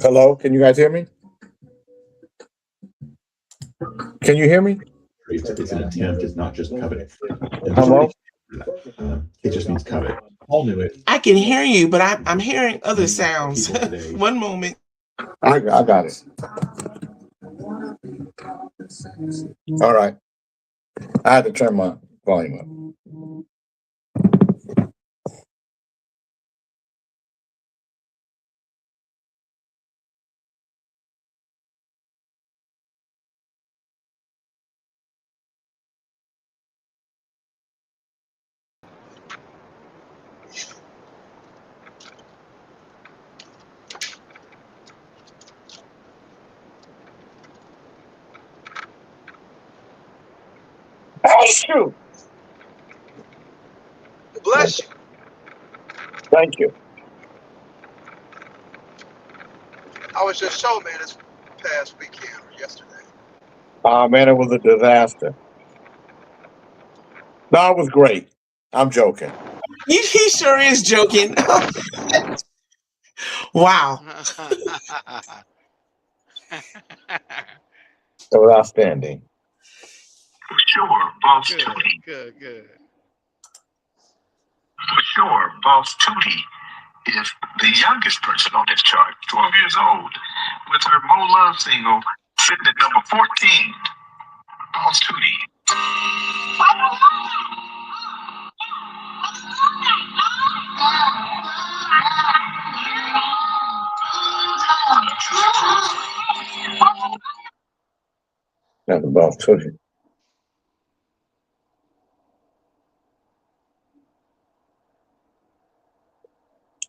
Hello, can you guys hear me? Can you hear me? It's an attempt. It's not just covet. Hello? It just means covet. Paul knew it. I can hear you, but I'm hearing other sounds. One moment. I got it. All right. I had to turn my volume up. Oh, shoot. Bless you. Thank you. How was your show, man, this past weekend or yesterday? Man, it was a disaster. No, it was great. I'm joking. He sure is joking. Wow. It was outstanding. For sure, Boss Good, Tootie. good. For sure, Boss Tootie is the youngest person on this chart, 12 years old, with her Mo Love single sitting at number 14. Boss Tootie. That's about Tootie.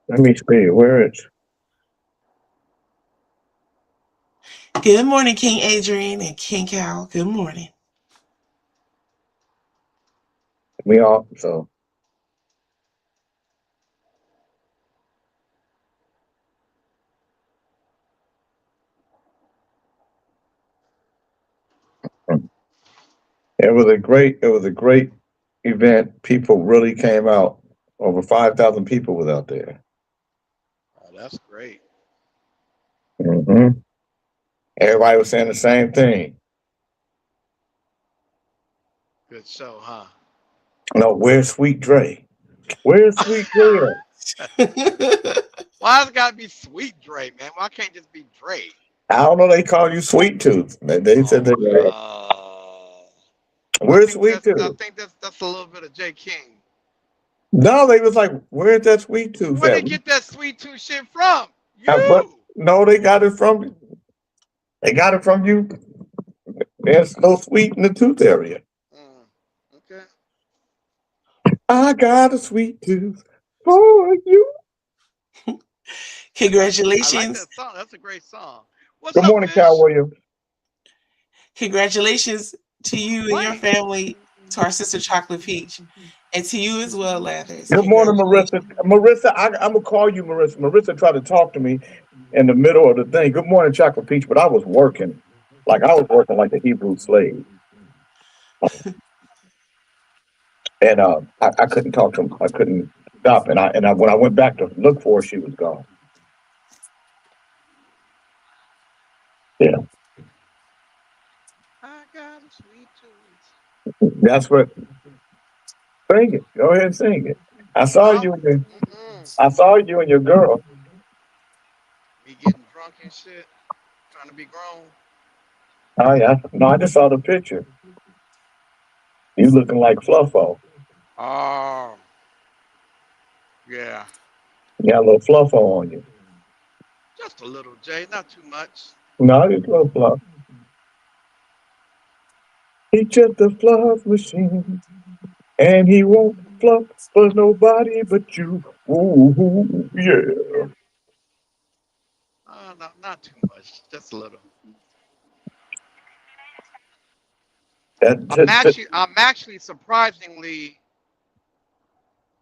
Let me see. Where is Good morning, King Adrian and King Cal. Good morning. we all? So it was a great event. People really came out. Over 5,000 people was out there. Oh, that's great. Everybody was saying the same thing. Good show, huh? No, where's Sweet Dre? Where's Sweet Dre? Why's it gotta be Sweet Dre, man? Why can't it just be Dre? I don't know. They call you Sweet Tooth. They said that. Where's Sweet I Tooth? think that's a little bit of J. King. No, they was like, where's that Sweet Tooth Where at? they get that Sweet Tooth shit from? But You. no, they got it from. They got it from you. There's no sweet in the tooth area. Okay. I got a sweet tooth for you. I like Congratulations. that song. That's a great song. What's Good up, morning, Fish? Cal Williams. Congratulations to you and your family, to our sister Chocolate Peach, and to you as well, Lathers. Good morning, Marissa. Marissa, I'm gonna call you, Marissa. Marissa tried to talk to me in the middle of the thing. Good morning, Chocolate Peach, but I was working. Like I was working like a Hebrew slave. And I couldn't talk to him. I couldn't stop. And I when I went back to look for her, she was gone. Yeah. I got a sweet tooth. That's what. Sing it. Go ahead and sing it. I saw you. I saw you and your girl. Me getting drunk and shit, trying to be grown. Oh yeah. No, I just saw the picture. You looking like Fluffo. Oh, yeah. You got a little Fluffo on you. Just a little, Jay, not too much. No, just a little fluff. He just a fluff machine, and he won't fluff for nobody but you. Ooh, yeah. No, not too much. Just a little. I'm actually surprisingly.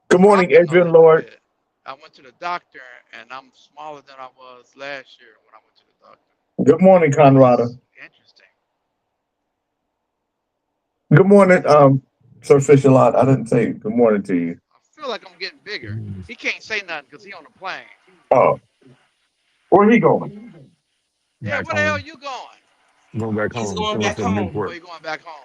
Good morning, Adrian Lord. I went to the doctor, and I'm smaller than I was last year when I went to the doctor. Good morning, Conrada. Interesting. Good morning, Sir Fisher-Lot. I didn't say good morning to you. I feel like I'm getting bigger. He can't say nothing because he on the plane. Oh, where he going? Yeah, Back where the hell home. you going? Going back He's home. going Going back to home. Or Newport. you going back home?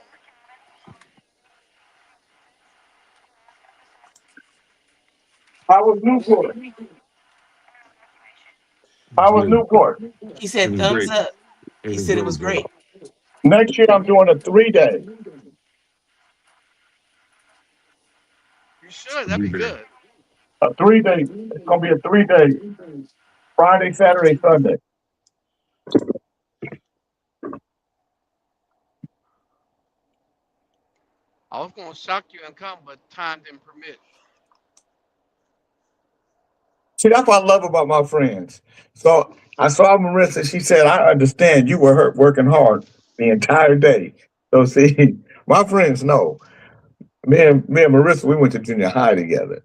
How was Newport? It was How was good. Newport? He It said was thumbs great. up. It He was said it really was great. great. Next year I'm doing a 3-day. You should. Be That'd be there. good. A 3-day. It's gonna be a 3-day. Friday, Saturday, Sunday. I was gonna shock you and come, but time didn't permit. See, that's what I love about my friends. So I saw Marissa. She said, "I understand you were hurt working hard the entire day." So see, my friends know. Me and Marissa, we went to junior high together.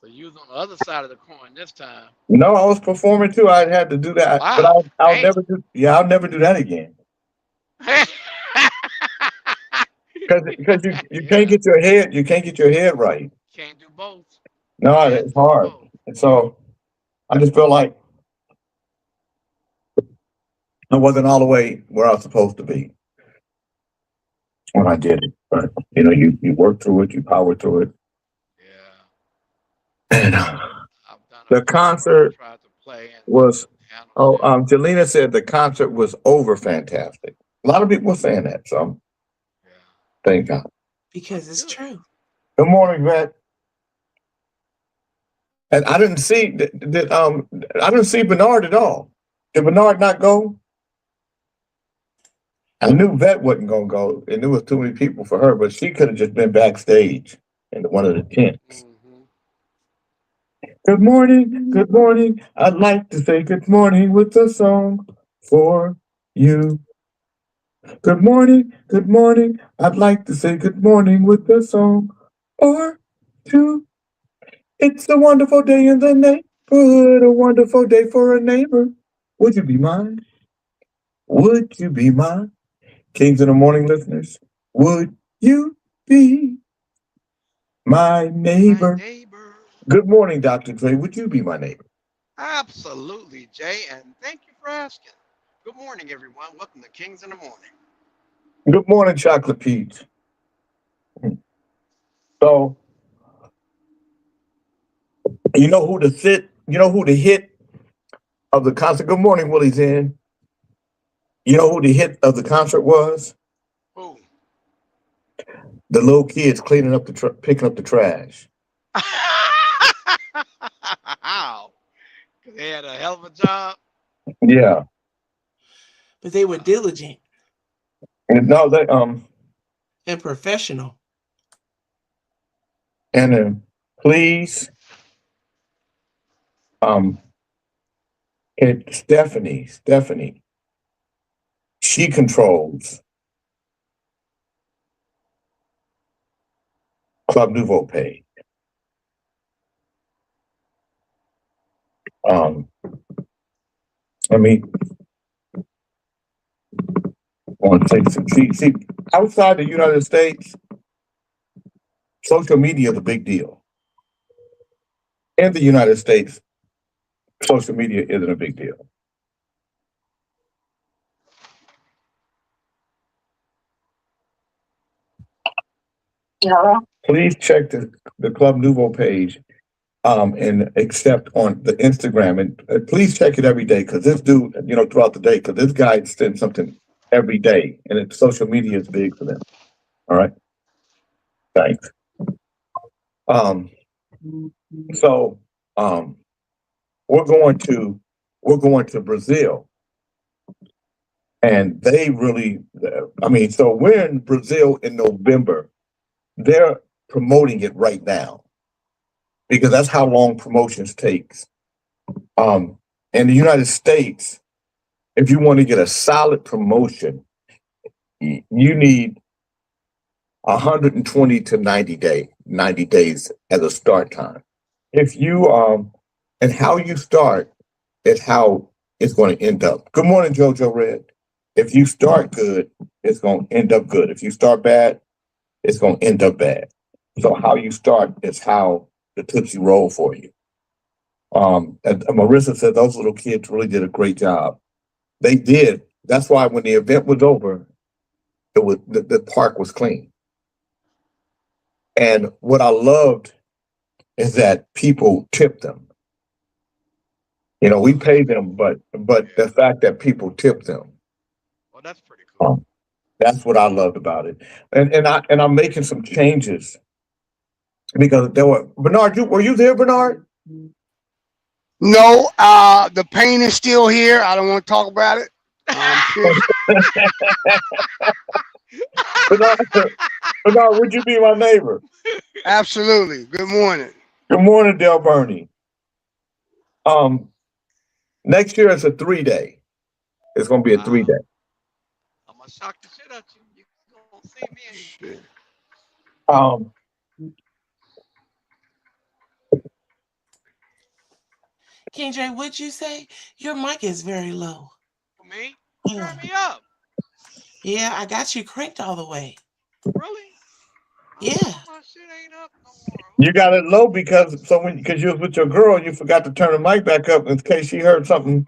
So you was on the other side of the coin this time. No, I was performing too. I had to do that, but Wow. I'll Damn. never do. Yeah, I'll never do that again. Because you can't Yeah. get your head right. Can't do both. No, Can't it's do hard. both. And so I just feel like I wasn't all the way where I was supposed to be when I did it. But you work through it, you power through it, Yeah. and I've done the a few where I concert tried to play and was. handle Oh, shit. Jelena said the concert was over fantastic. A lot of people were saying that, so Yeah. thank God. Because it's Good. true. Good morning, Vet. And I didn't see I didn't see Bernard at all. Did Bernard not go? I knew Vet wasn't gonna go, and there was too many people for her, but she could have just been backstage in one of the tents. Mm-hmm. Good morning, good morning. I'd like to say good morning with a song for you. Good morning, good morning. I'd like to say good morning with a song or two. It's a wonderful day in the neighborhood, a wonderful day for a neighbor. Would you be mine? Would you be mine? Kings in the Morning listeners, would you be my My neighbor? neighbor. Good morning, Dr. Dre. Would you be my neighbor? Absolutely, Jay, and thank you for asking. Good morning, everyone. Welcome to Kings in the Morning. Good morning, Chocolate Peach. So, you know who the hit of the concert? Good morning, Willie's in. You know who the hit of the concert was? Who? The little kids cleaning up picking up the trash. Wow. They had a hell of a job. Yeah. But they were diligent And no, they and professional. and then please it's Stephanie. She controls Club Nouveau page. I mean, on see, outside the United States, social media is a big deal. In the United States, social media isn't a big deal. Yeah. Please check the Club Nouveau page and accept on the Instagram, and please check it every day because this dude, throughout the day, because this guy sends something every day, and social media is big for them. All right, thanks. So we're going to Brazil, and they really, so we're in Brazil in November. They're promoting it right now because that's how long promotions takes. In the United States, if you want to get a solid promotion, you need 120 to 90 days as a start time. If you and how you start is how it's going to end up. Good morning, Jojo Red. If you start good, it's going to end up good. If you start bad, it's going to end up bad. So how you start is how the Tootsie roll for you. And Marissa said those little kids really did a great job. They did. That's why when the event was over, the park was clean. And what I loved is that people tipped them. You know, we pay them, but the fact that people tipped them. Well, that's pretty cool. That's what I loved about it. And I'm making some changes because there were Bernard. Were you there, Bernard? No, the pain is still here. I don't want to talk about it. Bernard, would you be my neighbor? Absolutely. Good morning. Good morning, Del Bernie. Next year it's a 3-day. It's gonna be a 3-day. I'm gonna shock the shit out you. You gonna see me. King J, what'd you say? Your mic is very low. For me? Yeah. Turn me up. Yeah, I got you cranked all the way. Really? Yeah. My shit ain't up no more. You got it low because you was with your girl, you forgot to turn the mic back up in case she heard something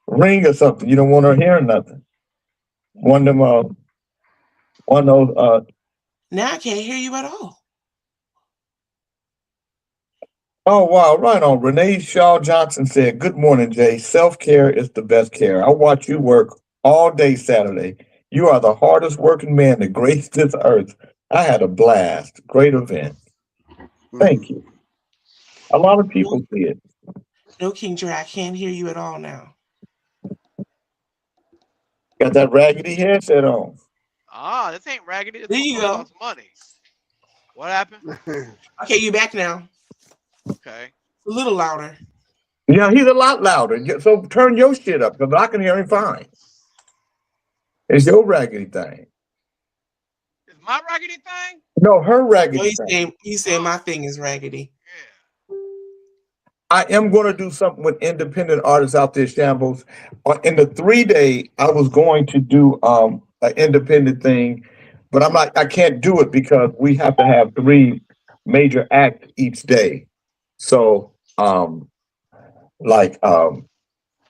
ring or something. You don't want her hearing nothing. One of those. Now I can't hear you at all. Oh wow! Right on. Renee Shaw Johnson said, "Good morning, Jay. Self-care is the best care. I watch you work all day Saturday. You are the hardest working man to grace this earth. I had a blast. Great event. Thank you." A lot of people see it. No, King J, I can't hear you at all now. Got that raggedy headset on. This ain't raggedy. It's There you go. cost money. What happened? Okay, you back now. Okay. A little louder. Yeah, he's a lot louder. So turn your shit up because I can hear him fine. It's your raggedy thing. Is my raggedy thing? No, her No, raggedy thing. he's saying my thing is raggedy. Yeah. I am going to do something with independent artists out there, Shambles. In the 3-day, I was going to do an independent thing, but I can't do it because we have to have 3 major acts each day. So, I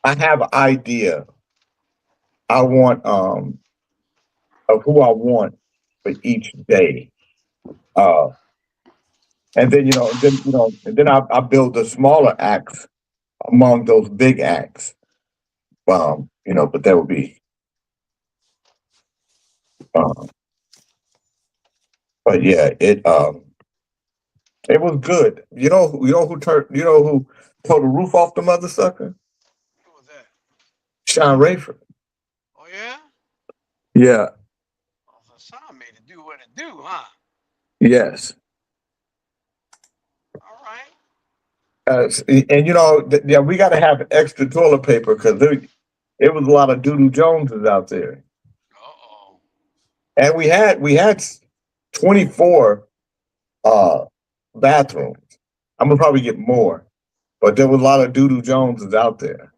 have an idea. I want of who I want for each day. And then I build the smaller acts among those big acts. But that would be. But yeah, it was good. You know who tore the roof off the mother sucker? Who was that? Sean Rayford. Oh yeah? Yeah. Oh, so Sean made it do what it do, huh? Yes. All right. And we got to have extra toilet paper because there was a lot of Doodoo Joneses out there. Uh-oh. And we had 24 bathrooms. I'm gonna probably get more, but there was a lot of Doodoo Joneses out there.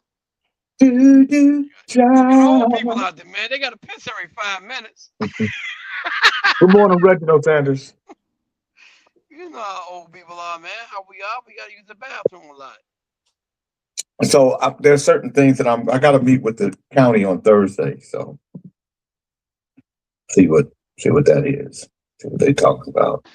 Doodoo Old people Jones. out there, man. They got to piss every 5 minutes. Good morning, Reginald Sanders. You know how old people are, man. How we are. We got to use the bathroom a lot. So there's certain things that I got to meet with the county on Thursday. So see what that is. See what they talk about.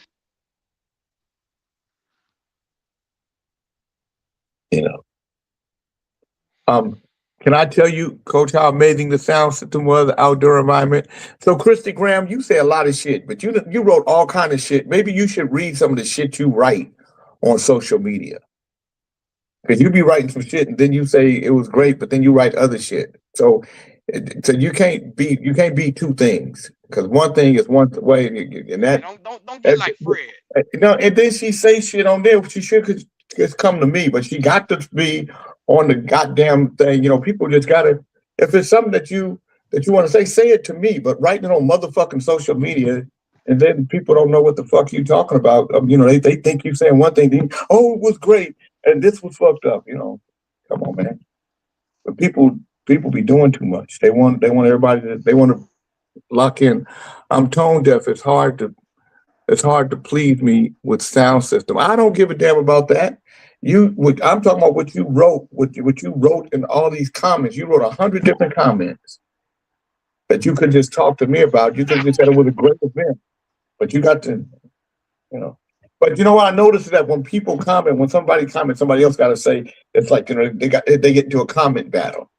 Can I tell you, Coach, how amazing the sound system was, the outdoor environment? So, Christy Graham, you say a lot of shit, but you wrote all kind of shit. Maybe you should read some of the shit you write on social media. Because you be writing some shit and then you say it was great, but then you write other shit. So you can't be two things. Because one thing is one way, and that Don't get like Fred. and then she say shit on there. She should just come to me, but she got to be on the goddamn thing. People just gotta. If it's something that you want to say it to me. But writing it on motherfucking social media, and then people don't know what the fuck you talking about. They think you saying one thing. It was great, and this was fucked up. Come on, man. But people be doing too much. They want everybody to lock in. I'm tone deaf. It's hard to please me with sound system. I don't give a damn about that. I'm talking about what you wrote, what you wrote in all these comments. You wrote 100 different comments that you could just talk to me about. You could just said it was a great event, but you got to, you know. But you know what I noticed is that when people comment, when somebody comments, somebody else got to say, it's like, you know, they get into a comment battle.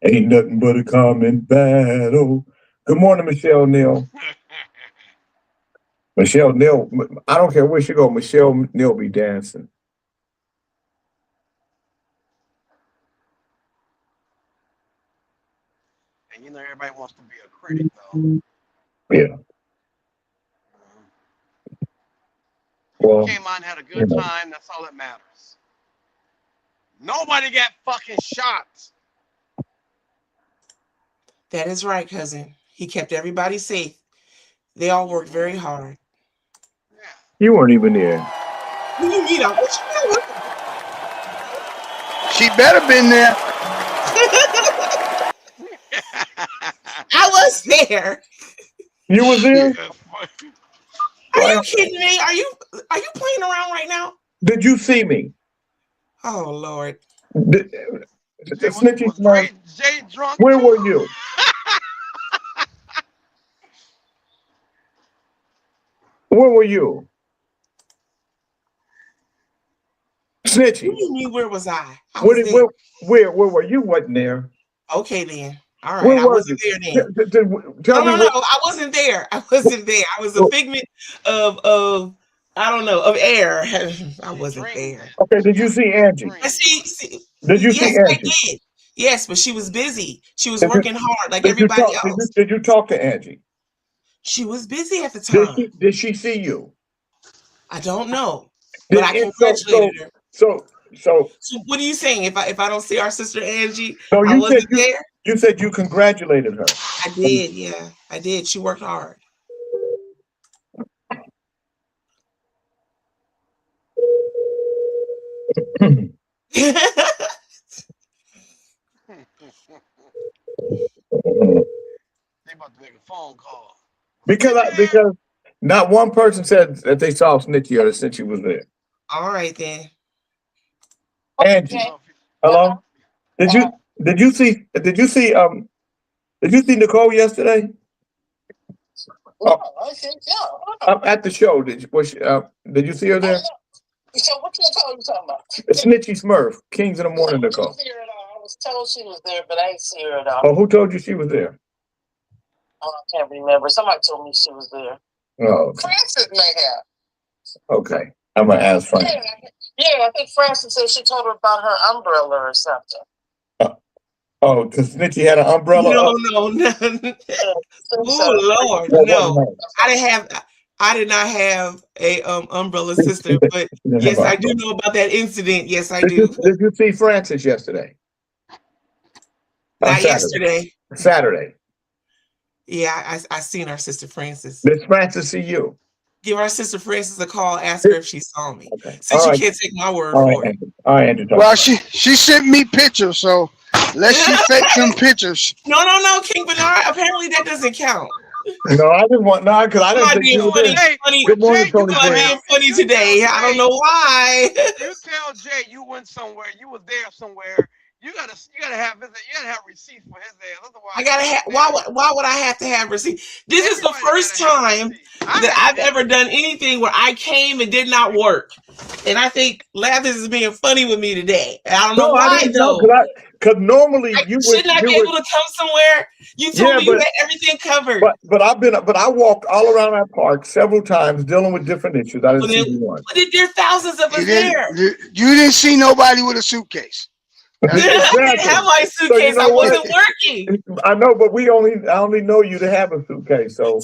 Ain't nothing but a comment battle. Good morning, Michelle Neal. Michelle Neal, I don't care where she go, Michelle Neal be dancing. And you know, everybody wants to be a critic, though. Yeah. Well, Came on, had a good time. That's all that matters. Nobody got fucking shot. That is right, cousin. He kept everybody safe. They all worked very hard. Yeah. you weren't even there. What do you mean? What you mean? She better been there. I was there. You was there? Are you kidding me? Are you playing around right now? Did you see me? Oh Lord. Snitchy Smurf, Jay drunk. where were you? Where were you? Snitchy. What do you mean, where was I? Where were you? Wasn't there? Okay then. All right. Where I were wasn't you? there then. Tell me. No. I wasn't there. I wasn't there. I was a figment of I don't know, of air. I wasn't there. Okay, did you see Angie? I see. Did you see Angie? I did. Yes, but she was busy. She was working hard like everybody else. Did you talk to Angie? She was busy at the time. Did she see you? I don't know, but I congratulated her. So what are you saying? If I don't see our sister Angie, so I wasn't there. You said you congratulated her. I did. Yeah, I did. She worked hard. They about to make a phone call. Because not one person said that they saw Snitchy or that Snitchy was there. All right then. Angie, hello. Did you see Nicole yesterday? At the show. Did you see her there? So what Nicole you talking about? Snitchy Smurf, Kings in the Morning Nicole. I didn't see her at all. I was told she was there, but I didn't see her at all. Oh, who told you she was there? Oh, I can't remember. Somebody told me she was there. Oh, okay. Francis may have. Okay. I'm gonna ask Frank. Yeah, I think Francis said she told her about her umbrella or something. Oh, because Snitchy had an umbrella. No. Oh Lord, no. I did not have a umbrella sister, but yes, I do know about that incident. Yes, I do. Did you see Francis yesterday? Not yesterday. Saturday. Yeah, I seen our sister Francis. Did Francis see you? Give our sister Francis a call. Ask her if she saw me. Okay. Since you can't take my word for it. All right, Andrew. Well, she sent me pictures, so let's she fake some pictures. No, King Bernard. Apparently that doesn't count. No, I didn't want because I didn't think you were there. Funny. Good morning, Tony. I'm being funny today. I don't know why. You tell Jay you went somewhere. You were there somewhere. You gotta have receipts for his ass. Otherwise, I gotta have. Why would I have to have receipt? This is the first time that I've ever done anything where I came and did not work, and I think Lathis is being funny with me today. I don't know why though. Because normally shouldn't I be able to come somewhere? You told me you had everything covered. But I walked all around that park several times dealing with different issues. I didn't see one. But there are thousands of us there. You didn't see nobody with a suitcase. I didn't have my suitcase. So I wasn't working. I know, but I only know you to have a suitcase. So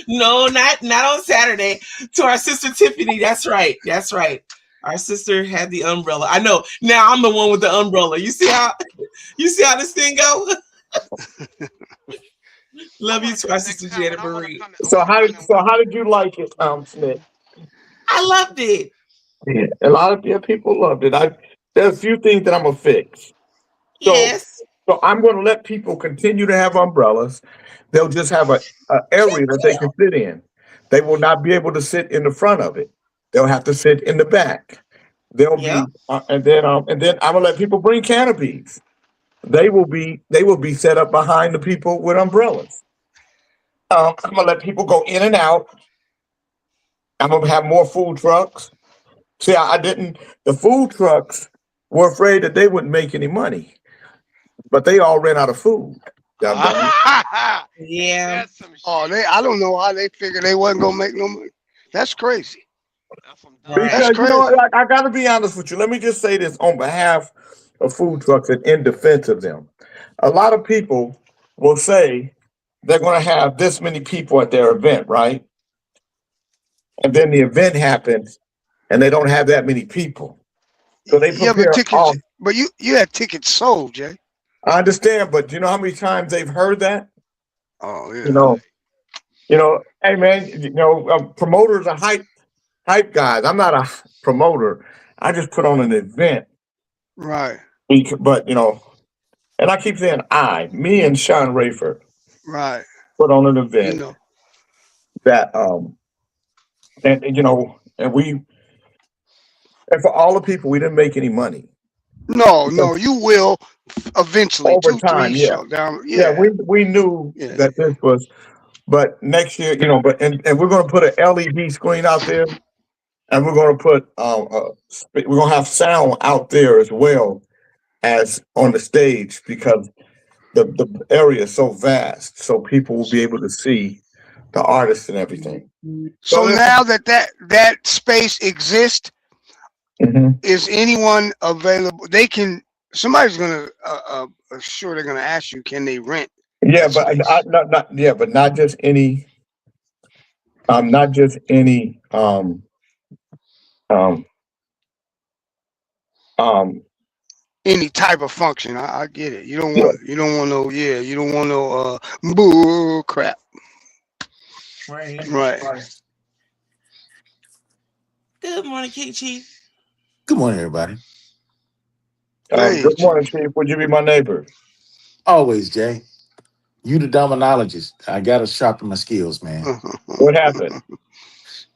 no, not on Saturday. To our sister Tiffany. That's right. Our sister had the umbrella. I know. Now I'm the one with the umbrella. You see how this thing go? Love you to our sister Janet Marie. So how did you like it, Smith? I loved it. Yeah, a lot of people loved it. There's a few things that I'm gonna fix. Yes. So I'm gonna let people continue to have umbrellas. They'll just have an area that they can sit in. They will not be able to sit in the front of it. They'll have to sit in the back. They'll Yep. be, and then I'm gonna let people bring canopies. They will be set up behind the people with umbrellas. I'm gonna let people go in and out. I'm gonna have more food trucks. See, I didn't. The food trucks were afraid that they wouldn't make any money, but they all ran out of food. Doggone it. Yeah. That's some shit. Oh, I don't know how they figured they wasn't gonna make no money. That's crazy. That's some dumb Right. Because That's you know, crazy. what, I got to be honest with you. Let me just say this on behalf of food trucks and in defense of them. A lot of people will say they're going to have this many people at their event, right? And then the event happens, and they don't have that many people. So they Yeah, prepare but tickets. all. But you had tickets sold, Jay. I understand, but you know how many times they've heard that? Oh yeah. You know, hey man, promoters are hype guys. I'm not a promoter. I just put on an event. Right. But and I keep saying me and Sean Rayford Right. put on an You event know. that and for all the people we didn't make any money No, you will eventually. over 2, 3 time. Yeah, show down. yeah, Yeah. we knew Yeah. that this was, but next year, and we're going to put an LED screen out there, and we're going to put we're going to have sound out there as well as on the stage because the area is so vast, so people will be able to see the artists and everything. So this- now that space exists, Mhm. is anyone available? Somebody's gonna sure they're gonna ask you, can they rent? Yeah, that but space? but not just any, not just any, um, Any type of function. I get it. You don't Yeah. want no bull crap. Right. Right. Good morning, King Chief. Good morning, everybody. Hey, good morning, Chief. Would you be my neighbor? Always, Jay. You the dominologist. I gotta sharpen my skills, man. What happened?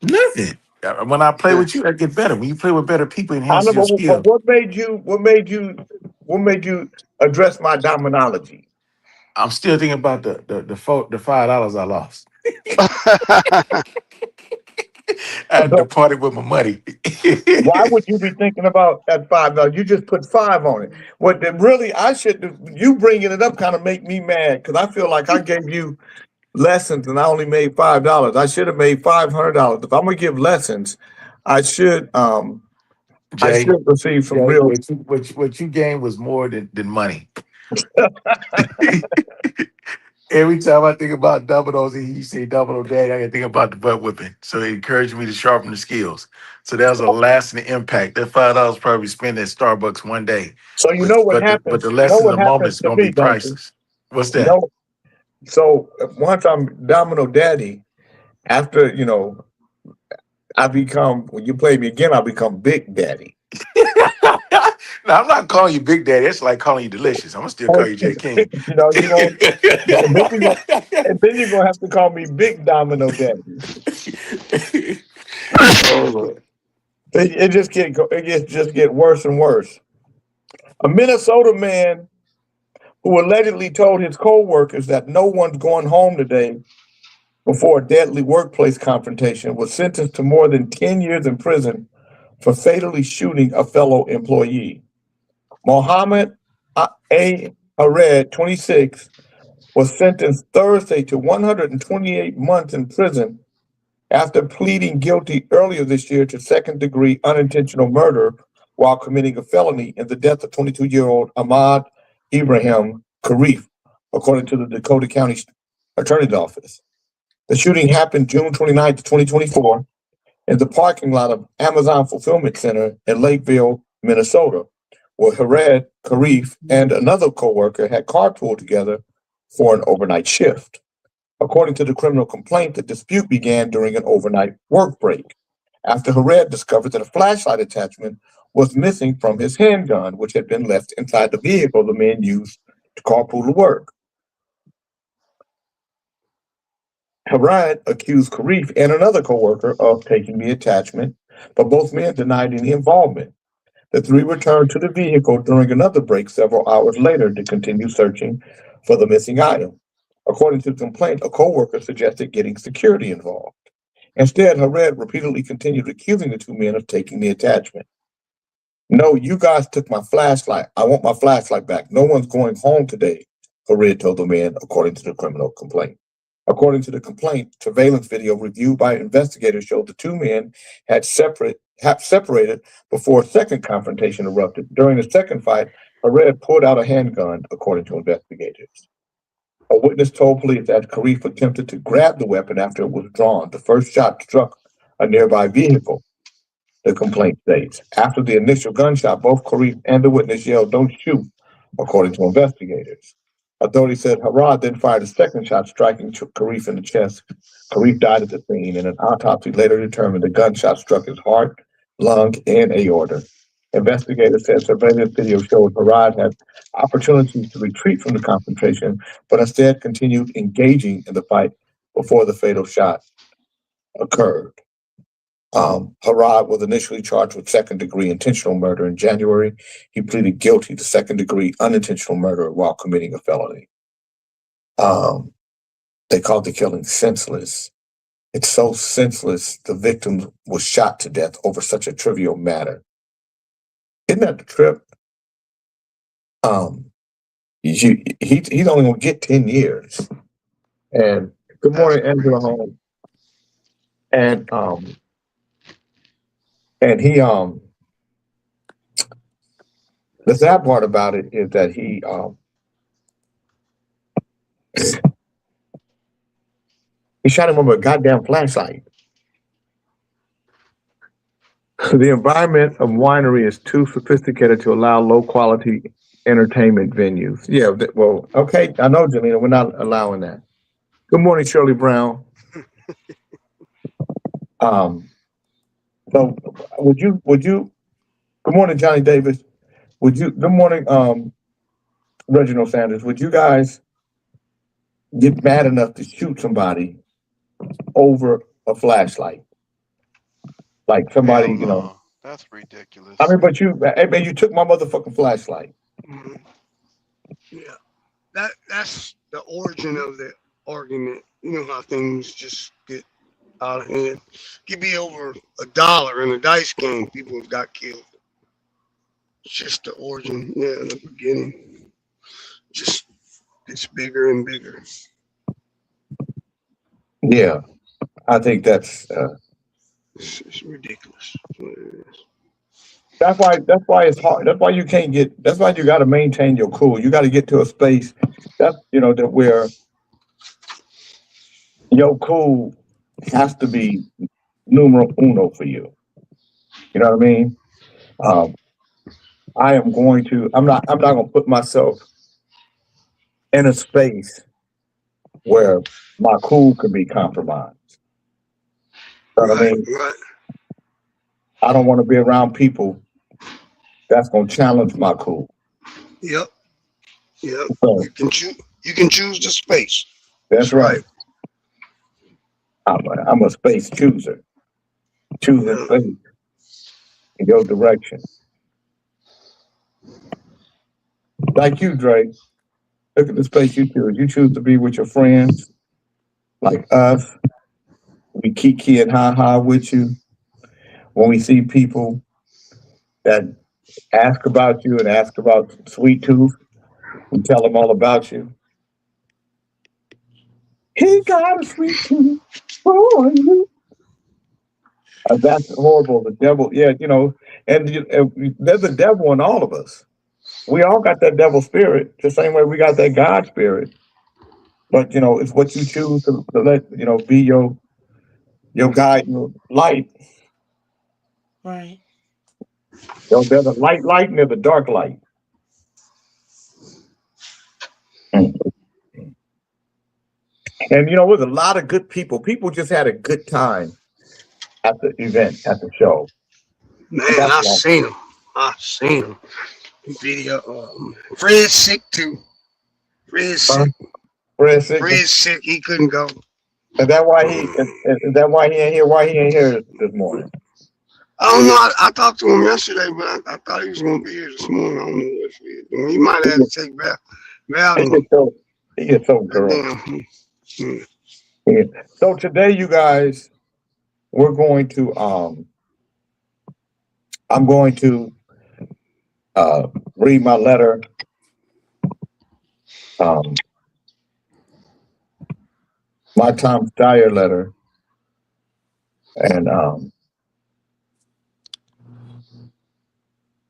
Nothing. When I play with you, I get better. When you play with better people, it I enhances know, your but skill. what made you address my dominology? I'm still thinking about the $5 I lost. I had to party with my money. Why would you be thinking about that $5? No, you just put 5 on it. You bringing it up kind of make me mad because I feel like I gave you lessons and I only made $5. I should have made $500. If I'm gonna give lessons, I should Jay, receive some Jay, real. what you gained was more than money. Every time I think about Domino's and you say Domino Daddy, I can think about the butt whipping. So it encouraged me to sharpen the skills. So that was a lasting impact. That $5 probably spent at Starbucks one day. So you know what happens. But the You know lesson, what the moment happens is to going to me, be don't you? priceless. What's You that? know, so once I'm Domino Daddy, after when you play me again, I become Big Daddy. No, I'm not calling you Big Daddy. That's like calling you Delicious. I'm gonna still call you Jay King. And then you're gonna have to call me Big Domino Daddy. Oh, Lord. It just get worse and worse. A Minnesota man who allegedly told his co-workers that no one's going home today before a deadly workplace confrontation was sentenced to more than 10 years in prison for fatally shooting a fellow employee. Mohammed A. Hared, 26, was sentenced Thursday to 128 months in prison after pleading guilty earlier this year to second-degree unintentional murder while committing a felony in the death of 22-year-old Ahmad Ibrahim Karif, according to the Dakota County Attorney's Office. The shooting happened June 29, 2024, in the parking lot of Amazon Fulfillment Center in Lakeville, Minnesota, where Hared Karif and another co-worker had carpooled together for an overnight shift. According to the criminal complaint, the dispute began during an overnight work break after Hared discovered that a flashlight attachment was missing from his handgun, which had been left inside the vehicle the men used to carpool to work. Hared accused Karif and another co-worker of taking the attachment but both men denied any involvement. The three returned to the vehicle during another break several hours later to continue searching for the missing item. According to the complaint, a co-worker suggested getting security involved. Instead, Hared repeatedly continued accusing the two men of taking the attachment. No, you guys took my flashlight. I want my flashlight back. No one's going home today, Hared told the man, according to the criminal complaint. According to the complaint, surveillance video reviewed by investigators showed the two men had separated before a second confrontation erupted. During the second fight, Hared pulled out a handgun, according to investigators. A witness told police that Karif attempted to grab the weapon after it was drawn. The first shot struck a nearby vehicle, the complaint states. After the initial gunshot, both Karif and the witness yelled, "Don't shoot," according to investigators. Authorities said Hared then fired a second shot, striking Karif in the chest. Karif died at the scene, and an autopsy later determined the gunshot struck his heart, lung, and aorta. Investigators said surveillance video showed Hared had opportunities to retreat from the confrontation, but instead continued engaging in the fight before the fatal shot occurred. Hared was initially charged with second-degree intentional murder in January. He pleaded guilty to second-degree unintentional murder while committing a felony. They called the killing senseless. It's so senseless, the victim was shot to death over such a trivial matter. Isn't that the trip? He's only gonna get 10 years. And good morning, Angela Holmes. And he the sad part about it is that he shot him with a goddamn flashlight. The environment of winery is too sophisticated to allow low quality entertainment venues. Yeah, well, okay, I know, Jelena, we're not allowing that. Good morning, Shirley Brown. So would you, good morning, Johnny Davis. Good morning, Reginald Sanders. Would you guys get mad enough to shoot somebody over a flashlight? Like somebody, you know. That's ridiculous. I mean, but you took my motherfucking flashlight. Mm-hmm. Yeah, that's the origin of the argument. You know how things just get out of hand. Could be over $1 in a dice game. People have got killed. It's just the origin, the beginning. Just gets bigger and bigger. Yeah, I think that's. It's ridiculous. That's why it's hard. That's why you can't get. That's why you got to maintain your cool. You got to get to a space that where your cool has to be numero uno for you. You know what I mean? I'm not going to put myself in a space where my cool can be compromised. You know what I mean? Right. I don't want to be around people that's going to challenge my cool. Yep. So, you can choose the space. That's right. I'm a space chooser. Choosing space in your direction. Like you, Drake. Look at the space you choose. You choose to be with your friends, like us. We kiki and ha-ha with you. When we see people that ask about you and ask about Sweet Tooth, we tell them all about you. He got a sweet tooth for you. That's horrible. The devil, and there's a devil in all of us. We all got that devil spirit, the same way we got that God spirit. But it's what you choose to let be your guide, your light. Right. There's a light and there's a dark light. And with a lot of good people. People just had a good time at the event, at the show. Man, I've seen them. Video. Fred's sick too. Fred's sick. He couldn't go. Is that why he ain't here? Why he ain't here this morning? I don't know. I talked to him yesterday, but I thought he was going to be here this morning. I don't know what he is doing. He might have to take Val. He gets so girl. Damn. Yeah. So today, you guys, we're going to I'm going to read my letter. My Tom Steyer letter,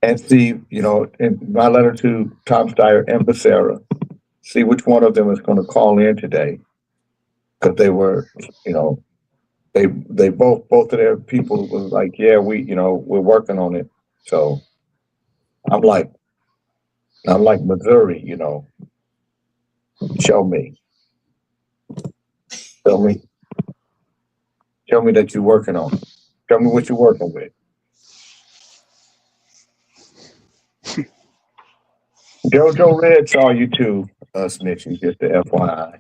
and see, in my letter to Tom Steyer and Becerra, see which one of them is going to call in today, because they were, they both of their people was like, yeah, we're working on it. So I'm like Missouri, show me that you're working on it. Show me what you're working with. JoJo Red saw you too, Snitchy, just the FYI.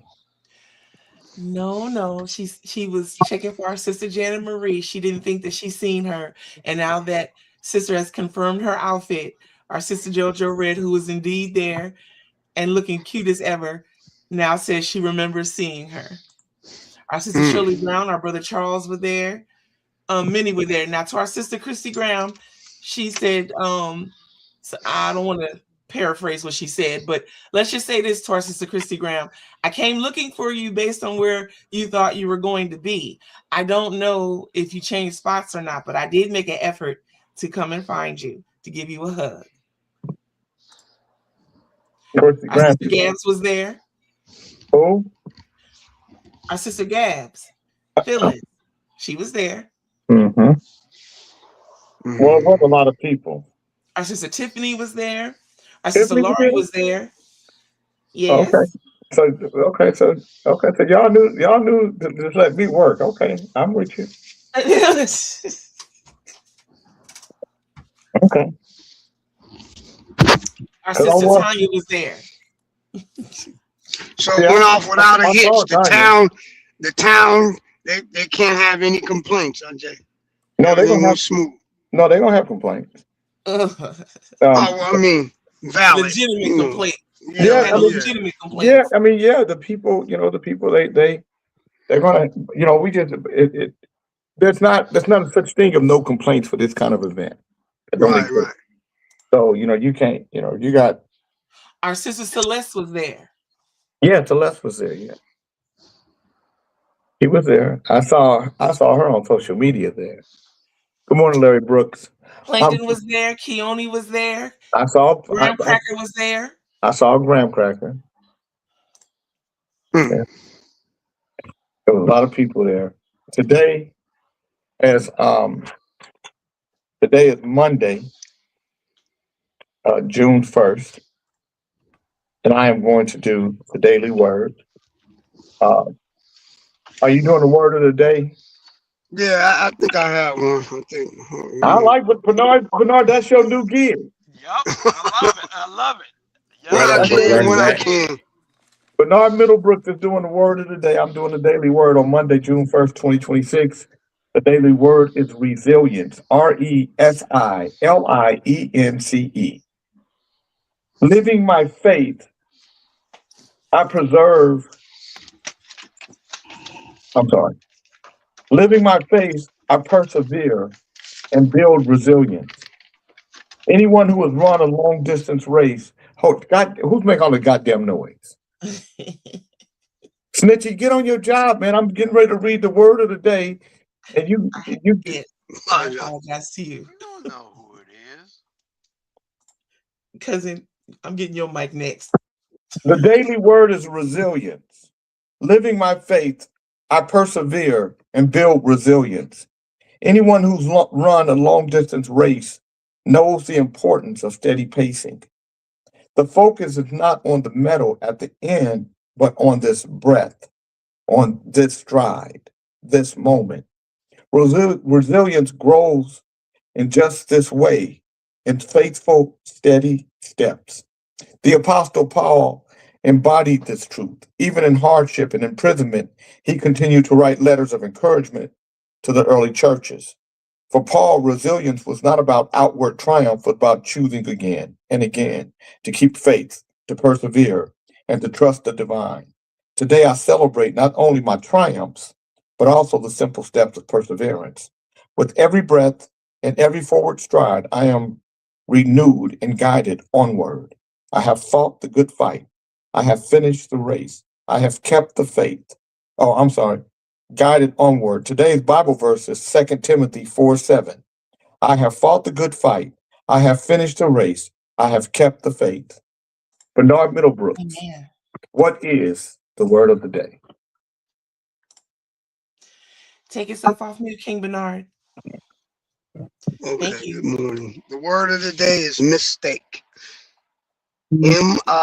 No, she was checking for our sister Janet Marie. She didn't think that she seen her, and now that sister has confirmed her outfit, our sister JoJo Red, who was indeed there and looking cute as ever, now says she remembers seeing her. Our sister Shirley Brown, our brother Charles were there. Many were there. Now to our sister Christy Graham, she said, so I don't want to paraphrase what she said, but let's just say this to our sister Christy Graham. I came looking for you based on where you thought you were going to be. I don't know if you changed spots or not, but I did make an effort to come and find you, to give you a hug. Our sister Gabs was there. Who? Our sister Gabs. Phyllis. She was there. Mm-hmm. Well, it was a lot of people. Our sister Tiffany was there. Our sister Laurie was there. Yes. So y'all knew to just let me work. Okay, I'm with you. Okay. Our sister Tanya was there. So it went off without a hitch. The town, they can't have any complaints, Jay. No, they don't have smooth. No, they don't have complaints. I mean, valid. Legitimate complaint. Legitimate complaints. Yeah, I mean, the people, they're gonna, we just there's not a such thing of no complaints for this kind of event. Right. So you can't, you got. Our sister Celeste was there. Yeah, Celeste was there. Yeah, he was there. I saw her on social media there. Good morning, Larry Brooks. Plankton was there. Keone was there. I saw Graham Cracker was there. I saw Graham Cracker. Yeah. There was a lot of people there. Today is Monday, June 1st, and I am going to do the daily word. Are you doing the word of the day? Yeah, I think I have one. I like what Bernard, that's your new gig. Yup, I love it. When I can. Bernard Middlebrook is doing the word of the day. I'm doing the daily word on Monday, June 1st, 2026. The daily word is resilience. RESILIENCE. Living my faith, Living my faith, I persevere and build resilience. Anyone who has run a long distance race, who's making all the goddamn noise? Snitchy, get on your job, man. I'm getting ready to read the word of the day, and you I apologize to you. You don't know who it is. Cousin, I'm getting your mic next. The daily word is resilience. Living my faith, I persevere and build resilience. Anyone who's run a long distance race knows the importance of steady pacing. The focus is not on the medal at the end, but on this breath, on this stride, this moment. Resilience grows in just this way, in faithful, steady steps. The Apostle Paul embodied this truth. Even in hardship and imprisonment, he continued to write letters of encouragement to the early churches. For Paul, resilience was not about outward triumph, but about choosing again and again to keep faith, to persevere, and to trust the divine. Today, I celebrate not only my triumphs, but also the simple steps of perseverance. With every breath and every forward stride, I am renewed and guided onward. I have fought the good fight. I have finished the race. I have kept the faith. Oh, I'm sorry. Guided onward. Today's Bible verse is 2 Timothy 4:7. I have fought the good fight. I have finished the race. I have kept the faith. Bernard Middlebrooks, Amen. what is the word of the day? Take yourself off mute, King Bernard. Thank Okay, you. good morning. The word of the day is mistake. M-I-S-T-A-K-E.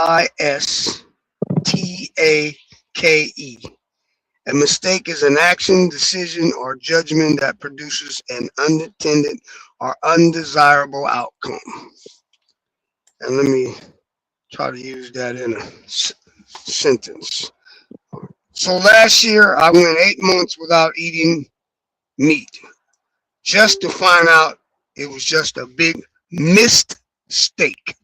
A mistake is an action, decision, or judgment that produces an unintended or undesirable outcome. And let me try to use that in a sentence. So last year, I went 8 months without eating meat, just to find out it was just a big missed steak.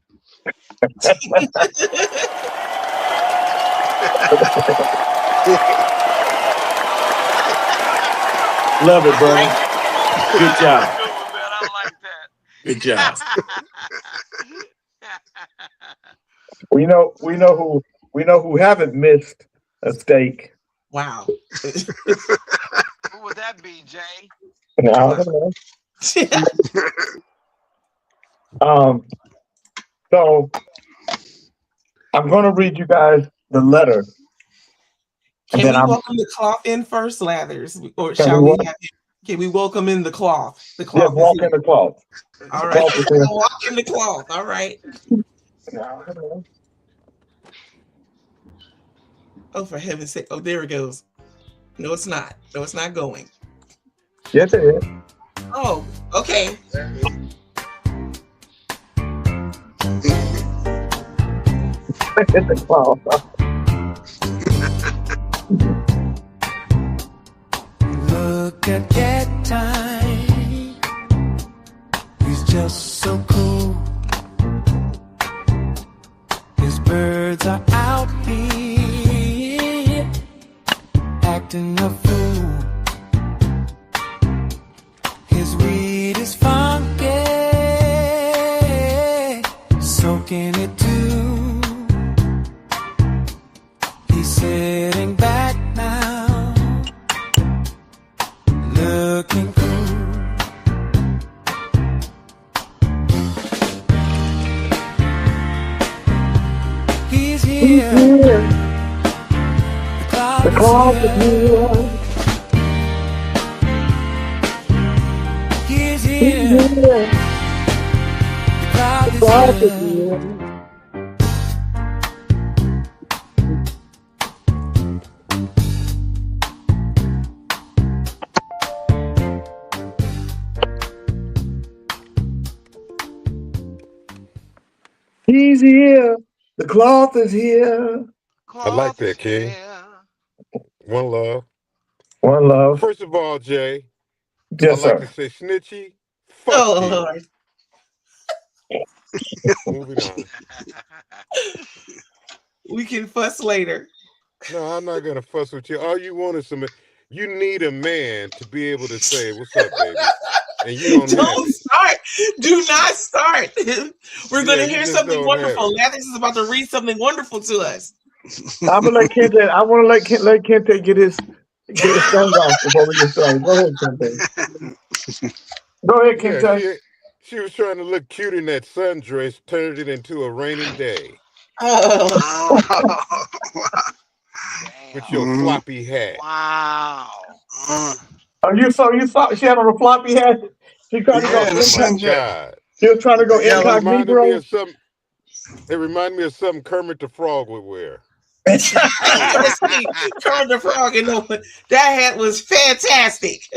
Love it, brother. Good job. Good one, man. I like that. Good job. We know who haven't missed a steak. Wow. Who would that be, Jay? No, so I'm going to read you guys the letter. Can we welcome the cloth in first, Lathers? Or shall we have it? Can we welcome in the cloth? The cloth. Yes, walk in the cloth. All right. Walk in the cloth. All right. Oh, for heaven's sake. Oh, there it goes. No, it's not. No, it's not going. Yes, it is. Oh, okay. In the cloth. Look at that time. He's just so cool. His birds are out here acting a fool. His weed is funky, soaking it too. He's sitting back now, looking cool. He's here. The cloud is here. He's here. The cloud is here. He's here. The cloth is here. I like that, King. One love. One love. First of all, Jay, Yes, I like sir. to say snitchy. Fuck Oh, you. Lord. Moving on. We can fuss later. No, I'm not gonna fuss with you. All you want is some. You need a man to be able to say, "What's up, baby?" And you don't have Don't it. start. Do not start. We're going Yeah, to you hear just something don't wonderful. have it. Lathers is about to read something wonderful to us. I'm gonna let Kente. I want to let Kente get his song off before we get started. Go ahead, Kente. Go ahead, Yeah, Kente. she was trying to look cute in that sundress, turned it into a rainy day Oh. with your floppy hat. Wow. Oh, you saw she had on a floppy hat. She tried to go. Yeah, the Oh my sundress. God! She was trying to go Yeah, It reminded me incognito. of some. It reminded me of something Kermit the Frog would wear. Let's see. Kermit the Frog. And no, that hat was fantastic.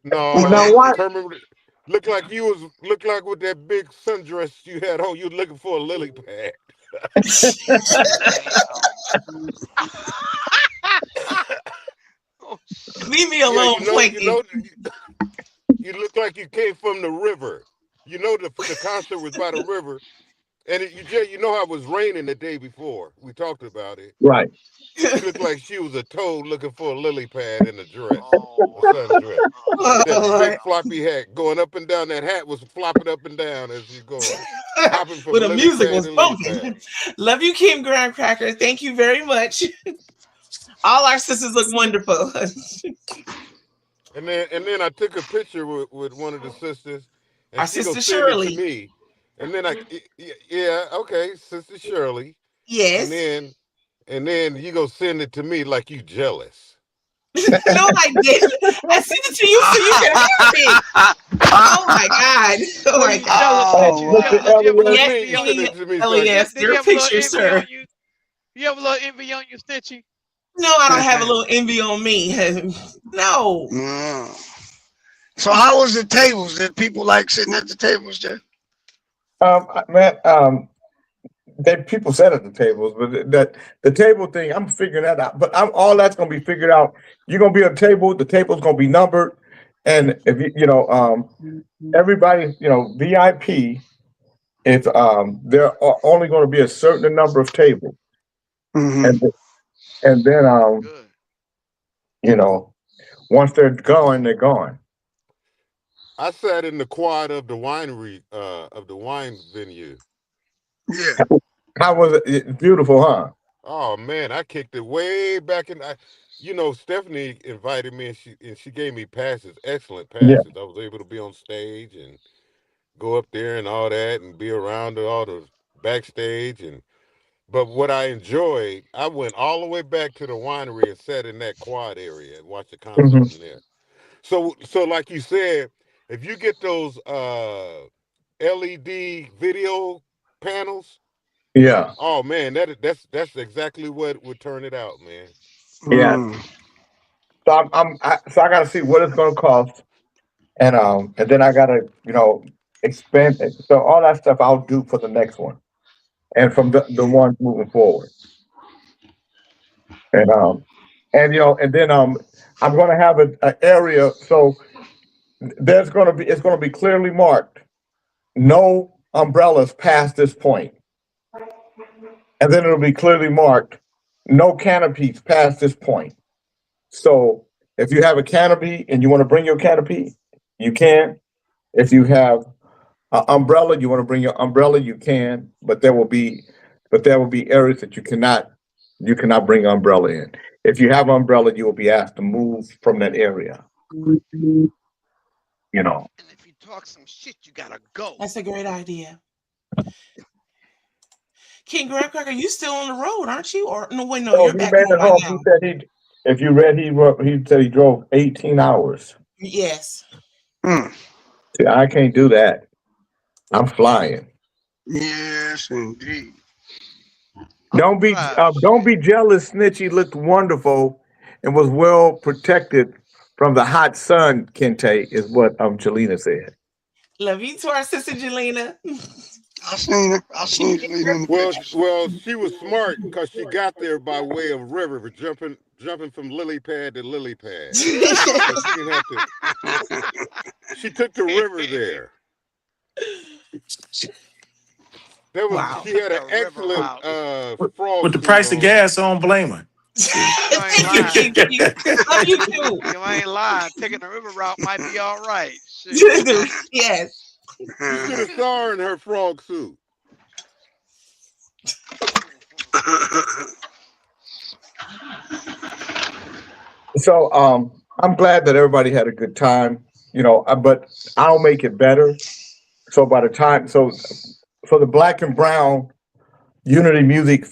No, Now what? Kermit looked like with that big sundress you had on. You were looking for a lily pad. Leave me alone, Yeah, Planky. You look like you came from the river. You know the concert was by the river, and you know how it was raining the day before. We talked about it. Right. She looked like she was a toad looking for a lily pad in a dress, Oh, a sundress. Oh, That big Lord. floppy hat going up and down. That hat was flopping up and down as you going, hopping from When the lily music pad was to lily bumping. pad. Love you, Kim Graham Cracker. Thank you very much. All our sisters look wonderful. And then I took a picture with one of the sisters, and Our she go sister send it to Shirley. me. And then yeah, okay, Sister Shirley. Yes. And then you go send it to me like you jealous. No, I didn't. I sent it to you so you can have it. Oh my God. Oh my God. Yes, Send it to me, Elias, Did you your have a little picture, envy sir. on you? You have a little envy on you, Stitchy? No, I don't have a little envy on me. No. No. So how was the tables? Did people like sitting at the tables, Jay? Man, that people sat at the tables, but that the table thing, I'm figuring that out. But all that's gonna be figured out. You're gonna be on a table. The table's gonna be numbered, and if everybody, VIP. If there are only going to be a certain number of tables, Mm-hmm. and then Good. once they're gone, they're gone. I sat in the quad of the winery, of the wine venue. Yeah. How was it? It's beautiful, huh? Oh man, I kicked it way back in. Stephanie invited me, and she gave me passes, excellent passes. Yeah. I was able to be on stage and go up there and all that, and be around all the backstage. But what I enjoyed, I went all the way back to the winery and sat in that quad area and watched the concert Mm-hmm. from there. So like you said, if you get those LED video panels. Yeah. Oh man, that's exactly what would turn it out, man. Yeah. Mm. So I got to see what it's going to cost, and then I got to expand it. So all that stuff I'll do for the next one, and from the ones moving forward, and then I'm going to have an area. So it's going to be clearly marked. No umbrellas past this point. And then it'll be clearly marked, no canopies past this point. So if you have a canopy and you want to bring your canopy, you can. If you have an umbrella, you want to bring your umbrella, you can. But there will be areas that you cannot bring an umbrella in. If you have an umbrella, you will be asked to move from that area. And if you talk some shit, you gotta go. That's a great idea. King Graham Cracker, you still on the road, aren't you? Or no, wait, no, So you're he back made home it by home. now. He said if you read, he said he drove 18 hours. Yes. See, I can't do that. I'm flying. Yes, indeed. Don't be jealous. Snitchy looked wonderful and was well protected from the hot sun. Kente is what Jelena said. Love you to our sister Jelena. I seen her. I seen Jelena in the pictures. Well, she was smart because she got there by way of river, jumping from lily pad to lily pad. So she didn't have to. She took the river there. Wow. She had an excellent frog. With the price of gas, I don't blame her. Thank you, King. Love you too. You ain't lying. Taking the river route might be all right. Shit. Yes. You should have saw her in her frog suit. So I'm glad that everybody had a good time, but I'll make it better. So by the time, so for the Black and Brown Unity Music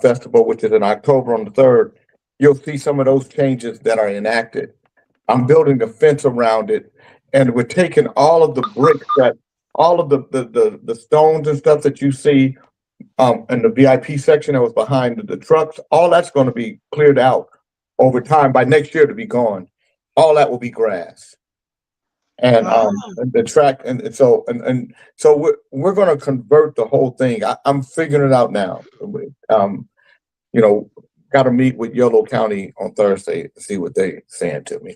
Festival, which is in October on the 3rd, you'll see some of those changes that are enacted. I'm building a fence around it, and we're taking all of the bricks all of the stones and stuff that you see in the VIP section that was behind the trucks, all that's going to be cleared out over time. By next year to be gone. All that will be grass. And the track, and so we're going to convert the whole thing. I'm figuring it out now. Got to meet with Yolo County on Thursday to see what they're saying to me.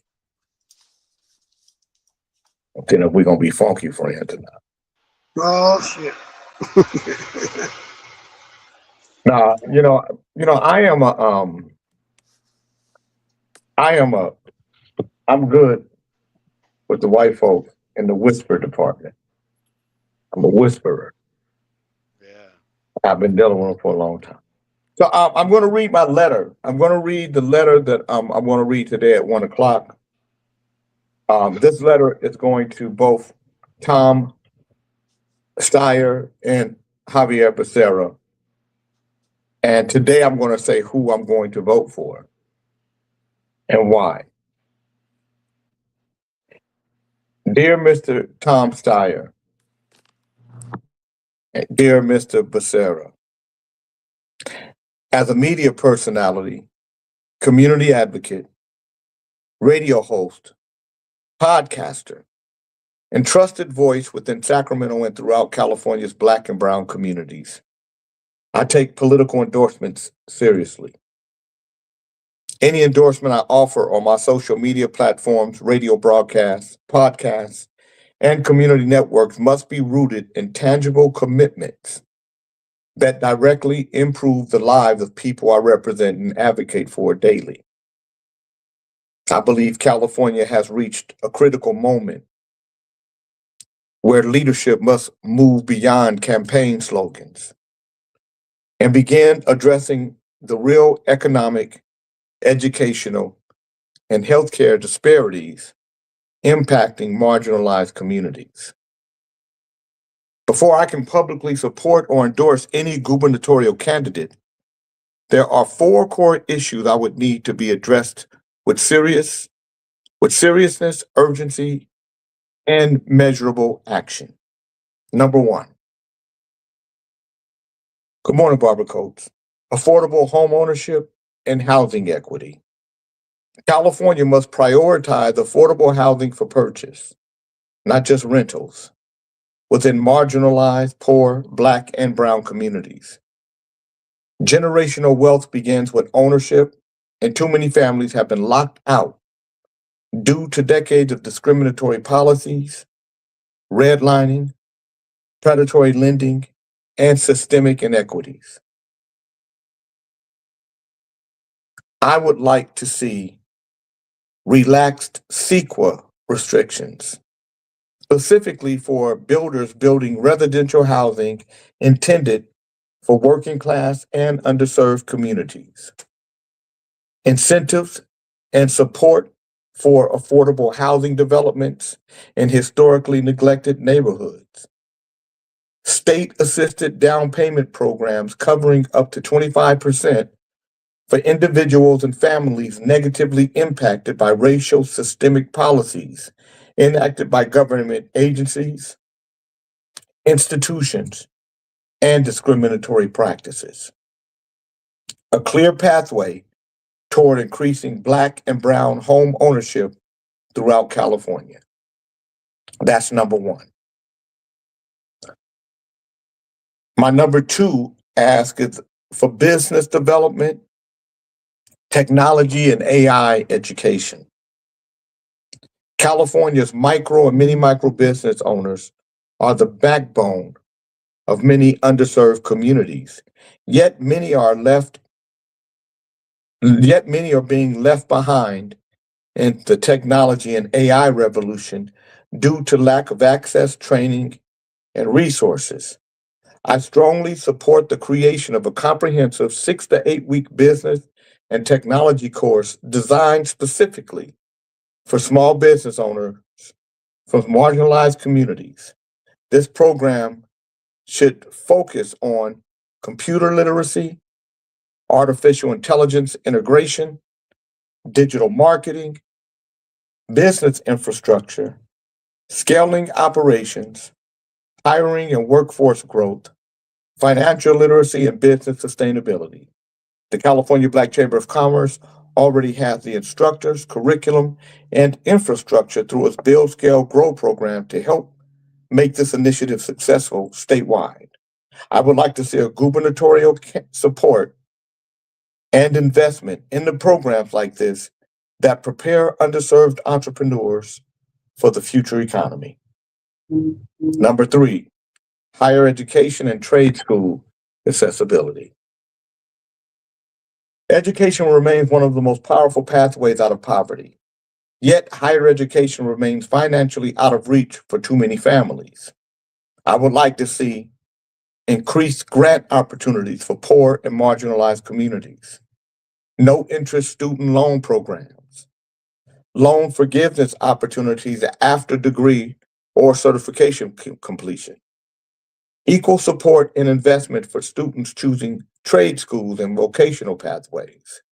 Then if we're gonna be funky friends or not. Oh shit. Nah, I'm good with the white folks in the whisper department. I'm a whisperer. Yeah. I've been dealing with them for a long time. So I'm going to read my letter. I'm going to read the letter that I'm going to read today at 1:00. This letter is going to both Tom Steyer and Javier Becerra. And today I'm going to say who I'm going to vote for and why. Dear Mr. Tom Steyer, and dear Mr. Becerra, as a media personality, community advocate, radio host, podcaster, and trusted voice within Sacramento and throughout California's Black and Brown communities, I take political endorsements seriously. Any endorsement I offer on my social media platforms, radio broadcasts, podcasts, and community networks must be rooted in tangible commitments that directly improve the lives of people I represent and advocate for daily. I believe California has reached a critical moment where leadership must move beyond campaign slogans and begin addressing the real economic, educational, and healthcare disparities impacting marginalized communities. Before I can publicly support or endorse any gubernatorial candidate, there are 4 core issues I would need to be addressed with seriousness, urgency, and measurable action. Number 1. Good morning, Barbara Coates. Affordable home ownership and housing equity. California must prioritize affordable housing for purchase, not just rentals, within marginalized, poor, Black, and Brown communities. Generational wealth begins with ownership, and too many families have been locked out due to decades of discriminatory policies, redlining, predatory lending, and systemic inequities. I would like to see relaxed CEQA restrictions, specifically for builders building residential housing intended for working class and underserved communities. Incentives and support for affordable housing developments in historically neglected neighborhoods. State-assisted down payment programs covering up to 25% for individuals and families negatively impacted by racial systemic policies enacted by government agencies, institutions, and discriminatory practices. A clear pathway toward increasing Black and Brown home ownership throughout California. That's number 1. My number 2 ask is for business development, technology, and AI education. California's micro and mini-micro business owners are the backbone of many underserved communities, yet many are being left behind in the technology and AI revolution due to lack of access, training, and resources. I strongly support the creation of a comprehensive 6 to 8 week business and technology course designed specifically for small business owners from marginalized communities. This program should focus on computer literacy, artificial intelligence integration, digital marketing, business infrastructure, scaling operations, hiring and workforce growth, financial literacy, and business sustainability. The California Black Chamber of Commerce already has the instructors, curriculum, and infrastructure through its Build, Scale, Grow program to help make this initiative successful statewide. I would like to see a gubernatorial support and investment in the programs like this that prepare underserved entrepreneurs for the future economy. Number 3, higher education and trade school accessibility. Education remains one of the most powerful pathways out of poverty. Yet, higher education remains financially out of reach for too many families. I would like to see increased grant opportunities for poor and marginalized communities, no interest student loan programs, loan forgiveness opportunities after degree or certification completion, equal support and investment for students choosing trade schools and vocational pathways,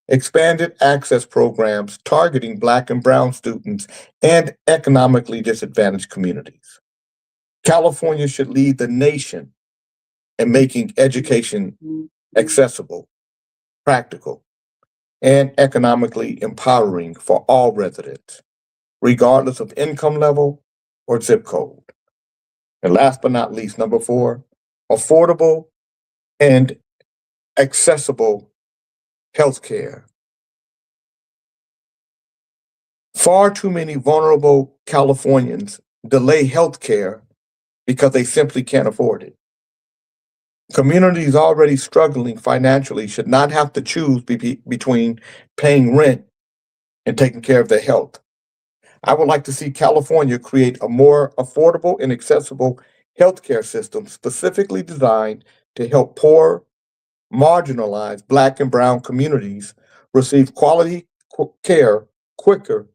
expanded access programs targeting Black and Brown students and economically disadvantaged communities. California should lead the nation in making education accessible, practical, and economically empowering for all residents, regardless of income level or zip code. And last but not least, number 4, affordable and accessible healthcare. Far too many vulnerable Californians delay healthcare because they simply can't afford it. Communities already struggling financially should not have to choose between paying rent and taking care of their health. I would like to see California create a more affordable and accessible healthcare system specifically designed to help poor, marginalized Black and Brown communities receive quality care quicker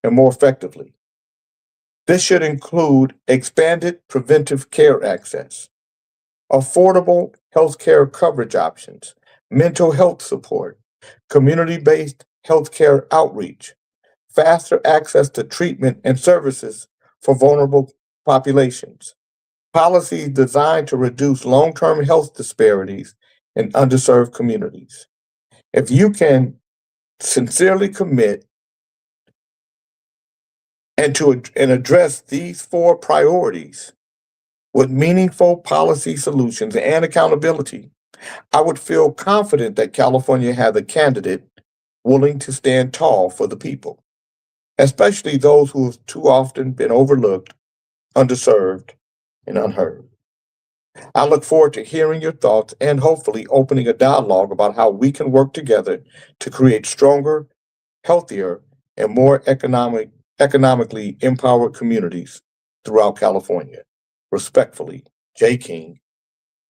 and more effectively. This should include expanded preventive care access, affordable healthcare coverage options, mental health support, community-based healthcare outreach, faster access to treatment and services for vulnerable populations, policies designed to reduce long-term health disparities in underserved communities. If you can sincerely commit and address these 4 priorities with meaningful policy solutions and accountability, I would feel confident that California has a candidate willing to stand tall for the people, especially those who have too often been overlooked, underserved, and unheard. I look forward to hearing your thoughts and hopefully opening a dialogue about how we can work together to create stronger, healthier, and more economically empowered communities throughout California. Respectfully, Jay King,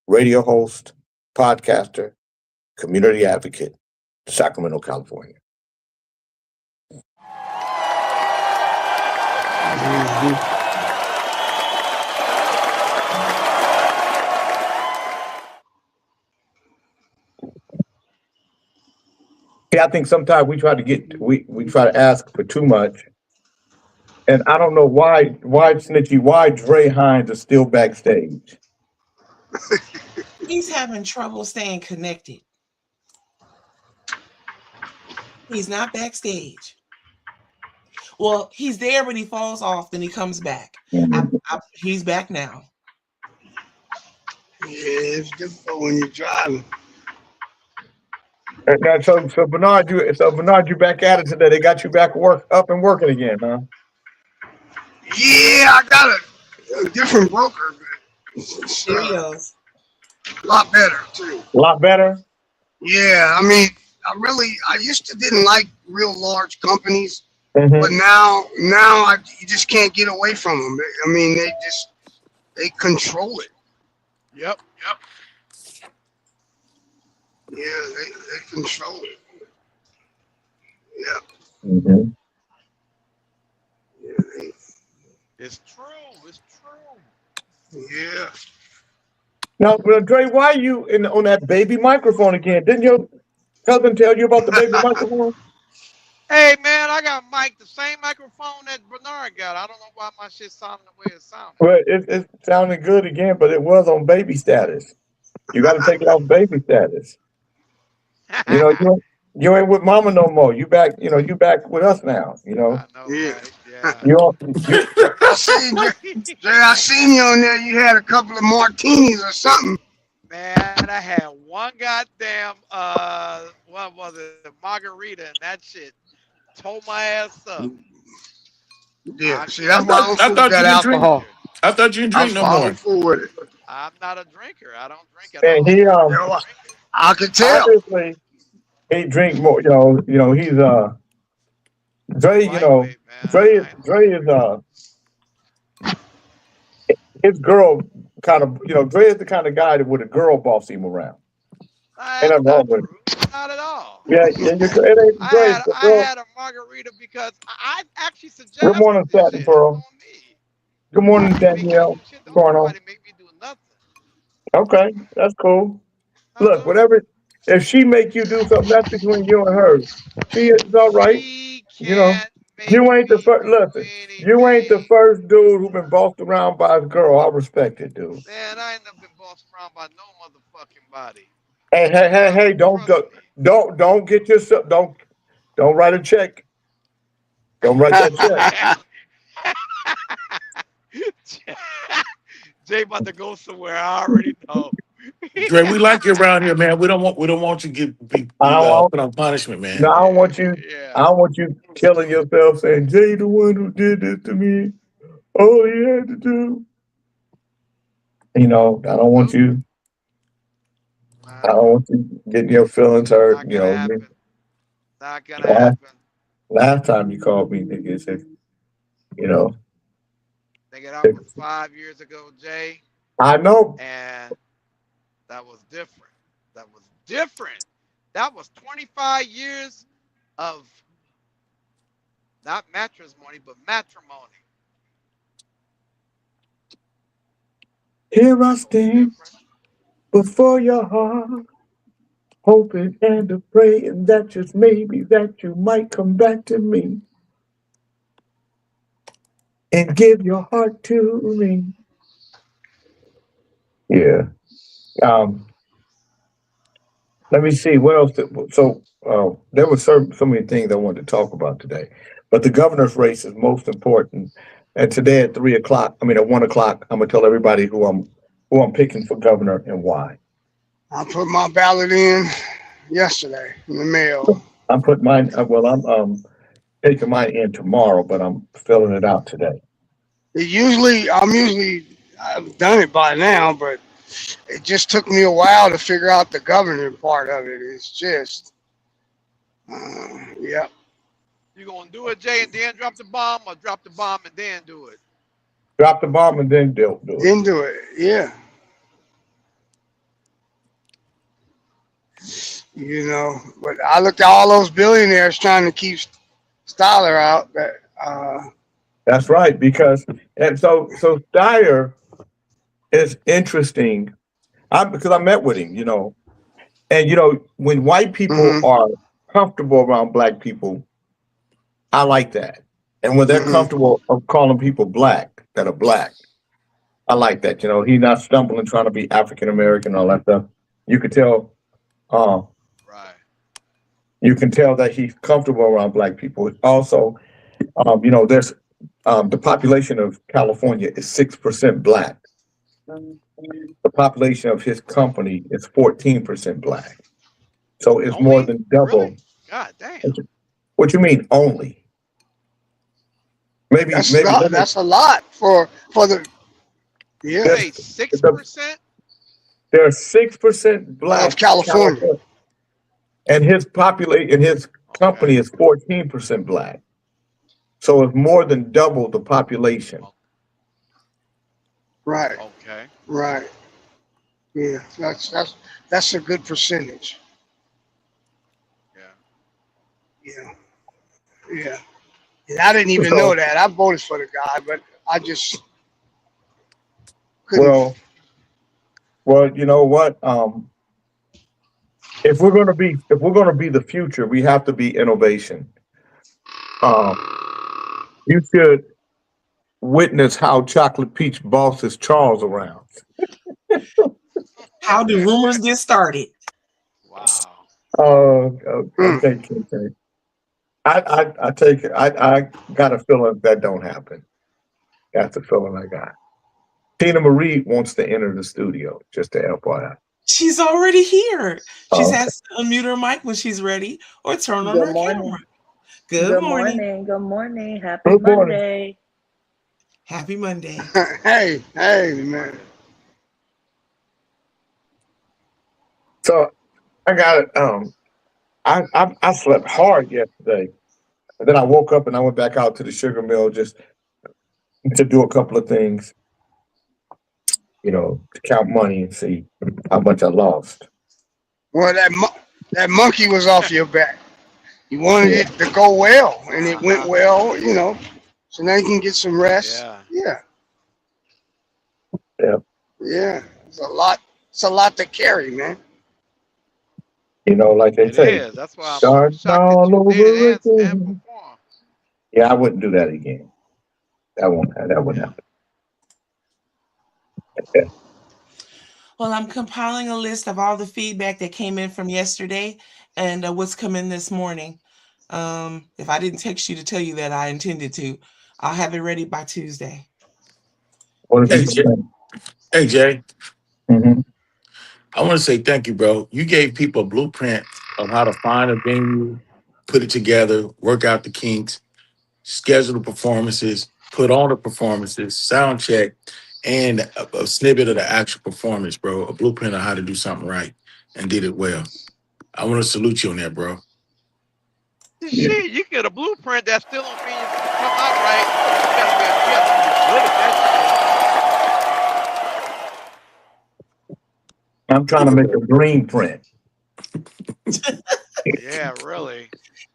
radio host, podcaster, community advocate, Sacramento, California. Yeah, I think sometimes we try to ask for too much. And I don't know why Snitchy, why Dre Hines is still backstage. He's having trouble staying connected. He's not backstage. Well, he's there when he falls off, then he comes back. He's back now. Yeah, it's difficult when you're driving. So Bernard, you back at it today. They got you back up and working again, huh? Yeah, I got a different broker, but it's, a lot better too. A lot better? Yeah, I mean, I used to didn't like real large companies, Mm-hmm. but now you just can't get away from them. I mean, they control it. Yep. Yeah, they control it. Yeah. Mm-hmm. Yeah. It's true. Yeah. Now, Dre, why are you on that baby microphone again? Didn't your cousin tell you about the baby microphone? Hey man, I got the same microphone that Bernard got. I don't know why my shit sounding the way it sounded. Well, it sounded good again, but it was on baby status. You got to take it off baby status. You ain't with mama no more. You back with us now. I know, Yeah. right? Yeah. I seen you on there. You had a couple of martinis or something. Man, I had one goddamn what was it, margarita, and that shit tore my ass up. Yeah, see, that's why I'm I fool with thought you that didn't drink. alcohol. I thought you didn't drink no I'm more. fool with it. I'm not a drinker. I don't drink at And all. he You know, I could tell. obviously he drink more. He's Dre. Lightweight, man. Dre is his girl kind of. Dre is the kind of guy that would a girl boss him around. Ain't That's nothing wrong not with true. it. Not at all. Yeah, it ain't Dre. The I girl. had a margarita because I actually suggested Good morning, this Satin shit. Pearl. It's on me. Good morning, Vacation Danielle. shit, What's don't going on? nobody make me do nothing. Okay, that's cool. Look, Uh-huh. whatever. If she make you do something, that's between you and her. She is all right. She You know, can't make you ain't the me first. do Listen, you ain't the anything. first dude who been bossed around by his girl. I respect it, dude. Man, I ain't never been bossed around by no motherfucking body. Hey! Don't get yourself. Don't write a check. Don't write that check. Jay about to go somewhere. I already know. Dre, we like you around here, man. We don't want you to be I don't. put on punishment, man. No, I don't want you. Yeah. I don't want you killing yourself saying Jay the one who did this to me. All he had to do. I don't want you. I don't want you getting your feelings hurt. Not gonna happen. Not gonna last, happen. last time you called me, nigga, said, Nigga, that was 5 years ago, Jay. I know. And that was different. That was different. That was 25 years of not matrimony, but matrimony. Here I stand before your heart, hoping and praying that just maybe that you might come back to me and give your heart to me. Yeah. Let me see what else. There were so many things I wanted to talk about today, but the governor's race is most important. And today at 1:00, I'm gonna tell everybody who I'm picking for governor and why. I put my ballot in yesterday in the mail. I'm putting mine. I'm taking mine in tomorrow, but I'm filling it out today. I've done it by now, but it just took me a while to figure out the governor part of it. It's just, yeah. You gonna do it, Jay, and then drop the bomb, or drop the bomb and then do it? Drop the bomb and then do it. Then do it, yeah. But I looked at all those billionaires trying to keep Styler out. That's right, because Steyer is interesting. Because I met with him, and when white people are comfortable around black people, I like that. And when they're comfortable of calling people black that are black, I like that. He's not stumbling trying to be African American, all that stuff. You could tell. Right. You can tell that he's comfortable around black people. Also, there's the population of California is 6% black. The population of his company is 14% black. So it's more than double. Really? God damn. What you mean only? Maybe that's that's a lot for the. Yeah. 6%. There's 6% black of California. And his company is 14% black. So it's more than double the population. Right. Okay. Right. Yeah, that's a good percentage. Yeah. And I didn't even know that. I voted for the guy, but I just couldn't. Well, you know what? If we're gonna be the future, we have to be innovation. You should witness how Chocolate Peach bosses Charles around. How do rumors get started? Wow. Okay, Kente. I take it. I got a feeling that don't happen. That's the feeling I got. Tina Marie wants to enter the studio, just to FYI. She's already here. She has to unmute her mic when she's ready or turn on her camera. Good morning. Good morning. Happy Good morning. Monday. Happy Monday. Hey, man. So I got it. I slept hard yesterday, and then I woke up and I went back out to the sugar mill just to do a couple of things, to count money and see how much I lost. Well, that monkey was off your back. You wanted Yeah. it to go well, and it went well, So now you can get some rest. Yeah. Yeah. It's a lot to carry, man. Like they It say, is. That's why I'm start shocked that all you did over it and again. perform. Yeah, I wouldn't do that again. That wouldn't happen. Yeah. Well, I'm compiling a list of all the feedback that came in from yesterday and what's coming this morning. If I didn't text you to tell you that, I intended to. I'll have it ready by Tuesday. What Hey, did you say? Hey, Jay. Mm-hmm. I want to say thank you, bro. You gave people a blueprint of how to find a venue, put it together, work out the kinks, schedule the performances, put on the performances, sound check, and a snippet of the actual performance, bro. A blueprint of how to do something right, and did it well. I want to salute you on that, bro. Yeah. Shit, you get a blueprint that still don't mean it's gonna come out right. You have to be good at I'm trying to make a green print. that shit. Yeah, really.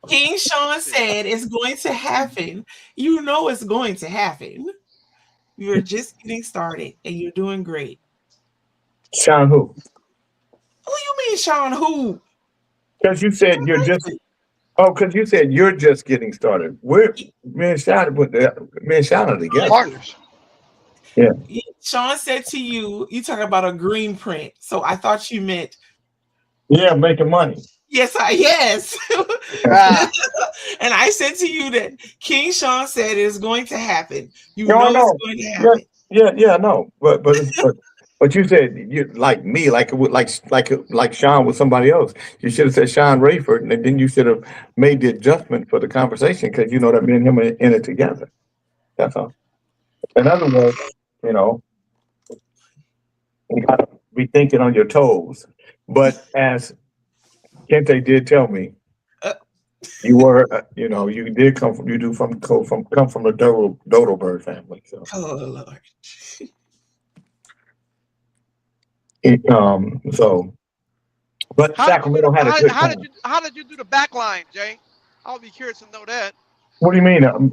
King Sean said it's going to happen. You know it's going to happen. You're just getting started and you're doing great. Sean who? Who you mean, Sean who? Because you said you're just. Oh, because you said you're just getting started. Me and Sean are together. Partners. Yeah. Sean said to you, you talking about a green print. So I thought you meant. Yeah, making money. Yes. And I said to you that King Sean said it's going to happen. You know it's going to happen. Yeah, no. But you said you like me, like Sean was somebody else. You should have said Sean Rayford, and then you should have made the adjustment for the conversation because that me and him are in it together. That's all. In other words, you gotta be thinking on your toes. But as Kente did tell me, you were, you did come from the dodo bird family. So. Oh Lord. But Sacramento had a good time. How did you do the back line, Jay? I'll be curious to know that. What do you mean? You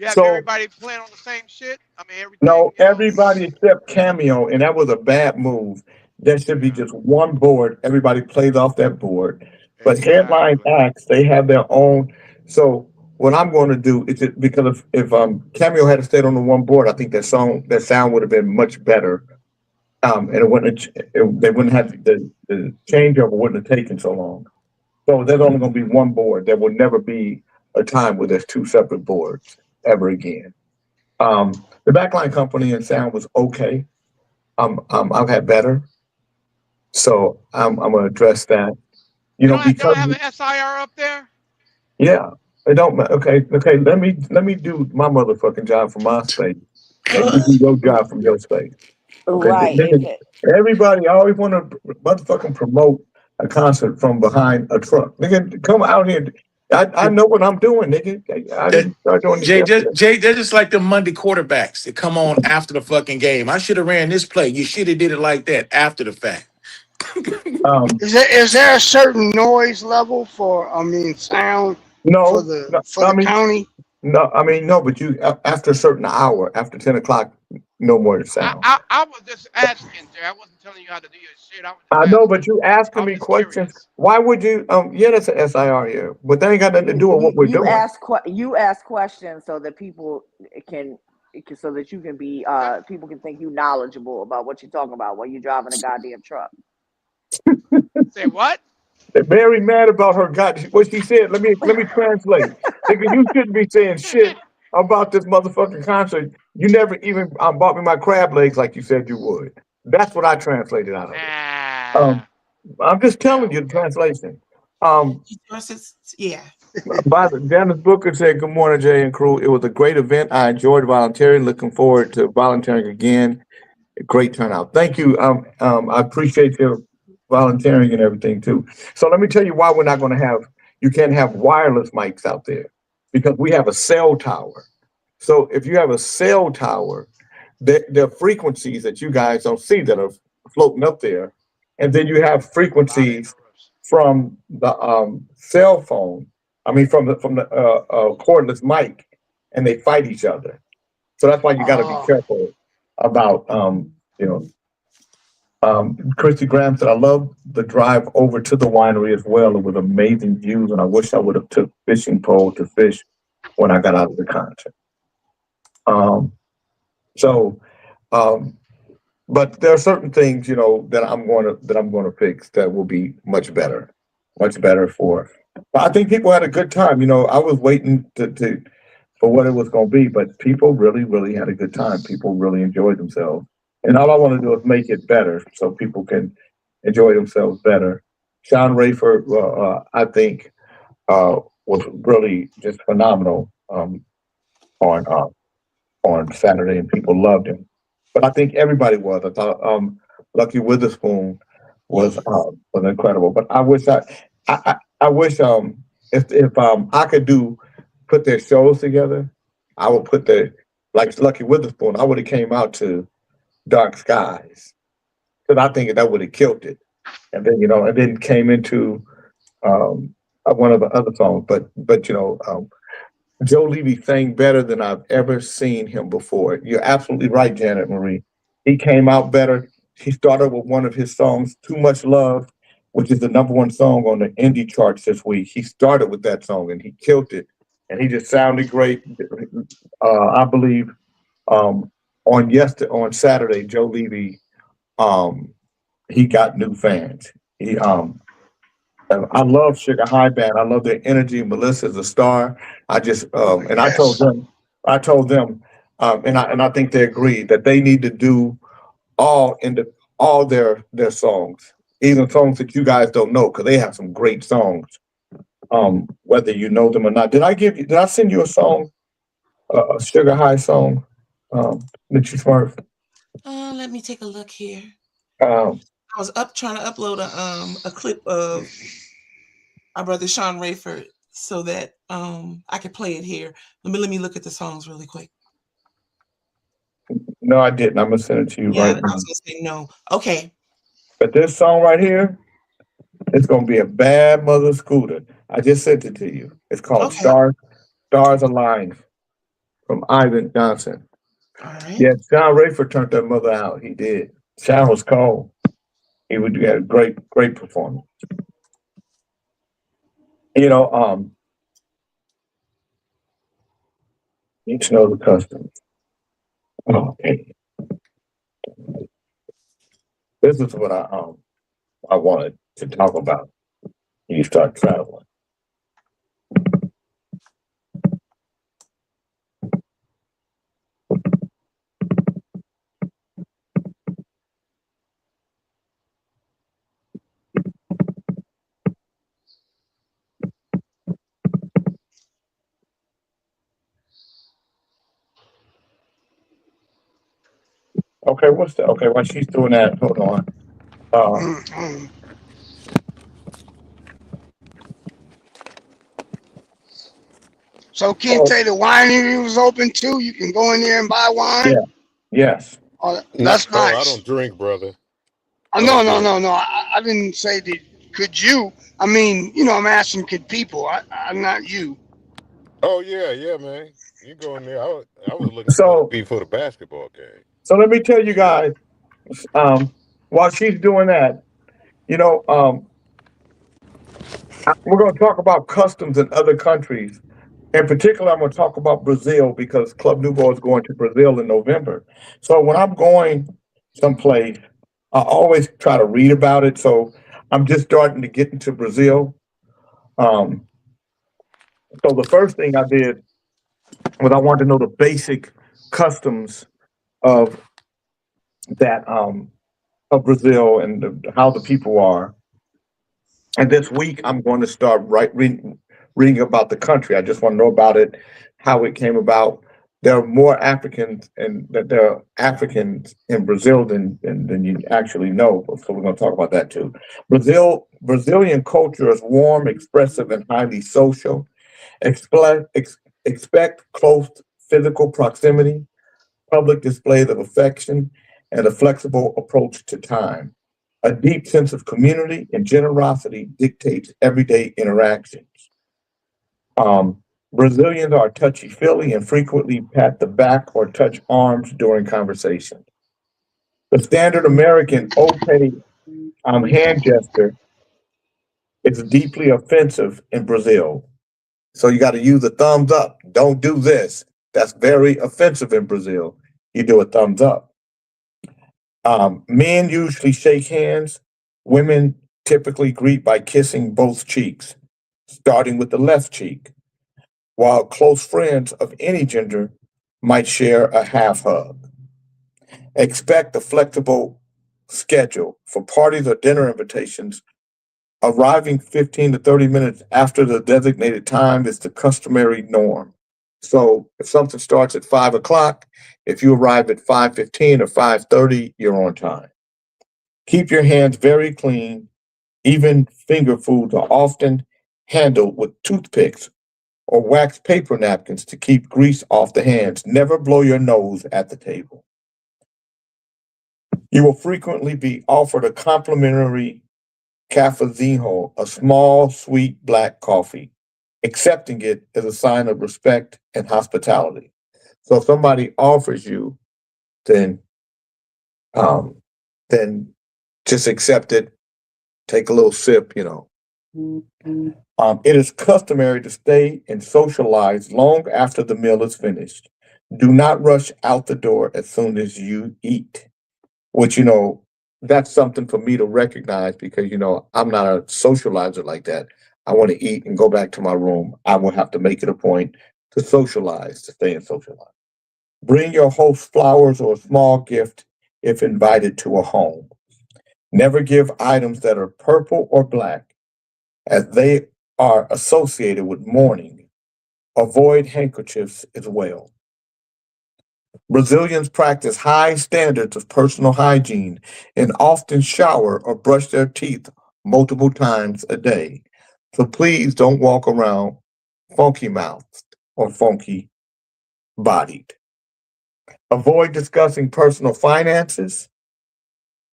have everybody playing on the same shit? I mean, everything. No, everybody except Cameo, and that was a bad move. There should be just one board. Everybody plays off that board. But headline acts, they have their own. So what I'm going to do is because if Cameo had stayed on the one board, I think that sound would have been much better. And they wouldn't have the changeover wouldn't have taken so long. So there's only going to be one board. There will never be a time where there's two separate boards ever again. The backline company and sound was okay. I've had better. So I'm going to address that. You don't have an SIR up there? Yeah. It don't matter. Okay. Let me do my motherfucking job from my space. And you do your job from your space. Okay. Right. Everybody always want to motherfucking promote a concert from behind a truck. Nigga, come out here. I know what I'm doing, nigga. I didn't start doing Jay, they're just like the Monday quarterbacks that come on after the fucking game. I should have ran this play. You should have did it like that after the fact. Is there a certain noise level for sound for the county? No, but you after a certain hour, after 10 o'clock, no more sound. I was just asking, Jay. I wasn't telling you how to do your shit. I know, but you asking me questions. Curious. Why would you? Yeah, that's an SIR here, but that ain't got nothing to do with what we're doing. You ask questions so that people so that you can be people can think you knowledgeable about what you're talking about while you're driving a goddamn truck. Say what? They're very mad about her. What she said. Let me translate. Nigga, you shouldn't be saying shit about this motherfucking concert. You never even bought me my crab legs like you said you would. That's what I translated out of it. I'm just telling you the translation. Yeah. Dennis Booker said, "Good morning, Jay and crew. It was a great event. I enjoyed volunteering. Looking forward to volunteering again. Great turnout. Thank you. I appreciate your volunteering and everything too. So let me tell you why we're not going to have. You can't have wireless mics out there because we have a cell tower. So if you have a cell tower, there are frequencies that you guys don't see that are floating up there, and then you have frequencies from the cell phone. I mean, from the cordless mic, and they fight each other. So that's why you got to be careful about Christy Graham said, I love the drive over to the winery as well. It was amazing views, and I wish I would have took fishing pole to fish when I got out of the concert. But there are certain things, that I'm going to fix that will be much better for. But I think people had a good time. I was waiting for what it was going to be, but people really, really had a good time. People really enjoyed themselves. And all I want to do is make it better so people can enjoy themselves better. Sean Rayford, I think, was really just phenomenal on Saturday, and people loved him. But I think everybody was. I thought Lucky Witherspoon was incredible. But I wish if I could put their shows together, I would put like Lucky Witherspoon. I would have came out to Dark Skies, because I think that would have killed it. And then and then came into one of the other songs. But Joe Levy sang better than I've ever seen him before. You're absolutely right, Janet Marie. He came out better. He started with one of his songs, Too Much Love, which is the #1 song on the indie charts this week. He started with that song and he killed it. And he just sounded great. I believe on Saturday, Joe Levy, he got new fans. I love Sugar High Band. I love their energy. Melissa's a star. I just and I told them, and I think they agreed that they need to do all their songs, even songs that you guys don't know, because they have some great songs. Whether you know them or not. Did I send you a song, a Sugar High song, Mitchie Smurf? Let me take a look here. Um, I was trying to upload a clip of our brother Sean Rayford so that I could play it here. Let me look at the songs really quick. No, I didn't. I'm gonna send it to you right I now. was gonna say no. Okay. But this song right here, it's gonna be a bad mother scooter. I just sent it to you. It's called Stars Align from Ivan Johnson. All right. Yeah, Sean Rayford turned that mother out. He did. Sean was cold. He had a great performance. Each know the customs. Okay. This is what I wanted to talk about. You start traveling. Okay, while she's doing that, hold on. So Kente, the winery was open too. You can go in there and buy wine. Yeah. Yes. Oh, that's No, nice. I don't drink, brother. Oh, no. I didn't say that. Could you? I mean, I'm asking, could people? I'm not you. Oh yeah, man. You go in there. I was looking for before the basketball game. So let me tell you guys, while she's doing that, we're going to talk about customs in other countries. In particular, I'm going to talk about Brazil because Club Nouveau is going to Brazil in November. So when I'm going someplace, I always try to read about it. So I'm just starting to get into Brazil. So the first thing I did was I wanted to know the basic customs of that of Brazil and how the people are. And this week I'm going to start reading about the country. I just want to know about it, how it came about. There are more Africans and there are Africans in Brazil than you actually know. So we're going to talk about that too. Brazilian culture is warm, expressive, and highly social. Expect close physical proximity, public displays of affection, and a flexible approach to time. A deep sense of community and generosity dictates everyday interactions. Brazilians are touchy-feely and frequently pat the back or touch arms during conversation. The standard American okay hand gesture is deeply offensive in Brazil. So you got to use a thumbs up. Don't do this. That's very offensive in Brazil. You do a thumbs up. Men usually shake hands. Women typically greet by kissing both cheeks, starting with the left cheek, while close friends of any gender might share a half hug. Expect a flexible schedule for parties or dinner invitations. Arriving 15 to 30 minutes after the designated time is the customary norm. So if something starts at 5 o'clock, if you arrive at 5:15 or 5:30, you're on time. Keep your hands very clean. Even finger foods are often handled with toothpicks or wax paper napkins to keep grease off the hands. Never blow your nose at the table. You will frequently be offered a complimentary cafezinho, a small, sweet black coffee. Accepting it is a sign of respect and hospitality. So if somebody offers you, then just accept it. Take a little sip, you know. It is customary to stay and socialize long after the meal is finished. Do not rush out the door as soon as you eat, which, you know, that's something for me to recognize because, you know, I'm not a socializer like that. I want to eat and go back to my room. I will have to make it a point to socialize, to stay and socialize. Bring your host flowers or a small gift if invited to a home. Never give items that are purple or black, as they are associated with mourning. Avoid handkerchiefs as well. Brazilians practice high standards of personal hygiene and often shower or brush their teeth multiple times a day. So please don't walk around funky mouthed or funky bodied. Avoid discussing personal finances,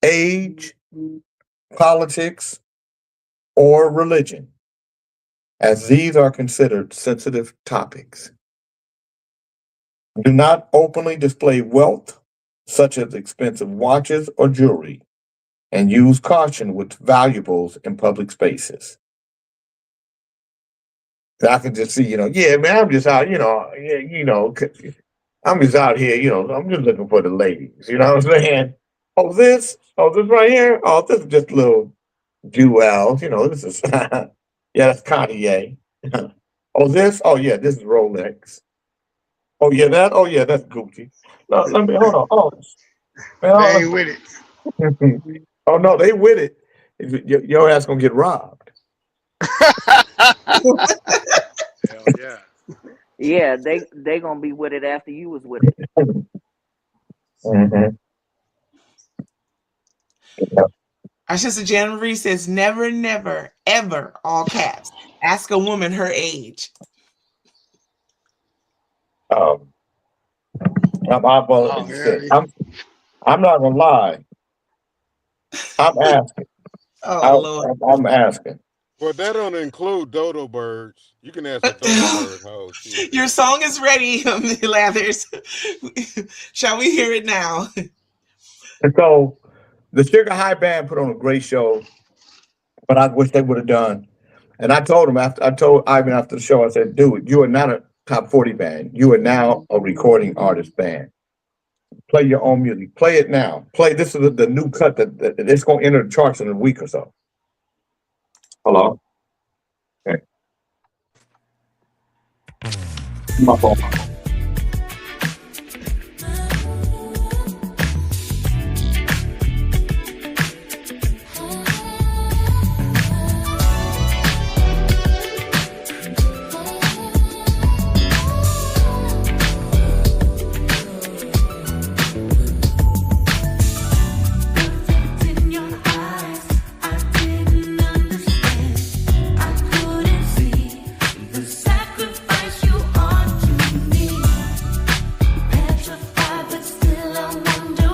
age, politics, or religion, as these are considered sensitive topics. Do not openly display wealth, such as expensive watches or jewelry, and use caution with valuables in public spaces. I can just see, yeah, man, I'm just out, I'm just out here, I'm just looking for the ladies, you know what I'm saying? Oh, this right here, oh, this is just a little jewels, this is, yeah, that's Cartier. Oh, yeah, this is Rolex. Oh, yeah, that's Gucci. No, let me, hold on. Oh, man, They ain't with it. Oh, no, they with it. Your ass gonna get robbed. Hell yeah. Yeah, they gonna be with it after you was with it. Mm-hmm. Our sister Janet Marie says, never, never, ever, all caps, ask a woman her age. I'm not gonna lie. I'm asking. I'm asking. Well, that don't include dodo birds. You can ask a dodo bird how old she is. Your song is ready, Lathers. Shall we hear it now? And so the Sugar High Band put on a great show, but I wish they would have done. And I told Ivan after the show, I said, dude, you are not a top 40 band. You are now a recording artist band. Play your own music. Play it now. This is the new cut that it's going to enter the charts in a week or so. Hello? Okay. My phone. sacrifice you are to me. Petrified, but still I wonder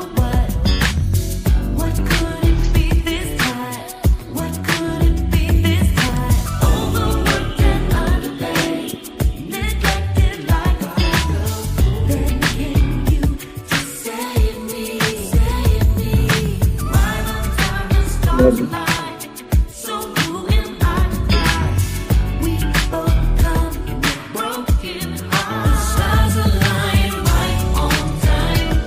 what could it be this time? What could it be this time? Overworked and underpaid, neglected like a fool. Then came you to save me, right on time the stars align. So who am I to cry? We both come with broken hearts. The stars align right on time.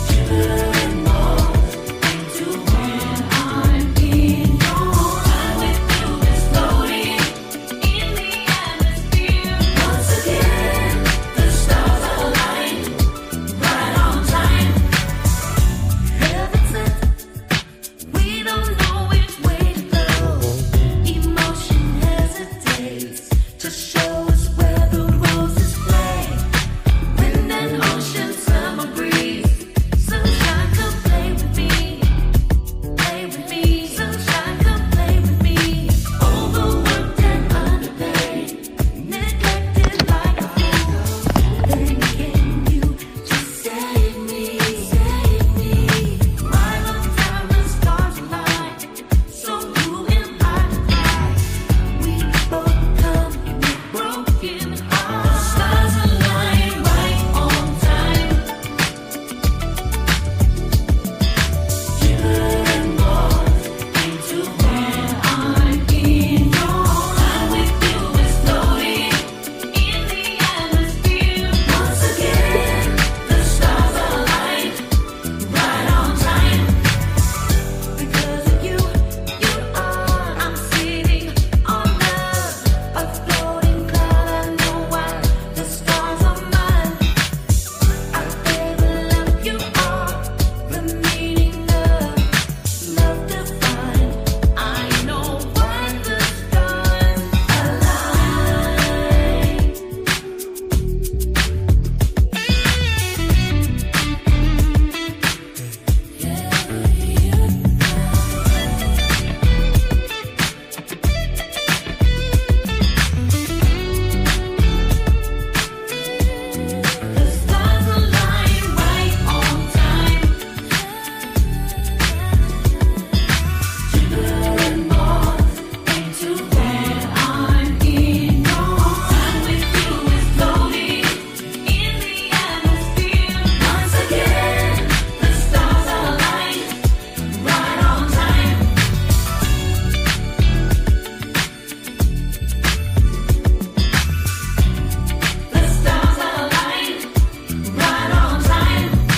Jupiter and Mars into when I'm in your time with you is floating in the atmosphere. Once again, the stars align right on time. Heaven sent, we don't know which way to go. Emotion hesitates to show us where the roses play. Wind and ocean, summer breeze, sunshine, come play with me. Play with me, sunshine, come play with me. Overworked and underpaid, neglected like a fool. Then came you to save me, right on time the stars align. So who am I to cry? We both come with broken hearts. The stars align right on time. Jupiter and Mars into when I'm in your time with you is floating in the atmosphere. Once again, the stars align right on time. Because of you are. I'm sitting on a floating cloud. I know why the stars are mine. I label you are the meaning of love divine. I know why the stars align. The stars align right on time. Jupiter and Mars into when I'm in your time with you is floating in the atmosphere. Once again, the stars align right on time. The stars align right on time.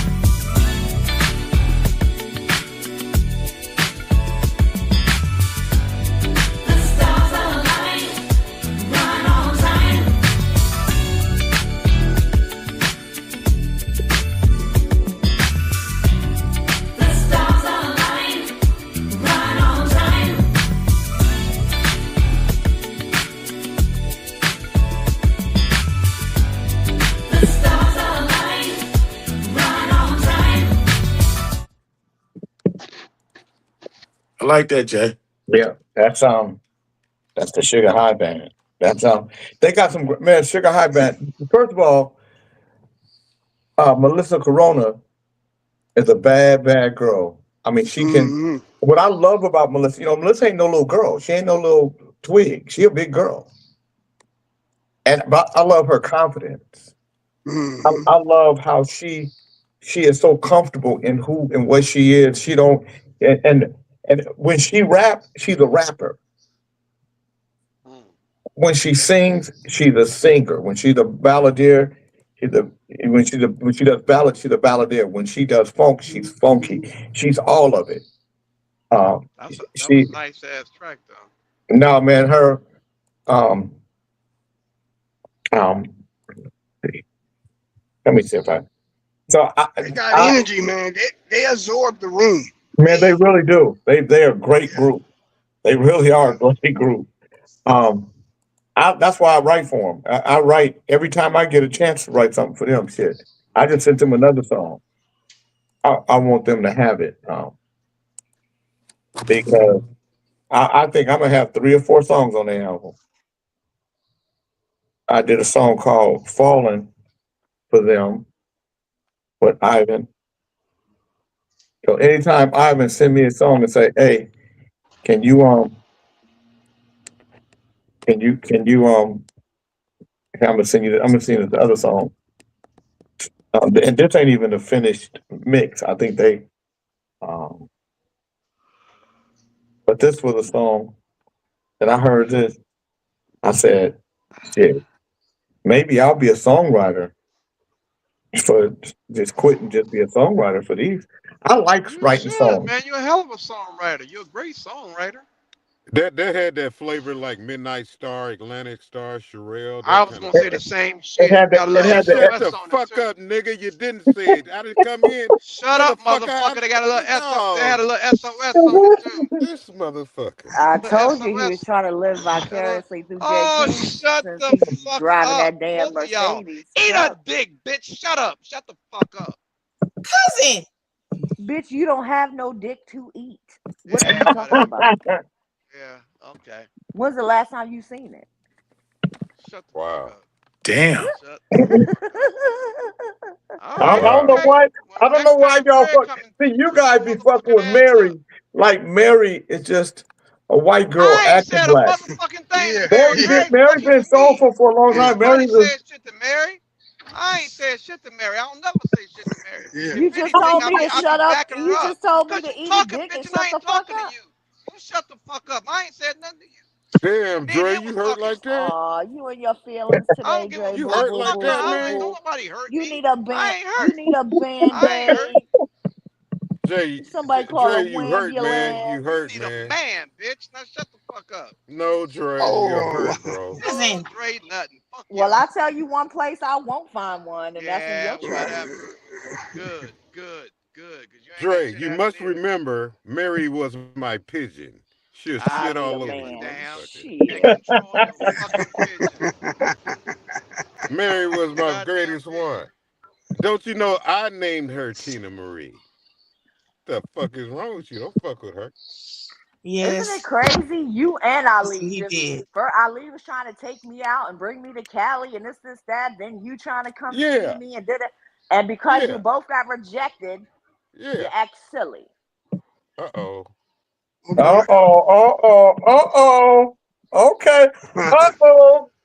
The stars align right on time. The stars align right on time. The stars align right on time. I like that, Jay. Yeah, that's the Sugar High Band. That's they got some man Sugar High Band. First of all, Melissa Corona is a bad girl. I mean, she can. Mhm. What I love about Melissa, Melissa ain't no little girl. She ain't no little twig. She a big girl, but I love her confidence. Mhm. I love how she is so comfortable in who and what she is. She don't and when she raps, she's a rapper. Mm. When she sings, she's a singer. When she's a balladeer, when she does ballad, she's a balladeer. When she does funk, she's funky. She's all of it. That was She a nice ass track though. no man, her um um let me see if I so They got energy, man. They absorb the room. man, they really do. They're a great group. They really are a great group. That's why I write for them. I write every time I get a chance to write something for them. Shit, I just sent them another song. I want them to have it because I think I'm gonna have 3 or 4 songs on the album. I did a song called "Falling" for them with Ivan. So anytime Ivan send me a song and say, "Hey, can you I'm gonna send you the other song." And this ain't even a finished mix. I think they, but this was a song, and I heard this. I said, "Shit, maybe I'll be a songwriter for just quit and just be a songwriter for these." I like You writing should, songs. man. You're a hell of a songwriter. You're a great songwriter. That had that flavor like Midnight Star, Atlantic Star, Sherelle. I That was kind gonna of say the stuff. same shit. had that- Got a it little had that- Shut SOS the on it fuck too. up, nigga. You didn't say it. I didn't come in. Shut up, motherfucker. They got a little SOS. They had a little SOS on it too. This motherfucker. I The told you he SOS. was trying to live Shut up. vicariously through Oh, Jay King shut since the he's fuck driving up. that damn Both of y'all. Mercedes. Eat Shut a up. dick, bitch. Shut up. Shut the fuck up. Cousin. Bitch, you don't have no dick to eat. What are Yeah, you talking whatever. about? Yeah, okay. When's the last time you seen it? Shut the Wow. fuck up. Damn. Shut. I Alright, don't know okay. why. Well, I don't next know why time y'all Fred fuck. come and See, you shut guys your be fucking motherfucking with ass Mary. up. Like Mary is just a white girl I ain't acting said a black. motherfucking thing Yeah. to Mary. Mary Mary been fucking with me. soulful for a long time. Nobody Mary was. said shit to Mary. I ain't said shit to Mary. I don't never say shit to Mary. Yeah. You If just anything, told I me be to shut up. backing her You up. just told me Cause to you eat a talking, dick and bitch, and I shut the ain't fuck talking to up. you. You shut the fuck up. I ain't said nothing to you. Damn, Me and Dre, him you was hurt talking. like that? Aw, you and your feelings I today, don't give a Dre. You Boo, fuck. hurt boo, like Fuck boo, no. that, boo, I ain't man? boo. nobody hurt You me. need a I band. ain't You hurt. need a I ain't hurt. band-aid. Jay, Somebody call Dre, a you hurt, man. You ambulance. You hurt, need a man. man, bitch. Now shut the fuck up. No, Dre, you're Oh. hurt, bro. No, Cousin. Dre, nothing. Fuck Well, you. I tell you one place I won't find one, and that's in Yeah, your truck. whatever. Good. Cause you ain't got Dre, shit you happening must here. remember, Mary was my pigeon. She'll I shit don't all give over a you, Man, damn. motherfucker. Then shit. control your fucking pigeon. Mary was my Goddamn greatest pigeon. one. Don't you know I named her Tina Marie? The fuck is wrong with you? Don't fuck with her. Isn't it Yes. crazy? You and Yes, Ali he just did. first Ali was trying to take me out and bring me to Cali and this, that. Then you trying to come see Yeah, me and did it. And because you yeah, both got rejected, you yeah. act silly. Uh-oh. Okay.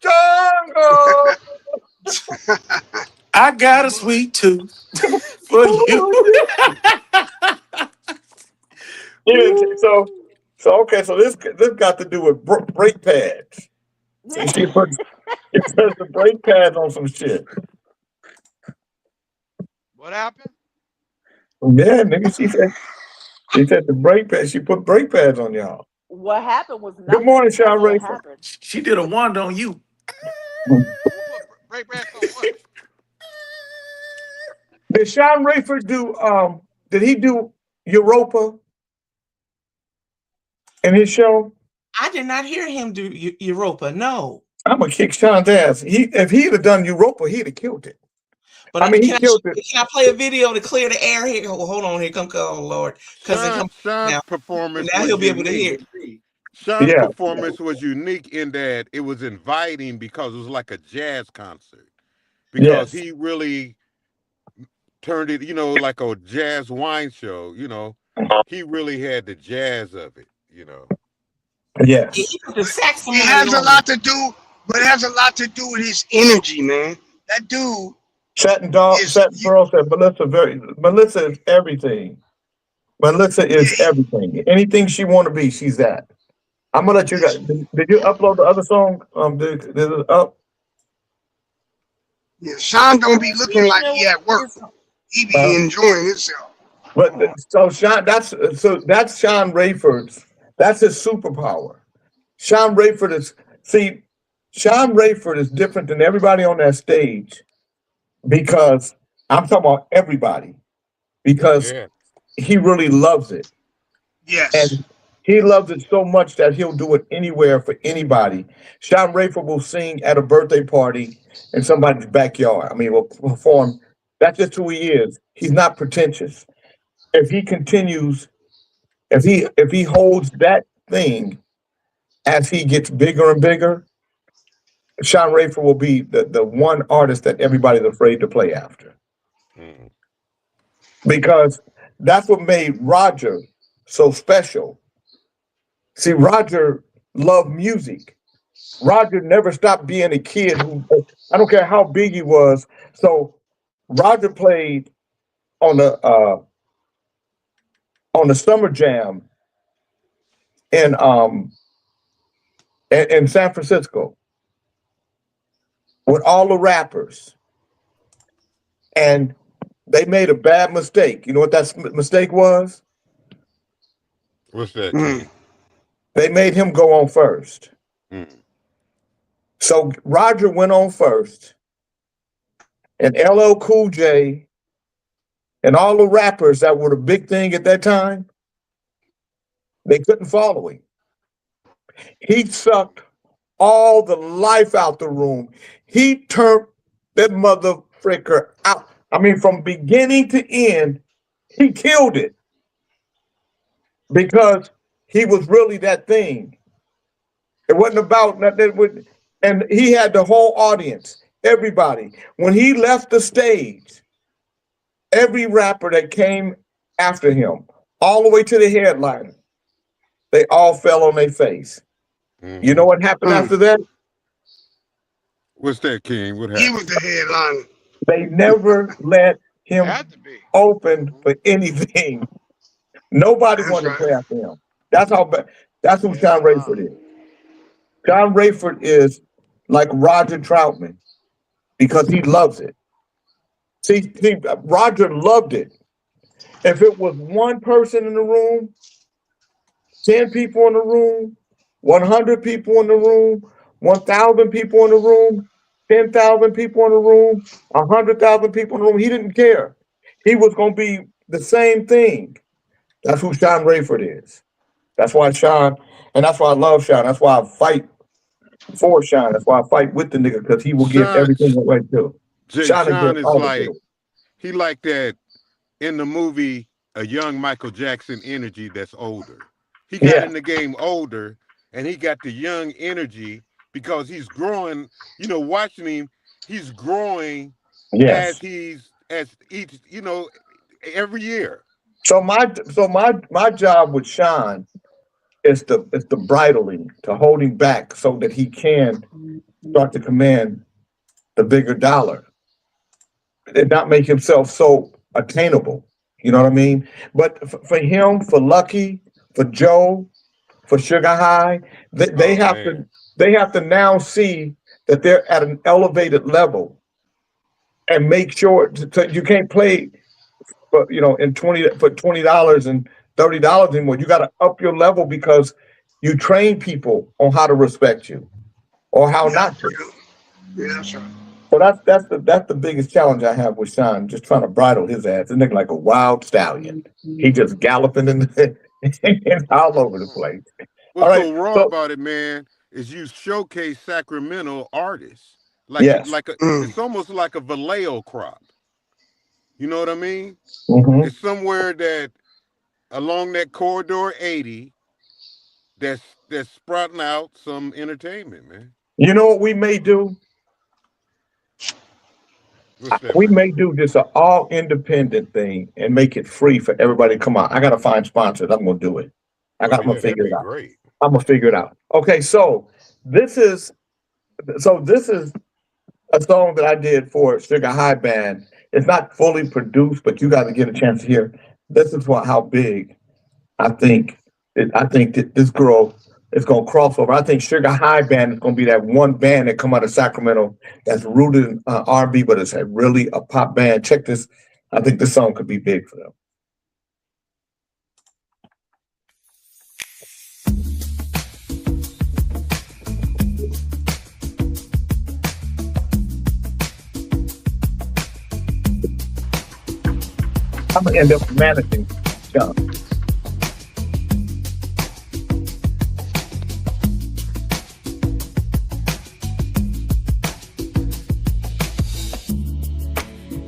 Jungle. I got a sweet tooth for you. Yeah, okay. So this got to do with brake pads. See, she puts the brake pads on some shit. What happened? Yeah, nigga. She said the brake pads. She put brake pads on y'all. What happened was Good nothing. morning, Sean That's what Rayford. happened. She did a wand on you. Who put brake pads on what? Did Sean Rayford do? Did he do Europa in his show? I did not hear him do Europa. No. I'm gonna kick Sean's ass. If he'd have done Europa, he'd have killed it. But I mean, he can killed it. I play a video to clear the air here? Hold on, here come oh Lord, because it comes Sean's now. performance Now was he'll be able to hear. unique. Sean's Yeah. performance was unique in that it was inviting because it was like a jazz concert. Because Yes. he really turned it, like a jazz wine show, he really had the jazz of it, Yes. He put the saxophone It has a on. lot to do, but it has a lot to do with his energy, man. That dude. Satin Pearl said Melissa is everything. Melissa is everything. Anything she want to be, she's that. I'm gonna let you guys. Did you upload the other song? Did it up? Yeah, Sean don't be looking like he at work. He be enjoying himself. But so Sean, that's Sean Rayford's. That's his superpower. Sean Rayford is different than everybody on that stage because I'm talking about everybody because he really loves it. Yes. And he loves it so much that he'll do it anywhere for anybody. Sean Rayford will sing at a birthday party in somebody's backyard. I mean, will perform. That's just who he is. He's not pretentious. If he continues, if he holds that thing as he gets bigger and bigger. Sean Rayford will be the one artist that everybody's afraid to play after. Because that's what made Roger so special. See, Roger loved music. Roger never stopped being a kid who, I don't care how big he was. So Roger played on the Summer Jam in San Francisco with all the rappers. And they made a bad mistake. You know what that mistake was? What's that? They made him go on first. So Roger went on first, and LL Cool J and all the rappers that were the big thing at that time, they couldn't follow him. He sucked all the life out the room. He turned that mother fricker out. I mean, from beginning to end, he killed it because he was really that thing. It wasn't about nothing. And he had the whole audience, everybody. When he left the stage, every rapper that came after him, all the way to the headliner, they all fell on their face. You know what happened after that? What's that, King? What happened? He was the headliner. They never let him open for anything. Nobody wanted to play after him. That's how bad. That's who Sean Rayford is. Sean Rayford is like Roger Troutman because he loves it. See, Roger loved it. If it was one person in the room, 10 people in the room, 100 people in the room, 1,000 people in the room, 10,000 people in the room, 100,000 people in the room, he didn't care. He was going to be the same thing. That's who Sean Rayford is. That's why Sean, and that's why I love Sean. That's why I fight for Sean. That's why I fight with the nigga, because he will give everything away too. Sean is like, he like that in the movie, a young Michael Jackson energy that's older. He got in the game older, and he got the young energy because he's growing. You know, watching him, he's growing as each, you know, every year. So my job with Sean is the bridling, to hold him back so that he can start to command the bigger dollar and not make himself so attainable. You know what I mean? But for him, for Lucky, for Joe, for Sugar High, they have to now see that they're at an elevated level and make sure you can't play for $20 and $30 anymore. You got to up your level because you train people on how to respect you or how not to. Yeah, that's right. So that's the biggest challenge I have with Sean, just trying to bridle his ass. This nigga like a wild stallion. He just galloping all over the place. What's so raw about it, man, is you showcase Sacramento artists. It's almost like a Vallejo crop. You know what I mean? Mm-hmm. It's somewhere that along that corridor 80 that's sprouting out some entertainment, man. You know what we may do? We may do just an all independent thing and make it free for everybody to come out. I gotta find sponsors. I'm gonna do it. I'm gonna figure it out. Great. I'm gonna figure it out. Okay, so this is a song that I did for Sugar High Band. It's not fully produced, but you got to get a chance to hear. This is how big I think that this girl is going to cross over. I think Sugar High Band is going to be that one band that come out of Sacramento that's rooted in R&B, but it's really a pop band. Check this. I think this song could be big for them. I'm gonna end up managing Sean.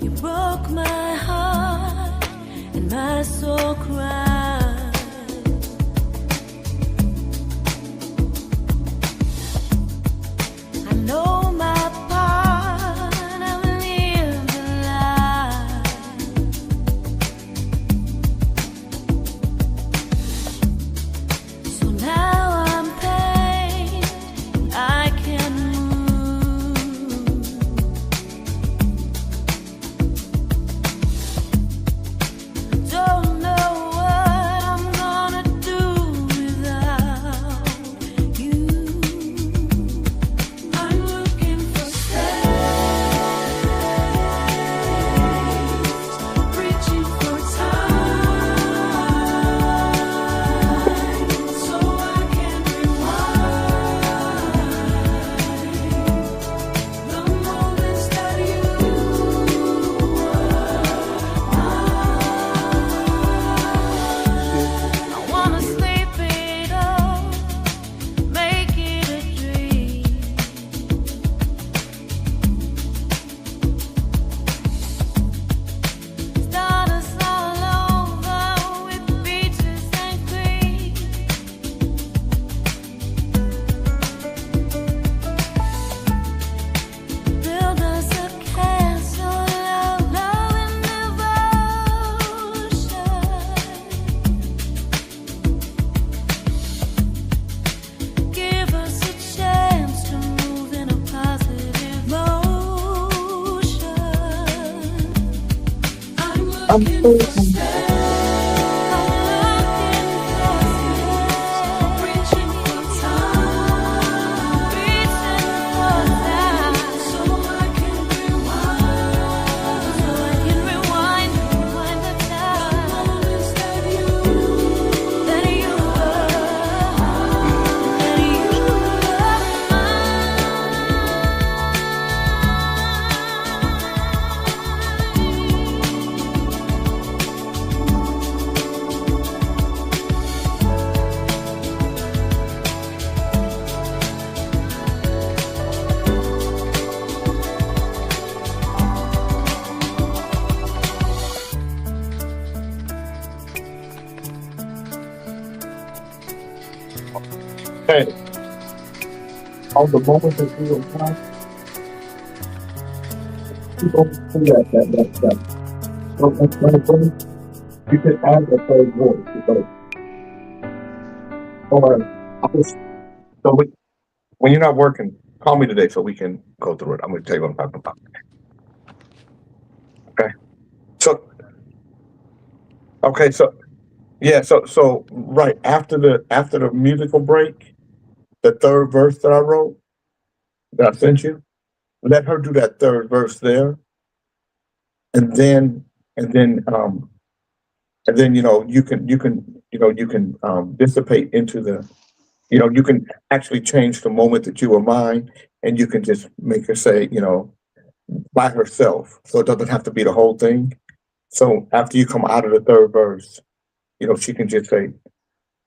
You broke my heart and my soul cried. I'm searching. Hey, on the moment that you were trying, you don't see that. So that's one thing. You can add the third voice. Because, or, so when you're not working, call me today so we can go through it. I'm going to tell you what I'm talking about. Okay. So yeah. So right after the musical break, the third verse that I wrote that I sent you, let her do that third verse there, and then you can dissipate into the you can actually change the moment that you were mine, and you can just make her say by herself, so it doesn't have to be the whole thing. So after you come out of the third verse, she can just say,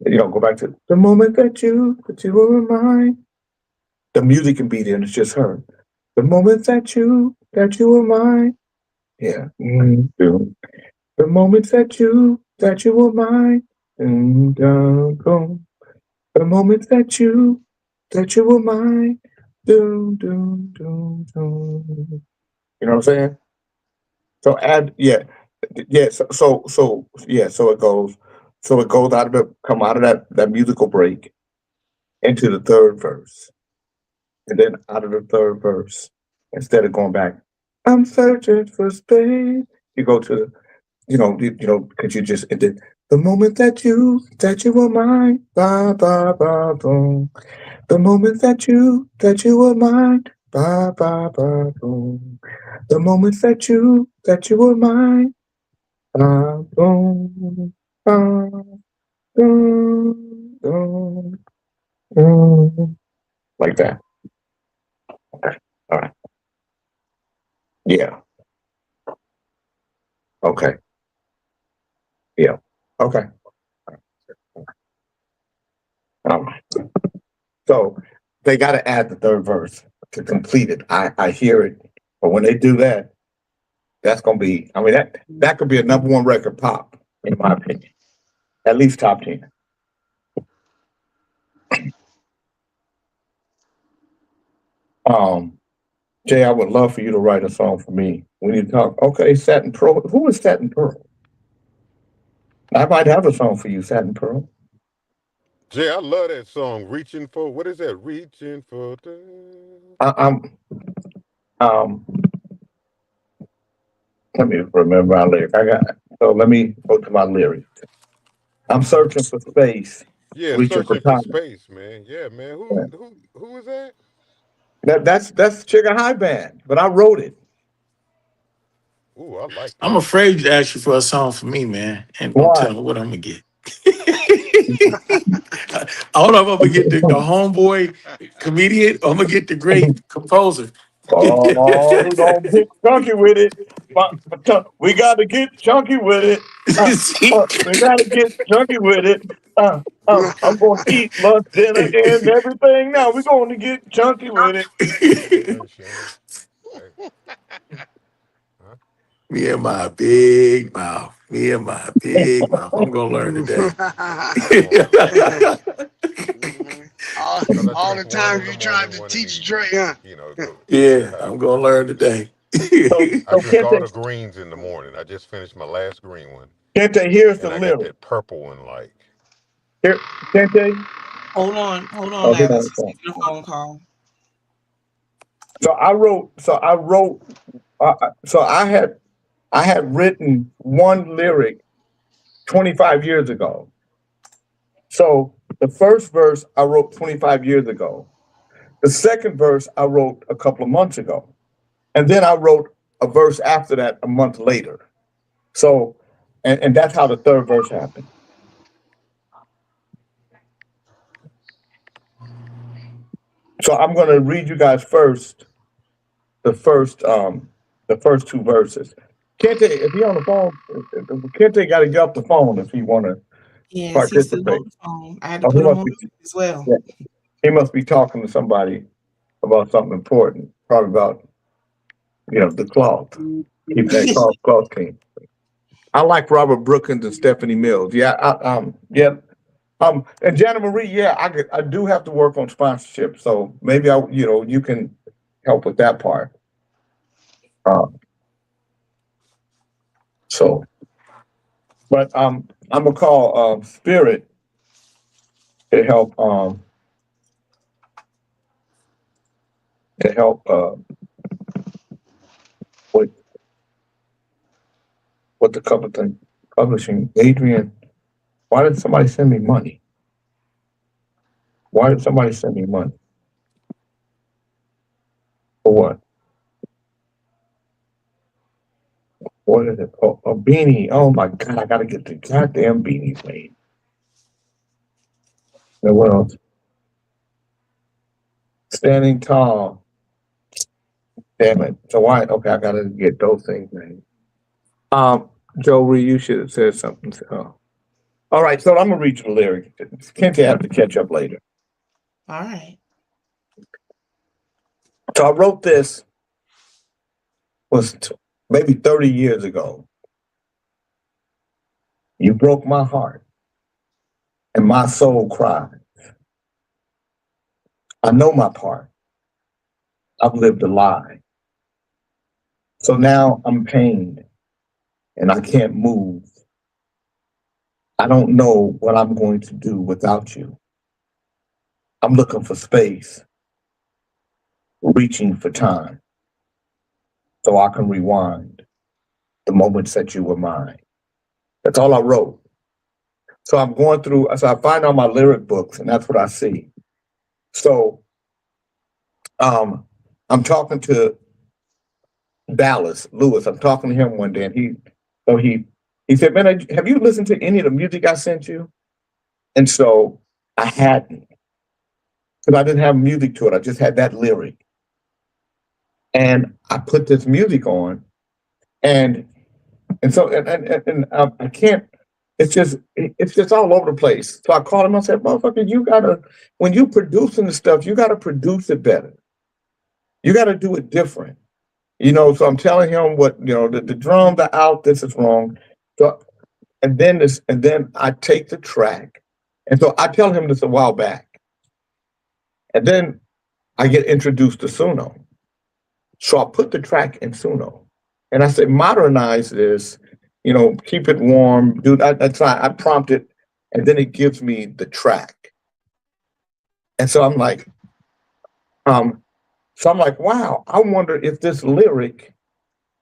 go back to the moment that you were mine. The music can be there, and it's just her. The moment that you were mine. Yeah. The moment that you were mine. The moment that you were mine. You know what I'm saying? So add, yeah. So it goes come out of that musical break into the third verse, and then out of the third verse, instead of going back, I'm searching for space. You go to because you just ended the moment that you were mine, ba ba ba boom. The moment that you were mine, ba ba ba boom. The moment that you were mine, ba boom, ba boom, boom, boom. Like that. Okay. All right. Yeah. Okay. Yeah. Okay. All right. So they got to add the third verse to complete it. I hear it, but when they do that, that's gonna be. I mean that could be a number one record pop, in my opinion, at least top 10. Jay, I would love for you to write a song for me. We need to talk. Okay, Satin Pearl. Who is Satin Pearl? I might have a song for you, Satin Pearl. Jay, I love that song. Reaching for, what is that? Reaching for. Let me remember my lyrics. Let me go to my lyrics. I'm searching for space. Yeah, Reaching searching for for time. space, man. Yeah, man. Who is that? That's Sugar High Band, but I wrote it. Ooh, I like that. I'm afraid to ask you for a song for me, man. And don't tell me what I'm gonna get. Hold on, I'm gonna get the homeboy comedian. I'm gonna get the great composer. Oh, we gonna get chunky with it. We gotta get chunky with it. We gotta get chunky with it. I'm gonna eat lunch, dinner, and everything. Now we're gonna get chunky with it. Me and my big mouth. I'm gonna learn today. all the time you tried to teach Dre, huh? Yeah, I'm gonna learn today. I drink all the greens in the morning. I just finished my last green one. Kente, here's the And I got lyric. that purple one, like. Here, Kente. Hold on, Oh, Lavis. He's making a phone call. So I had I had written one lyric 25 years ago. So the first verse I wrote 25 years ago. The second verse I wrote a couple of months ago. And then I wrote a verse after that a month later. So, and that's how the third verse happened. So I'm going to read you guys first, the first two verses. Kente, if he on the phone, Kente got to get off the phone if he want to Yes, he's still participate. on the phone. I had to Oh, put he him must on be, mute as well. yeah, he must be talking to somebody about something important, probably about, the cloth. Keep that cloth clean. I like Robert Brookins and Stephanie Mills. Yeah, and Jana Marie, yeah, I do have to work on sponsorship, so maybe you can help with that part. But I'm gonna call Spirit to help with the couple thing publishing. Adrian, why did somebody send me money? Why did somebody send me money? For what? What is it? Oh, a beanie. Oh my God, I gotta get the goddamn beanie made. Now what else? Standing tall. Damn it. So why? Okay, I gotta get those things made. Joe Ree, you should have said something. All right, so I'm gonna read you the lyric. Kente have to catch up later. All right. So I wrote this was maybe 30 years ago. You broke my heart and my soul cried. I know my part. I've lived a lie. So now I'm pained and I can't move. I don't know what I'm going to do without you. I'm looking for space, reaching for time, so I can rewind the moments that you were mine. That's all I wrote. So I'm going through, so I find all my lyric books and that's what I see. So I'm talking to Dallas Lewis. I'm talking to him one day and he said, man, have you listened to any of the music I sent you? And so I hadn't, because I didn't have music to it. I just had that lyric. And I put this music on and so I can't, it's just all over the place. So I called him, I said, motherfucker, when you producing the stuff, you gotta produce it better. You gotta do it different. So I'm telling him what, the drums are out, this is wrong. So, and then I take the track. And so I tell him this a while back. And then I get introduced to Suno. So I put the track in Suno. And I say, modernize this, keep it warm. Dude, I prompt it, and then it gives me the track. And so I'm like, wow, I wonder if this lyric,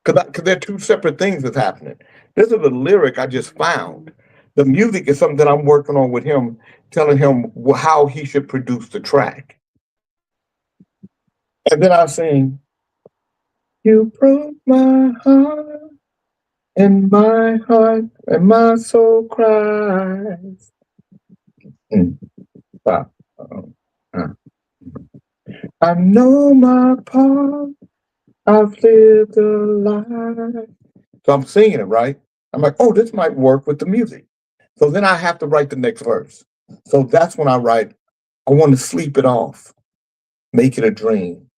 because they're two separate things that's happening. This is a lyric I just found. The music is something that I'm working on with him, telling him how he should produce the track. And then I sing, you broke my heart and my soul cries. I know my part. I've lived a life. So I'm singing it, right? I'm like, oh, this might work with the music. So then I have to write the next verse. So that's when I write, I want to sleep it off, make it a dream,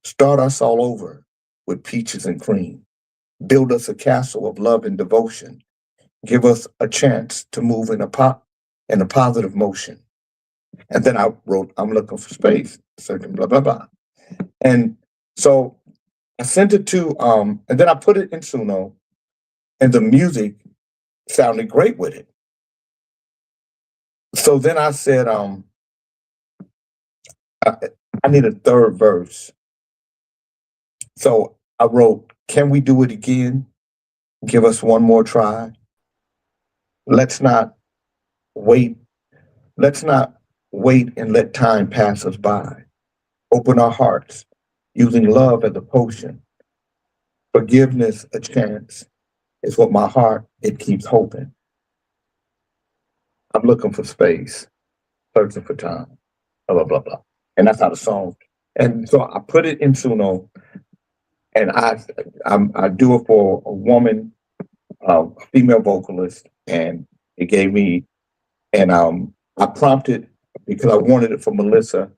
start us all over with peaches and cream, build us a castle of love and devotion, give us a chance to move in a positive motion. And then I wrote, I'm looking for space, certain blah, blah, blah. And so I sent it to, and then I put it in Suno, and the music sounded great with it. So then I said, I need a third verse. So I wrote, can we do it again? Give us one more try. Let's not wait. Let's not wait and let time pass us by. Open our hearts, using love as a potion. Forgiveness a chance is what my heart, it keeps hoping. I'm looking for space, searching for time, blah, blah, blah, blah. And that's how the song. And so I put it in Suno, and I do it for a woman, a female vocalist, and it gave me, and I prompted because I wanted it for Melissa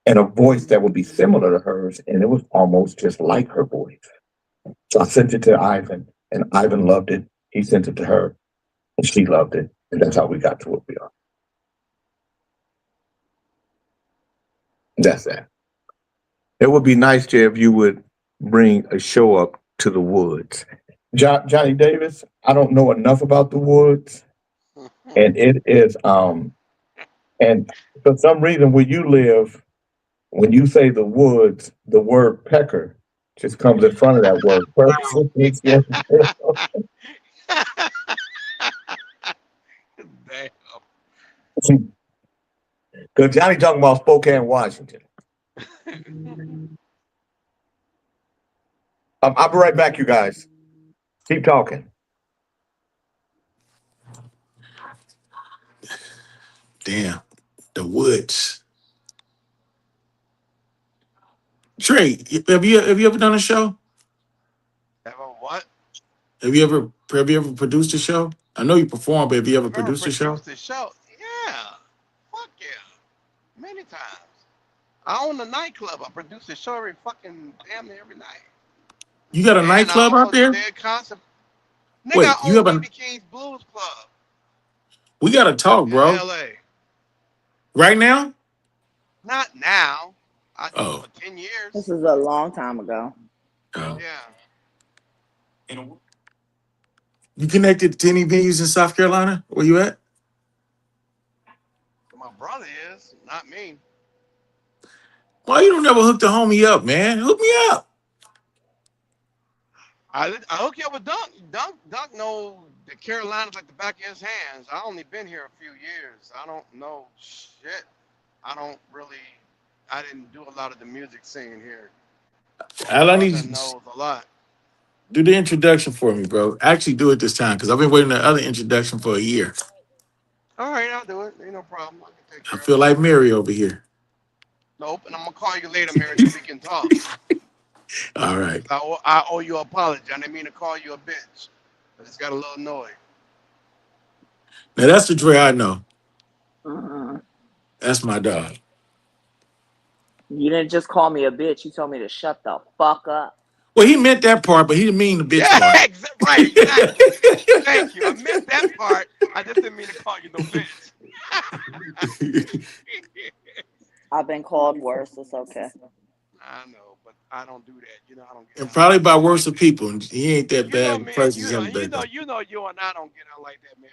and a voice that would be similar to hers, and it was almost just like her voice. So I sent it to Ivan, and Ivan loved it. He sent it to her, and she loved it, and that's how we got to what we are. That's that. It would be nice, Jay, if you would bring a show up to the woods. Johnny Davis, I don't know enough about the woods, and it is and for some reason where you live, when you say the woods, the word pecker just comes in front of that word. Damn. Because Johnny talking about Spokane, Washington. I'll be right back, you guys. Keep talking. Damn, the woods. Trey, have you ever done a show? Ever what? Have you ever produced a show? I know you perform, but have you ever Ever produced a show? produced a show? Yeah. Fuck yeah. Many times. I own a nightclub. I produce a show every fucking damn near every night. You got a And nightclub I out also there? did concert. Nigga, Wait, I you own have a? BB King's Blues Club We gotta talk, in bro. LA. Right now? Not now. I did Oh. it for 10 years. This is a long time ago. Oh. Yeah. You connected to any venues in South Carolina? Where you at? My brother is, not me. Why you don't never hook the homie up, man? Hook me up. I hook you up with Dunk. Dunk know the Carolinas like the back of his hands. I only been here a few years. I don't know shit. I didn't do a lot of the music scene here. All I need Brother you knows a lot. do the introduction for me, bro. Actually, do it this time because I've been waiting on the other introduction for a year. All right, I'll do it. Ain't no problem. I can take I care feel of like Mary over here. it. Nope, and I'm gonna call you later, Mary, so we can talk. All right. I owe you an apology. I didn't mean to call you a bitch. I just got a little annoyed. Now that's the Dre I know. Uh-uh. That's my dog. You didn't just call me a bitch. You told me to shut the fuck up. Well, he meant that part, but he didn't mean the bitch Yeah, part. right, exactly. Thank you. I meant that part. I just didn't mean to call you no bitch. I've been called worse. It's okay. I know, but I don't do that. You know, I don't get And out probably like by that. worse of people. And he ain't that You know bad me. person. You know, you and I don't get out like that, Mary.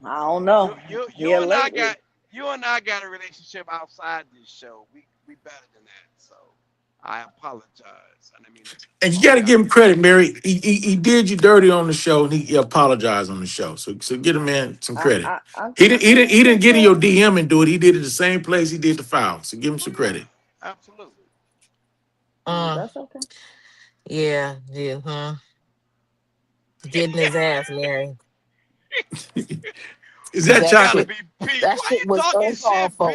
I don't know. You Here and I lately. got a relationship outside this show. We better than that. So I apologize. I mean, And you got to give him credit, Mary. He did you dirty on the show, and he apologized on the show. So get him in some credit. He didn't get in your DM and do it. He did it the same place he did the foul. So give him some credit. Absolutely. That's okay. Yeah, huh? Getting his ass, Mary. Is that chocolate? That shit was uncalled for.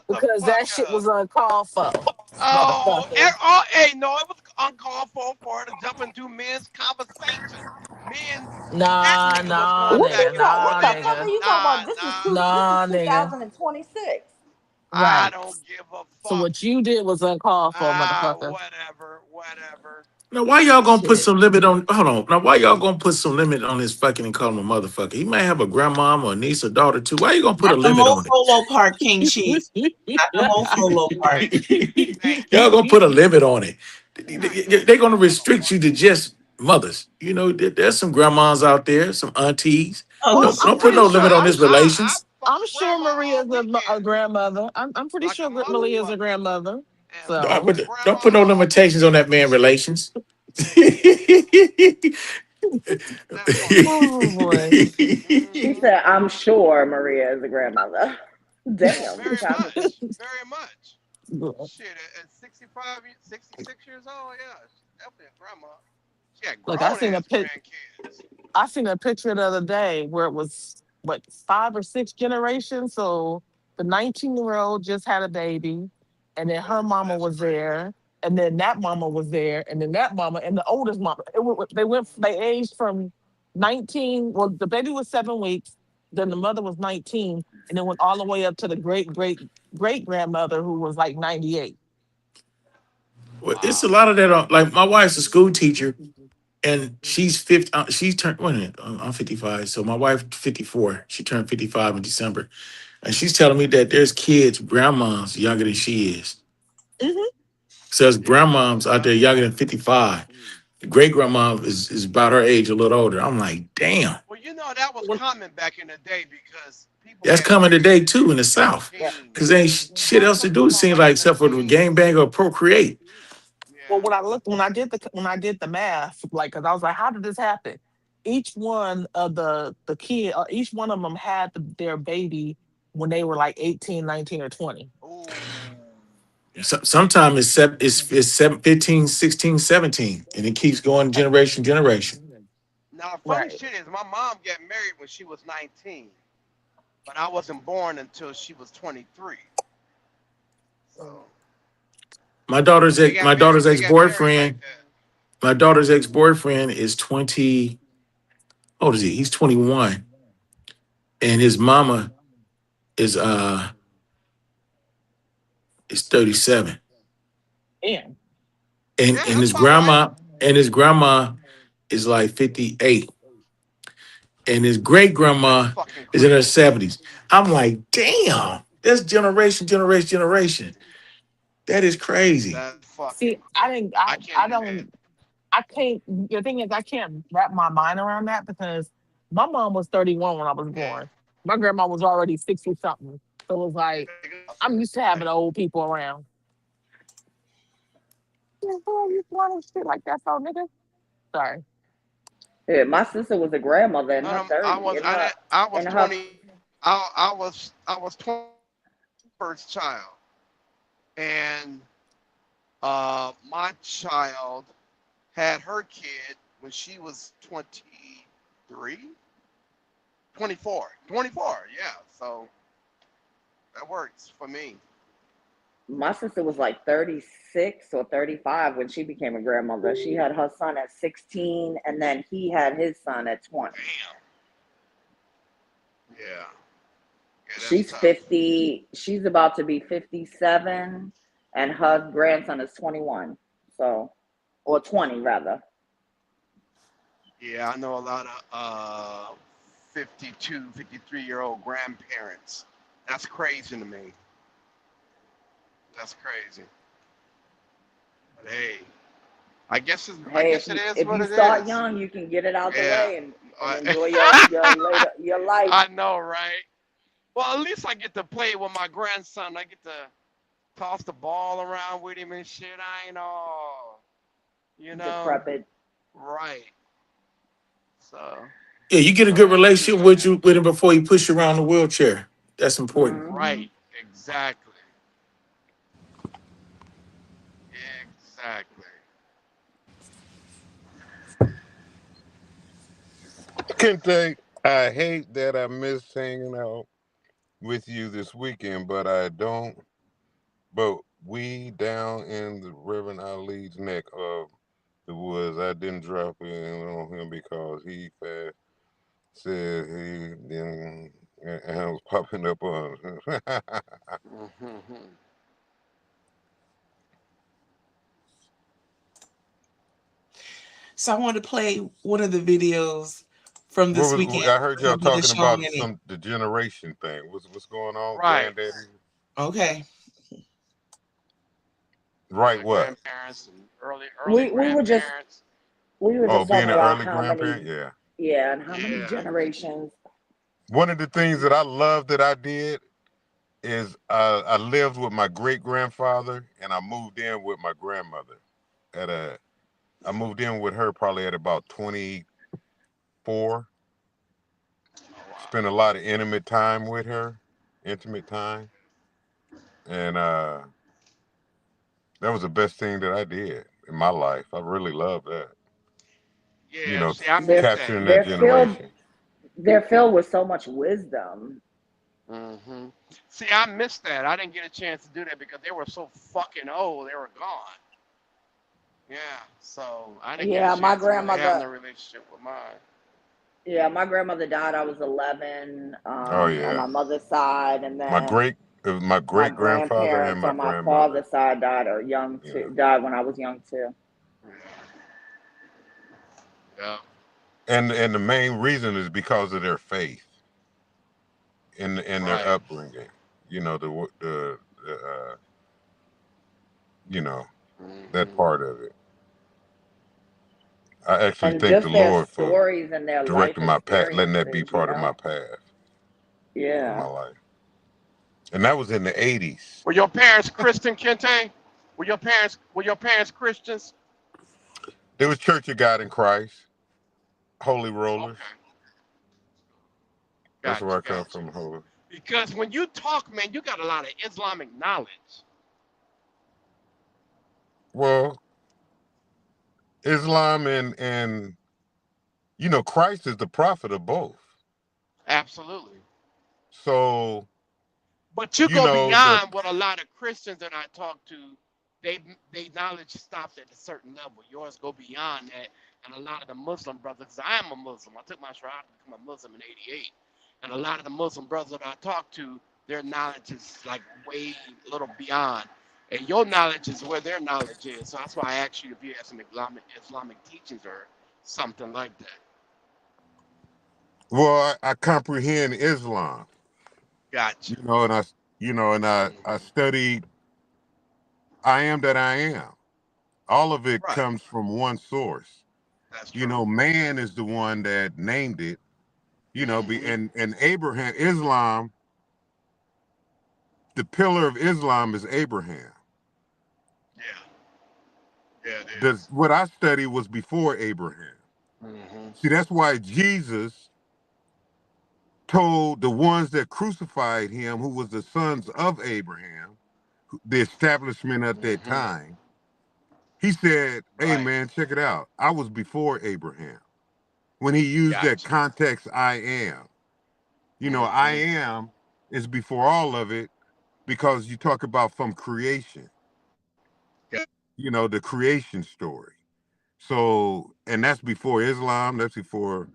Because that shit was uncalled for. Oh, hey, no, it was uncalled for her to jump into men's conversation. Nah, nigga. What the fuck are you talking about? This is nigga. 2026. I don't give a fuck. So what you did was uncalled for, motherfucker. Whatever. Now, why y'all gonna put some limit on? Hold on. Now, why y'all gonna put some limit on his fucking and call him a motherfucker? He may have a grandmom or a niece or daughter too. Why you gonna put a limit on it? Mofolo part, King Chief. Not the Mofolo part. Y'all gonna put a limit on it. They're gonna restrict you to just mothers. You know, there's some grandmas out there, some aunties. Don't put no limit on his relations. I'm sure Maria's a grandmother. I'm pretty sure Maria's a grandmother. And Don't So put, don't put no limitations on that man relations. that part. oh boy. She Hmm. said, "I'm sure Maria is a grandmother." Oh, Damn, very time to. much. Very much. Shit, at 65, 66 years old, yeah, she's definitely a grandma. She had Look, I grown seen a ass pic. grandkids. I seen a picture the other day where it was what 5 or 6 generations. So the 19-year-old just had a baby, and then her Oh, mama that's was crazy. there, and then that mama was there, and then that mama and the oldest mama. They aged from 19. Well, the baby was 7 weeks, then the mother was 19, and then went all the way up to the great grandmother who was like 98. Well, it's a Wow. lot of that. Like my wife's a school teacher, and she's 50. She's turned. Wait a minute, I'm 55. So my wife 54. She turned 55 in December, and she's telling me that there's kids, grandmas younger than she is. Hmm. So there's Yeah, grandmoms out there younger than 55. The great grandma is about her age, a little older. I'm like, damn, well, you know, that was common back in the day because people that's had coming babies today at too in the 16, South, 17. because ain't shit else to do. It seems like except for the game bang or procreate. Well, Yeah. when I did the math, like, cause I was like, how did this happen? Each one of the kid, each one of them had their baby when they were like 18, 19, or 20. Ooh. Sometimes it's 7, 15, 16, 17, and it keeps going generation. Now, the funny Right. shit is, my mom got married when she was 19, but I wasn't born until she was 23. So My daughter's they ex, got my married. daughter's They got married like ex-boyfriend. that. My daughter's ex-boyfriend is 20. How old is he? He's 21, and his mama is is 37, And Yeah, and that's about right. his grandma is like 58, and his great That's grandma fucking is in her crazy. 70s. I'm like, damn, that's generation. That is crazy. That's fucking see, crazy. I can't I do that. don't, I can't. The thing is, I can't wrap my mind around that because my mom was 31 when I was Yeah. born. My grandma was already 60 something. So it was like, I'm used to having old people around. Yeah, boy, you want shit like that, so nigga. Sorry. Yeah, my sister was a grandmother in No, her no, I 30, was I didn't, I was in her 20. I was 20 first child, and my child had her kid when she was 23, 24, 24. Yeah, so that works for me. my sister was like 36 or 35 when she became a grandmother. She had her son at 16, and then he had his son at 20. Damn. Yeah. Yeah, that's She's tough. 50. She's about to be 57, and her grandson is 21. So, or 20 rather. Yeah, I know a lot of 52, 53-year-old grandparents. That's crazy to me. That's crazy. But hey, I Hey, guess it is if what you it start is. young, you can get it out the Yeah. way and enjoy your life. I know, right? Well, at least I get to play with my grandson. I get to toss the ball around with him and shit. I ain't all, Decrepit. right. So, Yeah, you get a so good that ain't too relationship bad. with him before you push you around the wheelchair. That's important. Right. Exactly. Exactly. Kente, I hate that I missed hanging out with you this weekend, but I don't. But we down in the Reverend Ali's neck of the woods. I didn't drop in on him because he said he didn't, and I was popping up on him. Mm-hmm. So I wanted to play one of the videos from this weekend I heard with my y'all brother talking about Sean in it. the generation thing. What's going on, Right. granddaddy? Okay. Right, what? Grandparents and early We were just grandparents. talking Being an about early how grandparent, many, yeah. and how many Yeah. generations. One of the things that I love that I did is I lived with my great grandfather and I moved in with my grandmother. I moved in with her probably at about 24. Spent a lot of intimate time with her, and that was the best thing that I did in my life. I really love that. You Yeah, know, see, I They're missed that. capturing that they're filled generation. they're filled with so much wisdom. Hmm. See, I missed that. I didn't get a chance to do that because they were so fucking old. They were gone. Yeah, so I didn't get a Yeah, my chance to really have grandmother no relationship with mine. yeah, my grandmother died. I was 11 Oh on yeah, my mother's side, and my then great it was my my great grandfather and grandparents my on my grandmother. father's side died or young Yeah, too. Died when I was young too. Yeah, and the main reason is because of their faith and their right. upbringing. You know the you know that Hmm. part of it. I actually And thank the just their Lord for stories and their life directing my path, letting that be experiences, you part of my know. path in my Yeah. life. And that was in the 80s. Were your parents Christian, Kente? Were your parents Christians? There was Church of God in Christ, Holy Rollers. Okay, That's where gotcha, I come gotcha. from, Holy. Because when you talk, man, you got a lot of Islamic knowledge. Well, Islam and Christ is the prophet of both. Absolutely. So, But you go the beyond what a lot of Christians that I talk to, they knowledge stops at a certain level. Yours go beyond that, and a lot of the Muslim brothers, 'cause I am a Muslim. I took my shahada to become a Muslim in '88, and a lot of the Muslim brothers that I talk to, their knowledge is like way a little beyond, and your knowledge is where their knowledge is. So that's why I asked you if you had some Islamic teachings or something like that. well, I comprehend Islam, Gotcha. and I Hmm. studied I am that I am. All of it Right. comes from one source. That's true. Man is the one that named it, Hmm. and Abraham, Islam, the pillar of Islam is Abraham. Yeah. Yeah, it is. What I studied was before Abraham. Hmm. See, that's why Jesus told the ones that crucified him, who was the sons of Abraham, the establishment at that Hmm. time, he said, hey Right. man, check it out. I was before Abraham. When he used that Gotcha. context, I am. I Hmm. am is before all of it because you talk about from creation, the creation story. So, and that's before Islam, that's before,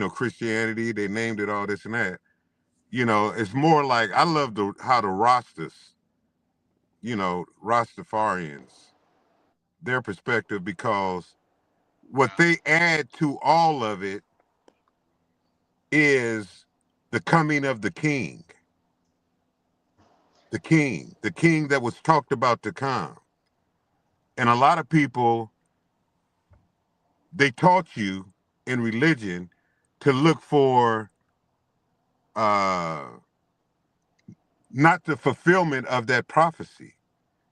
Christianity. They named it all this and that. It's more like I love how the Rastas, Rastafarians, their perspective, because what Yeah. they add to all of it is the coming of the king that was talked about to come. And a lot of people, they taught you in religion to look for uh, not the fulfillment of that prophecy.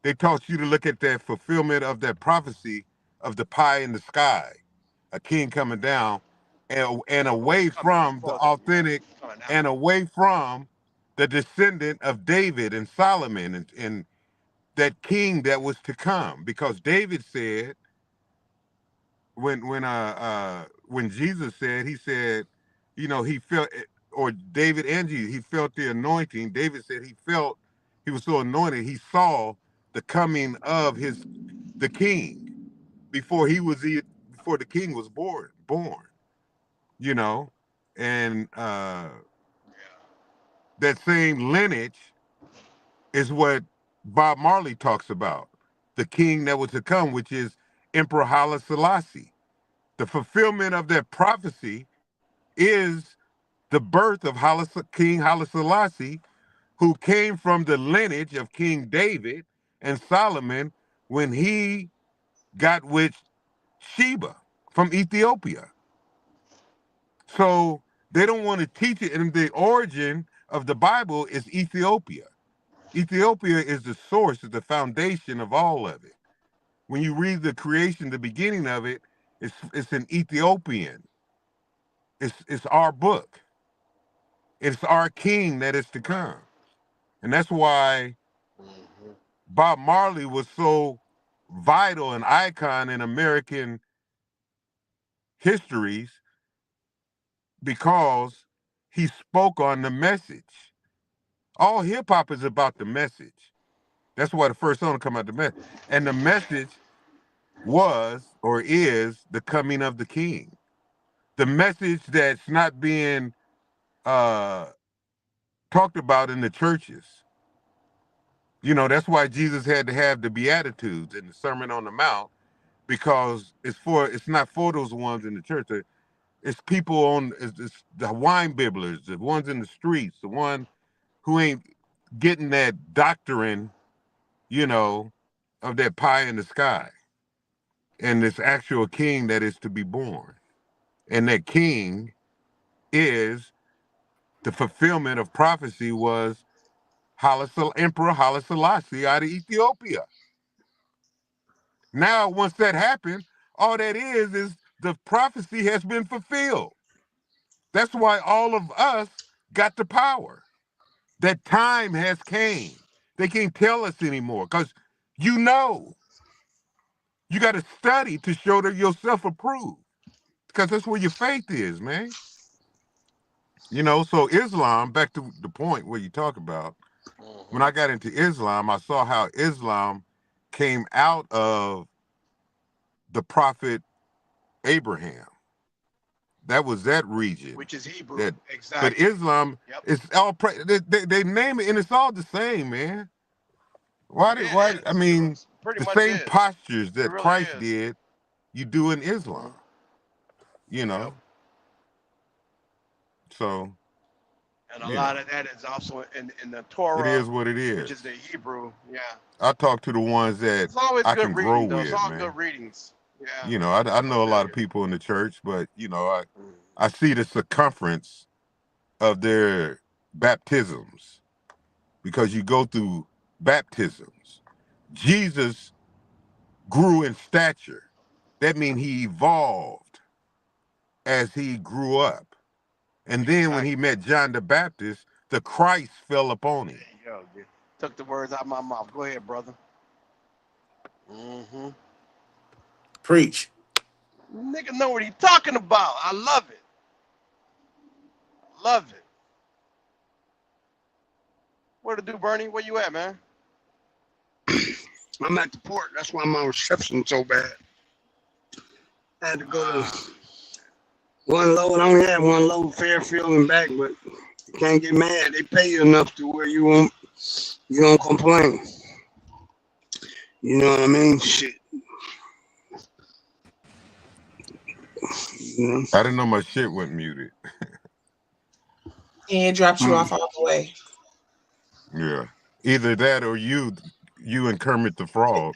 They taught you to look at that fulfillment of that prophecy of the pie in the sky, a king coming down, and Yeah, but away it's coming from the before them. Yeah, authentic, it's coming and after. away from the descendant of David and Solomon and that king that was to come. Because David said, when Jesus said, he said, he felt, or David and Jesus, he felt the anointing. David said he was so anointed, he saw the coming of the king before before the king was born, you know, and Yeah. that same lineage is what Bob Marley talks about, the king that was to come, which is Emperor Haile Selassie. The fulfillment of that prophecy is the birth of King Haile Selassie, who came from the lineage of King David and Solomon when he got with Sheba from Ethiopia. So they don't want to teach it, and the origin of the Bible is Ethiopia. Ethiopia is the source, is the foundation of all of it. When you read the creation, the beginning of it, it's an Ethiopian. It's our book. It's our king that is to come. And that's why Bob Marley was so vital and icon in American histories, because he spoke on the message. All hip hop is about the message. That's why the first song come out the message. And the message was or is the coming of the king. The message that's not being talked about in the churches. You know, that's why Jesus had to have the Beatitudes and the Sermon on the Mount, because it's not for those ones in the church. It's people it's the wine bibblers, the ones in the streets, the one who ain't getting that doctrine, you know, of that pie in the sky. And this actual king that is to be born. And that king is the fulfillment of prophecy was Emperor Haile Selassie out of Ethiopia. Now, once that happened, all that is the prophecy has been fulfilled. That's why all of us got the power. That time has came. They can't tell us anymore, because you know. You got to study to show that yourself approved, because that's where your faith is, man. You know, so Islam, back to the point where you talk about, when I got into Islam, I saw how Islam came out of the prophet Abraham. That was that region. Which is Hebrew. Exactly. But Islam, it's all, they name it, and it's all the same, man. Why? I mean, the same postures that Christ did, you do in Islam. You know? So. And a lot of that is also in the Torah. It is what it is. Which is the Hebrew, yeah. I talk to the ones that I can grow with, It's all man. good readings. Yeah. You know, I know a lot of people in the church, but, you know, I see the circumference of their baptisms, because you go through baptisms. Jesus grew in stature. That means he evolved as he grew up. And then when he met John the Baptist, the Christ fell upon him. Yo, took the words out of my mouth. Go ahead, brother. Preach. Nigga know what he talking about. I love it. Love it. What to do, Bernie? Where you at, man? I'm at the port. That's why my reception's so bad. I had to go to one load. I only had one load, Fairfield and back, but you can't get mad. They pay you enough to where you don't complain. You know what I mean? Shit. You know? I didn't know my shit went muted. And it dropped you off all the way. Yeah. Either that or you and Kermit the Frog.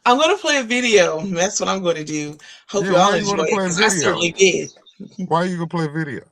I'm going to play a video. That's what I'm going to do. Hope you all why you enjoy gonna it, play a 'cause I video? certainly did. Why are you gonna play a video?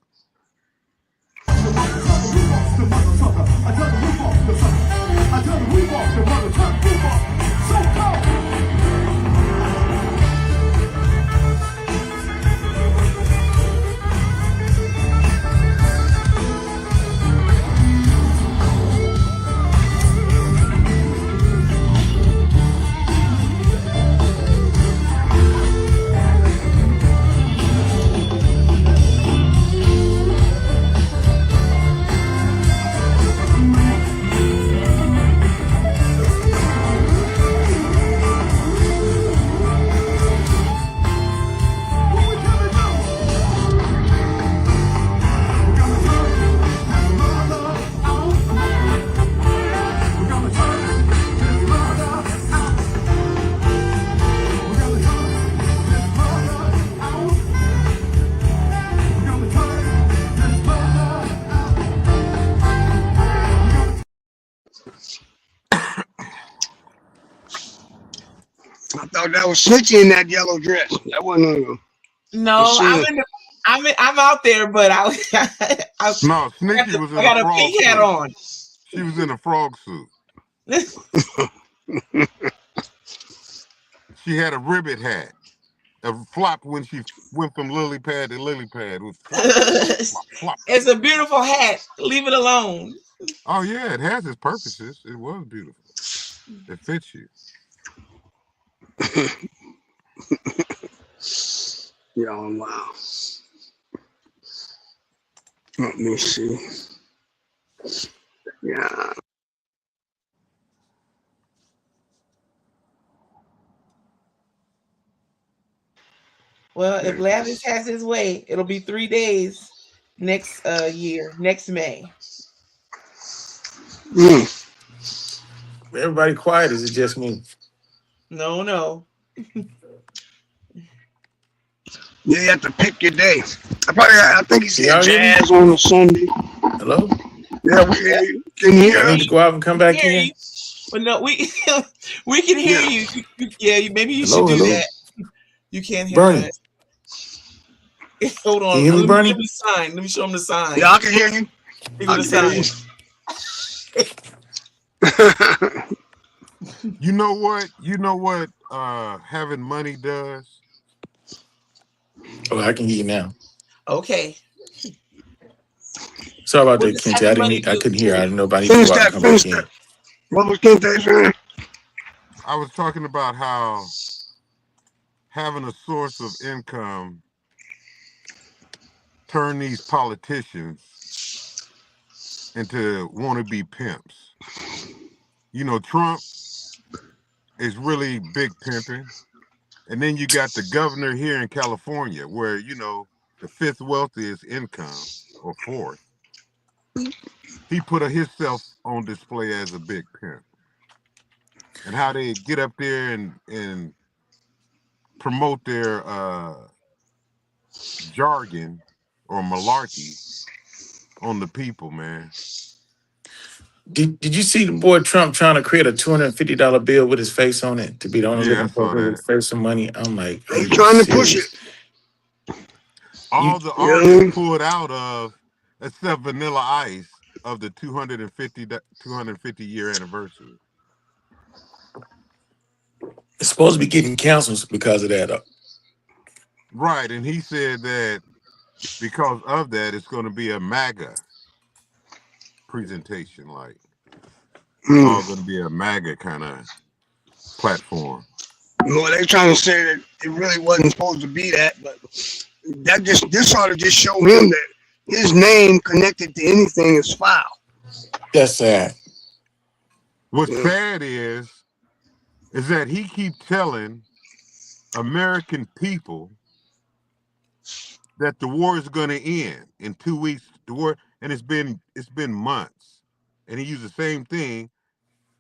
I thought that was Snitchy in that yellow dress. That wasn't her. No, I'm out there, but I No, Snitchy was in I got a a frog pink hat suit. on. She was in a frog suit. She had a ribbit hat, a flop when she went from lily pad to lily pad. It was flop, flop, flop. It's a beautiful hat. Leave it alone. Oh yeah, it has its purposes. It was beautiful. It fits you. Yeah, wow. Let me see. Yeah. Well, if Lavis has his way, it'll be 3 days next year, next May. Everybody quiet. Is it just me? No. Yeah, you have to pick your day. I think he Can y'all said hear me? jazz on a Sunday. Hello? Yeah, we hear you. Can you hear I need us? to go out and come back Hear in. you. But no, we can hear Yeah. you. Maybe you Hello, should do hello? that. You can't hear Bernie, us. Hold can on. you hear me, Let me Bernie? show him the sign. Let me show him the sign. Yeah, I can hear you. Here go I the can hear sign. you. You know what? Having money does. Oh, I can hear you now. Okay. Sorry about What that, does Kente. having money I do? couldn't hear. I didn't know if I need to Finish go out and that. come Finish back that. in. What was Kente saying? I was talking about how having a source of income turn these politicians into wannabe pimps. You know, Trump is really big pimping. And then you got the governor here in California where, the fifth wealthiest income or fourth. He put himself on display as a big pimp. And how they get up there and promote their jargon or malarkey on the people, man. Did you see the boy Trump trying to create a $250 bill with his face on it to be the only Yeah, I living saw president that. with face of money? I'm like, are They you trying to push it. serious? You All the Yeah. artists pulled out of, except Vanilla Ice, of the 250 year anniversary. it's supposed to be getting canceled because of that. Right, and he said that because of that, it's going to be a MAGA presentation, like it's all going to be a MAGA kind of platform. Well, they trying to say that it really wasn't supposed to be that, but this ought to just show him that his name connected to anything is foul. That's sad. What's sad is that he keep telling American people that the war is going to end in 2 weeks. The war, and it's been months, and he used the same thing,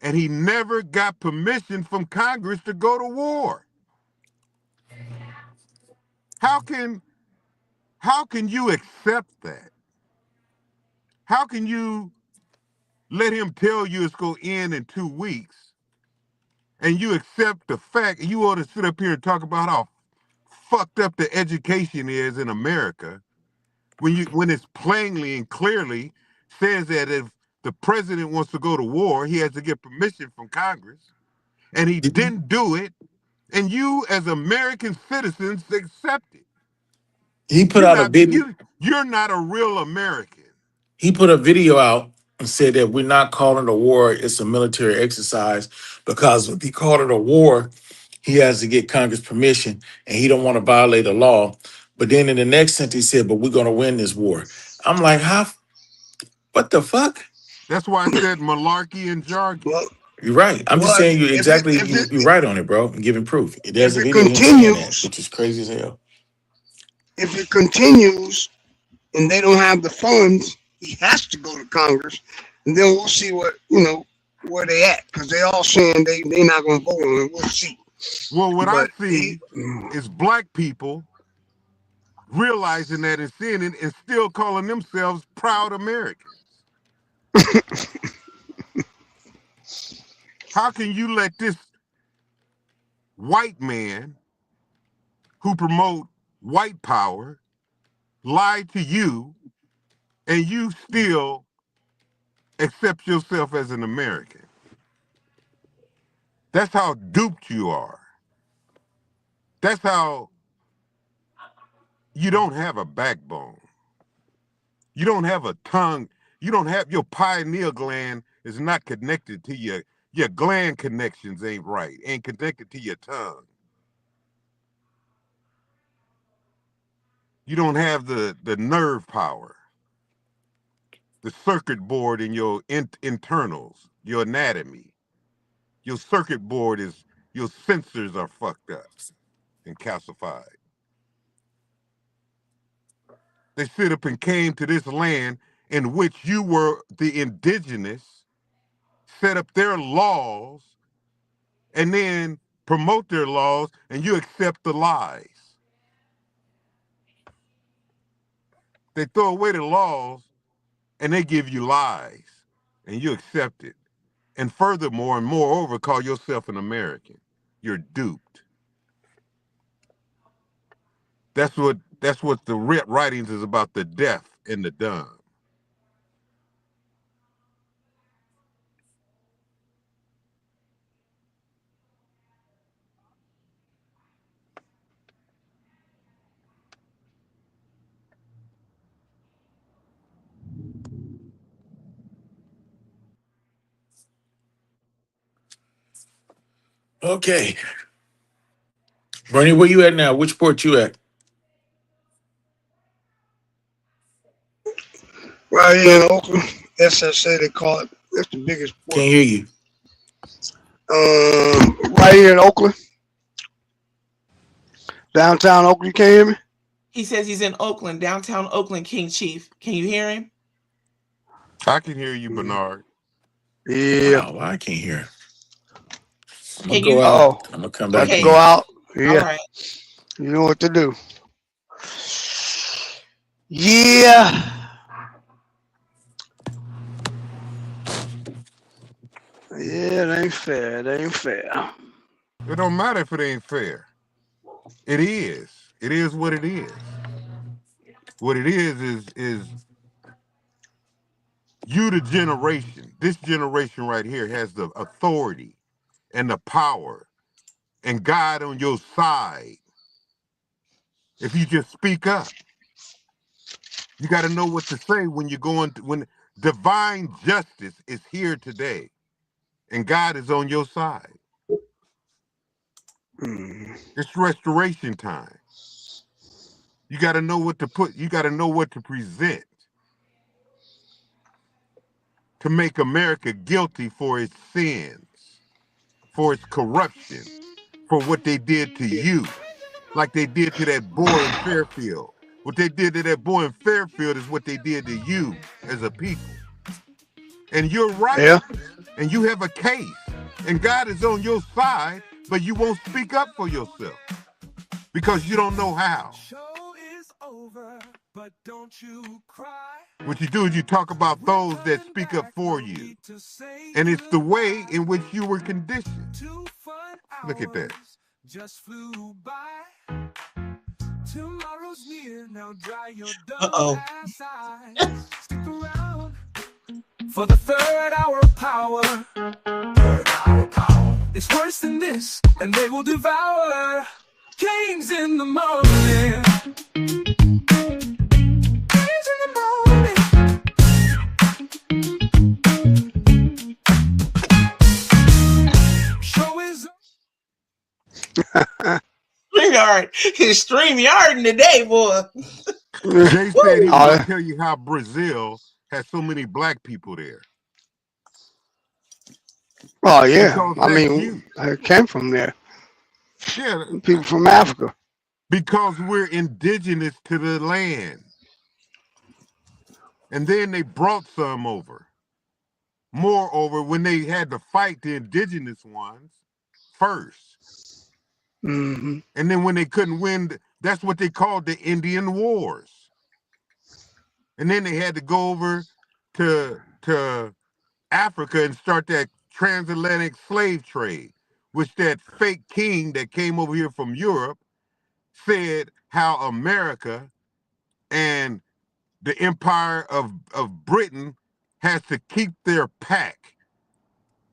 and he never got permission from Congress to go to war. How can you accept that? How can you let him tell you it's going to end in 2 weeks, and you accept the fact, and you ought to sit up here and talk about how fucked up the education is in America, when it's plainly and clearly says that if the president wants to go to war, he has to get permission from Congress, and he didn't do it, and you as American citizens accept it. He put out a video. You're not a real American. He put a video out and said that we're not calling it a war, it's a military exercise, because if he called it a war, he has to get Congress permission and he don't want to violate the law. But then in the next sentence, he said, but we're going to win this war. I'm like, what the fuck? That's why I said malarkey and jargon. Well, You're right. I'm just saying you're right on it, bro, and giving proof. There's a if it video of him saying that, continues- which is crazy as hell. If it continues and they don't have the funds, he has to go to Congress, and then we'll see where they at, because they all saying they not gonna vote on it. We'll see. Well, what But I see is black people realizing that and seeing it and still calling themselves proud Americans. How can you let this white man who promote white power lie to you and you still accept yourself as an American? That's how duped you are. That's how you don't have a backbone. You don't have a tongue. You don't have your pineal gland is not connected to your gland connections ain't right, ain't connected to your tongue. You don't have the nerve power, the circuit board in your internals, your anatomy. Your circuit board is, your sensors are fucked up and calcified. They sit up and came to this land in which you were the indigenous, set up their laws, and then promote their laws, and you accept the lies. They throw away the laws, and they give you lies, and you accept it. And furthermore, and moreover, call yourself an American. You're duped. That's what the writings is about, the deaf and the dumb. Okay. Bernie, where you at now? Which port you at? Right here in Oakland, SSA, they call it. That's the biggest port. Can't hear you. Right here in Oakland, downtown Oakland. You can't hear me? He says he's in Oakland, downtown Oakland, King Chief. Can you hear him? I can hear you, Bernard. Yeah. Oh, I can't hear. I'm Can gonna go you? out. I'm gonna come back Okay. in. Go out. All Yeah. right. You know what to do. Yeah. Yeah, it ain't fair. It ain't fair. It don't matter if it ain't fair. It is. It is what it is. What it is you, the generation. This generation right here has the authority and the power and God on your side. If you just speak up, you got to know what to say when you're going to, when divine justice is here today and God is on your side. It's restoration time. You got to know what to put, you got to know what to present to make America guilty for its sins, for its corruption, for what they did to you, like they did to that boy in Fairfield. What they did to that boy in Fairfield is what they did to you as a people. And you're right. Yeah. And you have a case. And God is on your side, but you won't speak up for yourself because you don't know how. What you do is you talk about those that speak up for you. And it's the way in which you were conditioned. Look at that. Uh-oh. For the third hour power. It's worse than this, and they will devour kings in the morning. Kings in the morning. Show is StreamYard today, boy. Jay said he was going to tell you how Brazil has so many black people there. Oh yeah. Because I that's mean, you. I came from there. Yeah, People from Africa. because we're indigenous to the land. And then they brought some over. Moreover, when they had to fight the indigenous ones first. Mm-hmm. And then when they couldn't win, that's what they called the Indian Wars. And then they had to go over to Africa and start that transatlantic slave trade, which that fake king that came over here from Europe said how America and the empire of Britain has to keep their pack.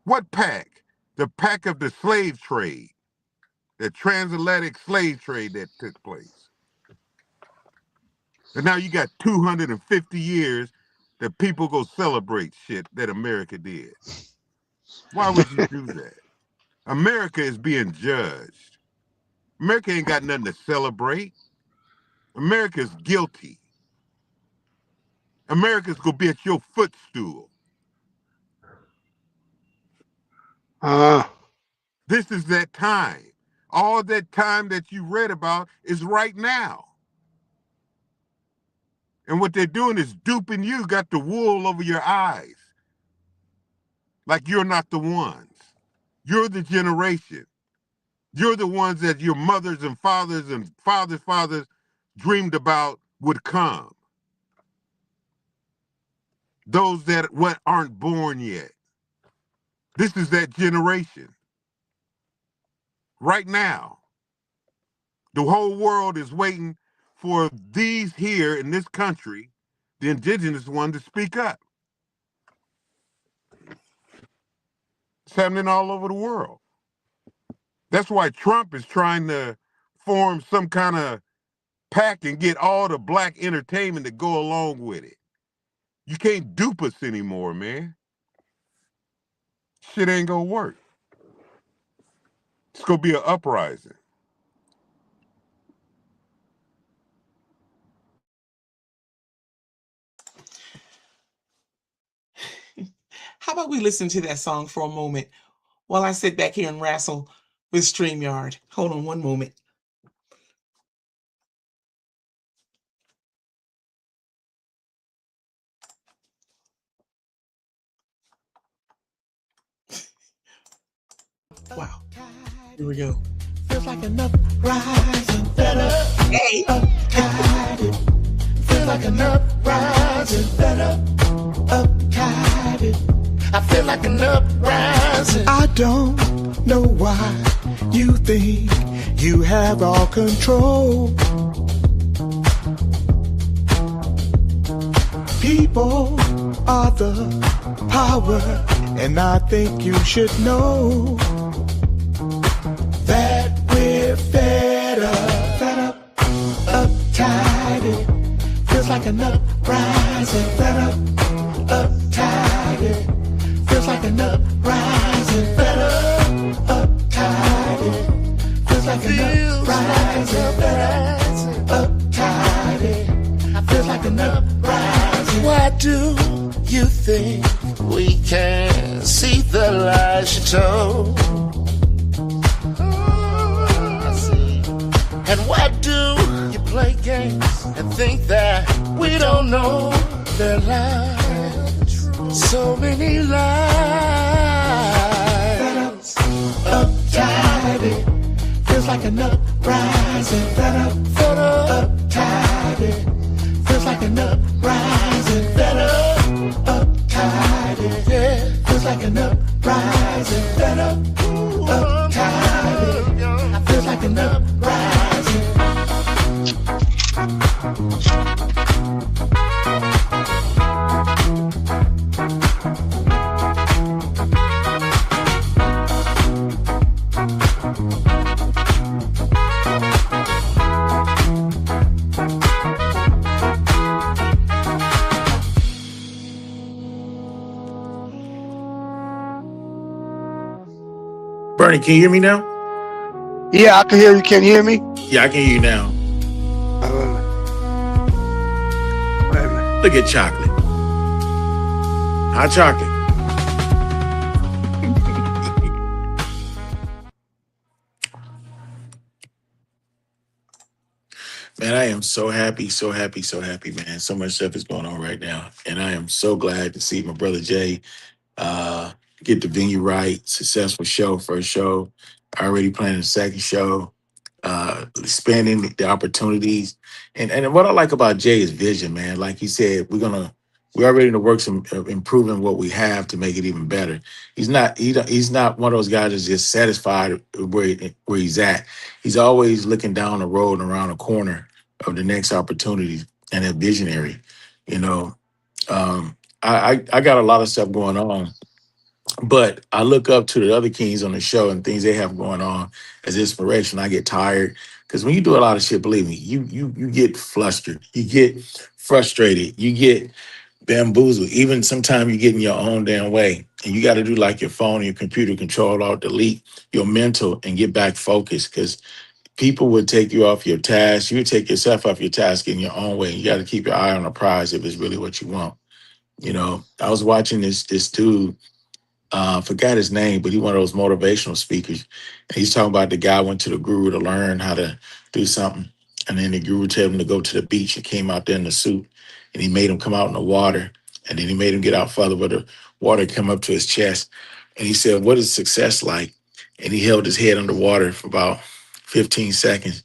What pack? the pack of the slave trade, the transatlantic slave trade that took place. And now you got 250 years that people go celebrate shit that America did. Why would you do that? America is being judged. America ain't got nothing to celebrate. America's guilty. America's gonna be at your footstool. This is that time. All that time that you read about is right now. And what they're doing is duping you, got the wool over your eyes. Like you're not the ones. You're the generation. You're the ones that your mothers and fathers dreamed about would come. Those that aren't born yet. This is that generation. Right now. The whole world is waiting for these here in this country, the indigenous one, to speak up. It's happening all over the world. That's why Trump is trying to form some kind of pack and get all the black entertainment to go along with it. You can't dupe us anymore, man. Shit ain't gonna work. It's gonna be an uprising. How about we listen to that song for a moment while I sit back here and wrestle with StreamYard? Hold on one moment. Wow. Here we go. Feels like an uprising, better. Hey. Uptight. Feels like an uprising, better. Uptight. I feel like an uprising. I don't know why you think you have all control. People are the power, and I think you should know that we're fed up, uptight. It feels like an uprising, fed up, uptight. It feels like an uprising, fed up, uptight. It feels like an uprising, fed up, uptight. It feels like an uprising. Why do you think we can't see the lies you told? And why do you play games and think that we don't know their lies? So many lies. Uptight, it feels like an uprising. Fed up, uptight, it feels like an uprising. Fed up, uptight, it yeah, feels like an uprising. Fed up, uptight, it feels like an uprising. Bernie, can you hear me now? Yeah, I can hear you. Can you hear me? Yeah, I can hear you now. Wait a minute. Look at chocolate. Hot chocolate. Man, I am so happy, man. So much stuff is going on right now. And I am so glad to see my brother Jay get the venue right. Successful show, first show. Already planning a second show. Expanding the opportunities. And what I like about Jay is vision, man. Like he said, we're already in the works of improving what we have to make it even better. He's not one of those guys that's just satisfied where he's at. He's always looking down the road and around the corner of the next opportunity and a visionary. You know, I got a lot of stuff going on But I look up to the other kings on the show and things they have going on as inspiration. I get tired because when you do a lot of shit, believe me, you get flustered, you get frustrated, you get bamboozled. Even sometimes you get in your own damn way, and you got to do like your phone, your computer, control alt delete your mental and get back focused because people would take you off your task. You would take yourself off your task in your own way. You got to keep your eye on the prize if it's really what you want. You know, I was watching this dude. Forgot his name, but he one of those motivational speakers. And he's talking about the guy went to the guru to learn how to do something. And then the guru told him to go to the beach and came out there in the suit. And he made him come out in the water. And then he made him get out further where the water come up to his chest. And he said, "What is success like?" And he held his head underwater for about 15 seconds.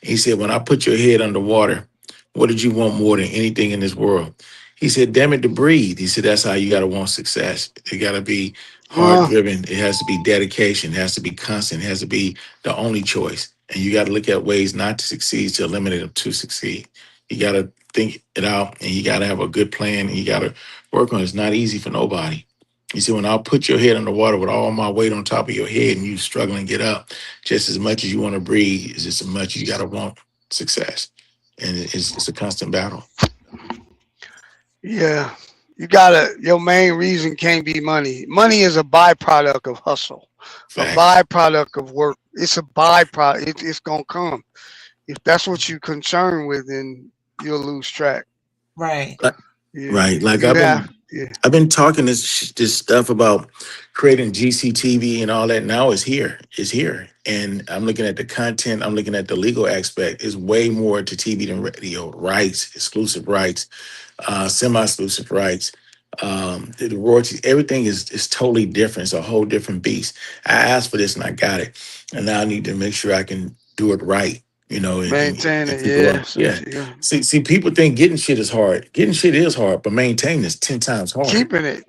He said, "When I put your head underwater, what did you want more than anything in this world?" He said, "Damn it, to breathe." He said, "That's how you got to want success. It got to be hard driven. It has to be dedication. It has to be constant. It has to be the only choice. And you got to look at ways not to succeed to eliminate them to succeed. You got to think it out and you got to have a good plan and you got to work on it. It's not easy for nobody." He said, "When I'll put your head underwater with all my weight on top of your head and you struggling to get up, just as much as you want to breathe, is just as much you got to want success." And it's a constant battle. Yeah. Your main reason can't be money. Money is a byproduct of hustle, a byproduct of work. It's a byproduct. It's going to come. If that's what you're concerned with, then you'll lose track. Right. Right. Like Yeah. I've been talking this stuff about creating GCTV and all that. Now it's here. It's here. And I'm looking at the content. I'm looking at the legal aspect. It's way more to TV than radio. Rights, exclusive rights, semi-exclusive rights, the royalties. Everything is totally different. It's a whole different beast. I asked for this and I got it. And now I need to make sure I can do it right. You know, Maintain it, yeah. See, people think getting shit is hard. Getting shit is hard, but maintaining is 10 times harder. Keeping it.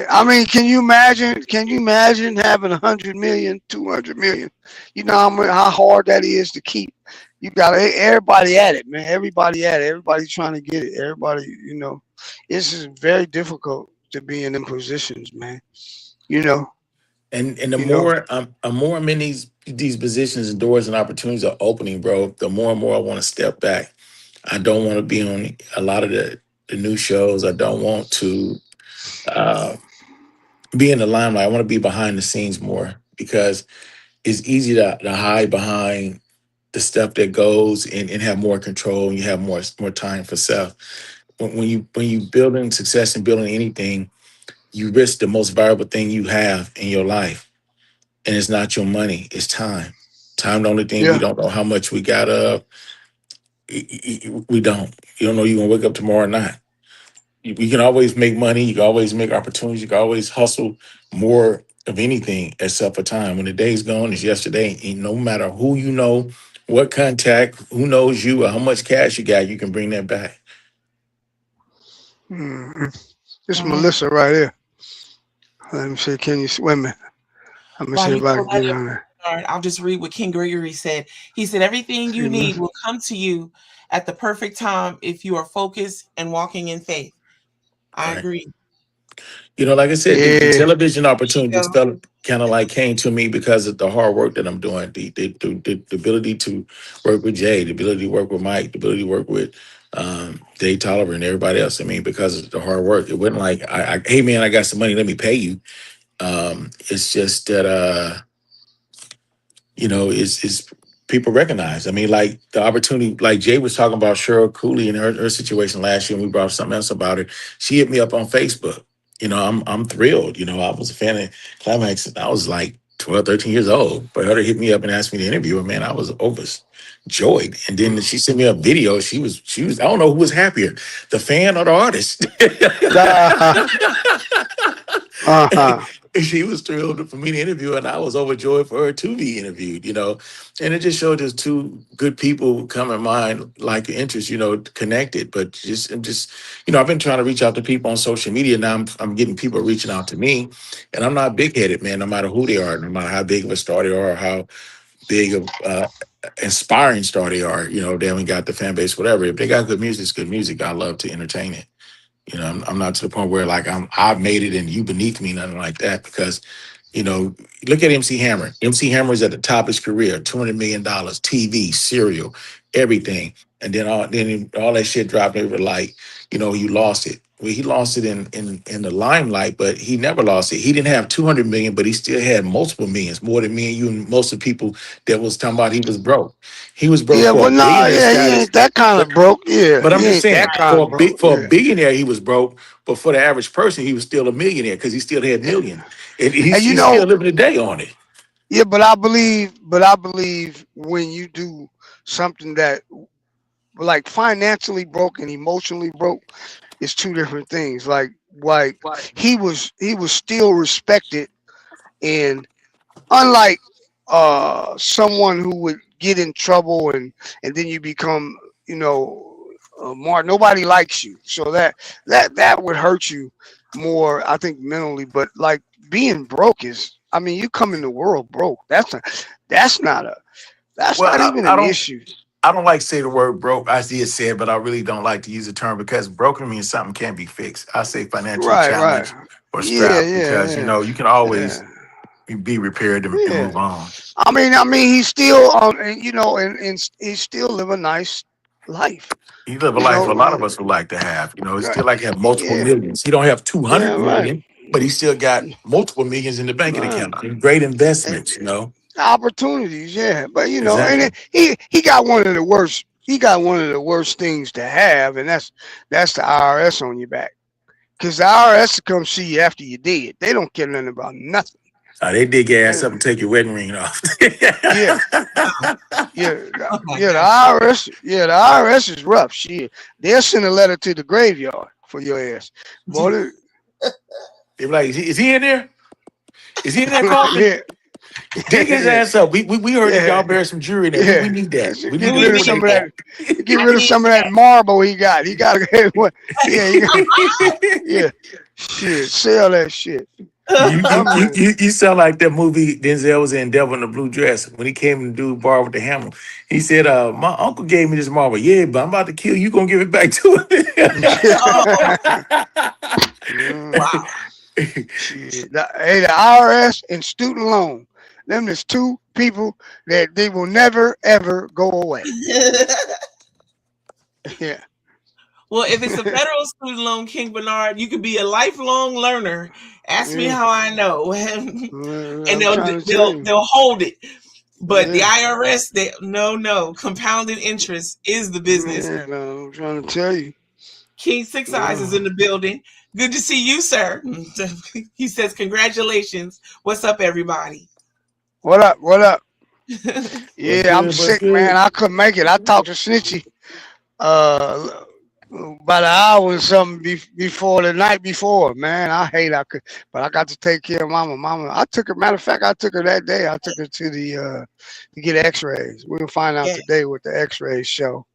I mean, can you imagine having 100 million, 200 million? You know how hard that is to keep. You got everybody at it, man. Everybody at it. Everybody trying to get it. Everybody, you know, it's just very difficult to be in them positions, man. You know. And the more I'm in these positions and doors and opportunities are opening, bro, the more and more I want to step back. I don't want to be on a lot of the new shows. I don't want to be in the limelight. I want to be behind the scenes more because it's easy to hide behind the stuff that goes and have more control and you have more time for self. When you building success and building anything, you risk the most valuable thing you have in your life. And it's not your money, it's time. Time, the only thing we don't know how much we got of. We don't. You don't know you're going to wake up tomorrow or not. You can always make money. You can always make opportunities. You can always hustle more of anything except for time. When the day's gone, it's yesterday. And no matter who you know, what contact, who knows you, or how much cash you got, you can bring that back. This is Melissa right here. Let me see. Can you wait a minute? Let me see if I can get on there. I'll just read what King Gregory said. He said, "Everything you need will come to you at the perfect time if you are focused and walking in faith." I agree. You know, like I said, the television opportunities kind of like came to me because of the hard work that I'm doing. The ability to work with Jay, the ability to work with Mike, the ability to work with Dave Tolliver and everybody else. I mean, because of the hard work, it wasn't like, hey man, I got some money, let me pay you. It's just that, you know, it's people recognize. I mean, like the opportunity, like Jay was talking about Cheryl Cooley and her situation last year, and we brought something else about her. She hit me up on Facebook. You know, I'm thrilled. You know, I was a fan of Climax, and I was like 12, 13 years old. But her to hit me up and ask me to interview her, man, I was overjoyed. And then she sent me a video. She was, I don't know who was happier, the fan or the artist. She was thrilled for me to interview her, and I was overjoyed for her to be interviewed, you know. And it just showed there's two good people come in mind, like interest, you know, connected. But just, you know, I've been trying to reach out to people on social media. Now I'm getting people reaching out to me, and I'm not big-headed, man, no matter who they are, no matter how big of a star they are, or how big of inspiring star they are, you know, they haven't got the fan base, whatever. If they got good music, it's good music. I love to entertain it. You know, I'm not to the point where like I've made it and you beneath me, nothing like that. Because, you know, look at MC Hammer. MC Hammer is at the top of his career, $200 million, TV, cereal, everything. And then all that shit dropped over like, you know, you lost it. Well, he lost it in the limelight, but he never lost it. He didn't have 200 million, but he still had multiple millions, more than me and you and most of the people that was talking about he was broke. He was broke Yeah, for well, a nah, billionaire yeah, he status. ain't that kind of broke. Yeah, But I'm he just ain't saying, that kind of broke. for a Yeah, billionaire, he was broke. But for the average person, he was still a millionaire because he still had millions. And and you he's still know, living the day on it. yeah, but I believe when you do something that like financially broke and emotionally broke is two different things. Like he was still respected, and unlike someone who would get in trouble and then you become, you know, more, nobody likes you, so that would hurt you more, I think, mentally. But like being broke is, I mean, you come in the world broke. That's not Well, even I an don't issue. I don't like to say the word broke. I see it said, but I really don't like to use the term because broken means something can't be fixed. I say financially Right. challenged or Yeah, strapped yeah, because you yeah, know you can always yeah. be repaired and Yeah. move on. I mean, he's still, and, you know, and he still live a nice life. He live a You life a know, lot of us would like to have. You know, he right, still like to have multiple yeah, millions. He don't have yeah, 200 right. million, but he still got multiple millions in the banking Right. account. And great And investments, you know. opportunities, yeah. But you know, and Exactly. he got one of the worst. He got one of the worst things to have, and that's the IRS on your back. Because the IRS will come see you after you're dead. They don't care nothing about nothing. They dig your ass Yeah, up and take your wedding ring off. yeah, Oh my yeah. The God. IRS, yeah, the IRS is rough. Shit, they'll send a letter to the graveyard for your ass. Boy, They be like, is he in there? Is he in that coffin? yeah, Dig his yeah, ass up. We heard that y'all yeah, buried some jewelry in there. We yeah. need that. Should We get need to We rid know of what need they some of that. that. got. Get I rid of need some of that that. marble he got. He got to, yeah, he got, yeah. Shit, sell that shit. I mean, You sound like that movie Denzel was in, Devil in the Blue Dress, when he came to do Bar with the Hammer. He said, my uncle gave me this marble. Yeah, but I'm about to kill you. You gonna give it back to Oh, yeah, wow. shit. Hey, the IRS and student loan. Them is two people that they will never ever go away. Yeah. Well, if it's a federal student loan, King Bernard, you could be a lifelong learner. Ask me Yeah. how I know, Well, and I'm trying to tell you. they'll hold it. But the Yeah. IRS, they no compounded interest is the business. Yeah, no, I'm trying to tell you. King Six Eyes is in the building. Good to see you, sir. He says, "Congratulations." What's up, everybody? What up? What up? What's Yeah, I'm good? What's sick, man. good? I couldn't make it. I talked to Snitchy about an hour and something before the night before. Man, I could, but I got to take care of Mama. I took her. Matter of fact, I took her that day. I took her to the to get X-rays. We'll find out Yeah. today what the X-rays show.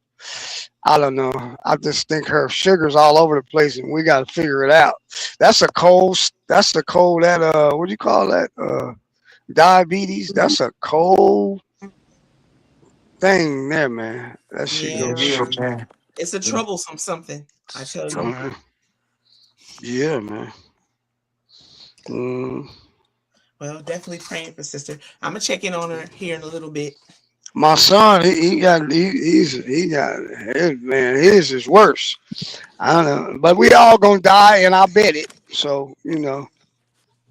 I don't know. I just think her sugar's all over the place, and we got to figure it out. That's a cold. That's the cold. That what do you call that? Diabetes. That's a cold thing there, man. That shit Yeah, goes straight. Man. it's a troublesome something. I tell you. Mhm. Yeah, man. Mm. Well, definitely praying for sister. I'm gonna check in on her here in a little bit. My son, he got his, man. His is worse. I don't know, but we all gonna die, and I bet it. So you know,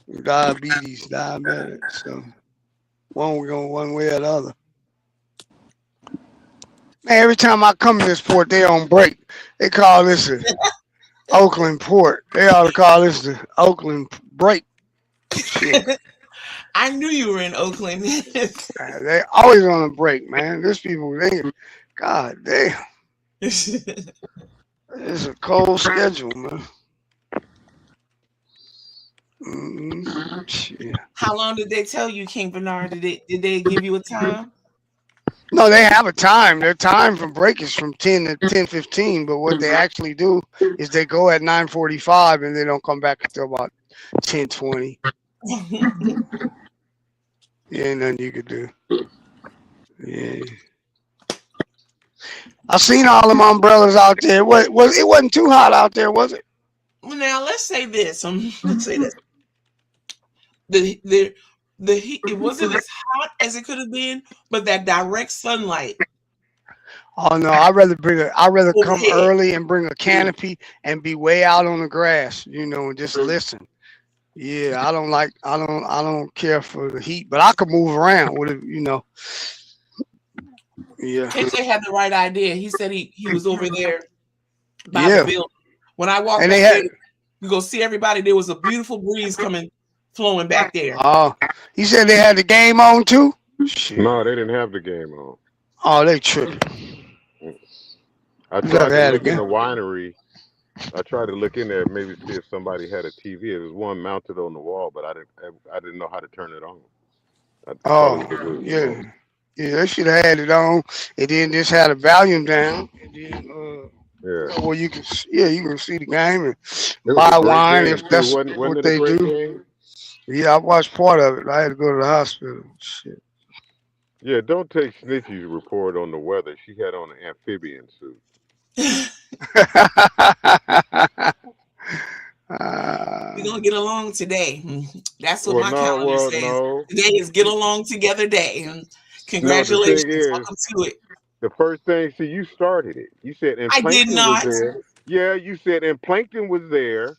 diabetic. So we going one way or the other. Man, every time I come to this port, they on break. They call this the Oakland port. They ought to call this the Oakland break. Shit. I knew you were in Oakland. They always on a break, man. These people, god damn. It's a cold schedule, man. Shit. How long did they tell you, King Bernard? Did they give you a time? No, they have a time. Their time for break is from 10 to 10:15, but what they actually do is they go at 9:45 and they don't come back until about 10:20. Yeah, ain't nothing you could do. Yeah. I seen all them umbrellas out there. It wasn't too hot out there, was it? Now let's say this. Let's say this. The heat, it wasn't as hot as it could have been, but that direct sunlight Oh no, I'd rather come overhead. early and bring a canopy and be way out on the grass, and just listen. Yeah, I don't care for the heat, but I could move around with it, Yeah. KJ had the right idea. He said he was over there by Yeah. the building. When I walked And back they had there, you go see everybody. There was a beautiful breeze flowing back there. he said they had the game on too? Shit. No, they didn't have the game on. Oh, they tripping. I You tried gotta to have look the in the game. winery. I tried to look in there, maybe see if somebody had a TV. There was one mounted on the wall, but I didn't know how to turn it on. I thought it was Yeah. Yeah, they should have had it on and then just had the volume down and then yeah. where you can you can see the game and It was buy a great wine game if too. that's Wasn't what it a they great do. game? Yeah, I watched part of it. I had to go to the hospital. Shit. Yeah, don't take Snitchy's report on the weather. She had on an amphibian suit. We're gonna get along today. That's what Well, my no, calendar well, says. no. Today is get along together day. No, the Congratulations. thing is, Welcome to it. the first thing, see, you started it. You said, and I did Plankton was not. there. Yeah, you said, and Plankton was there.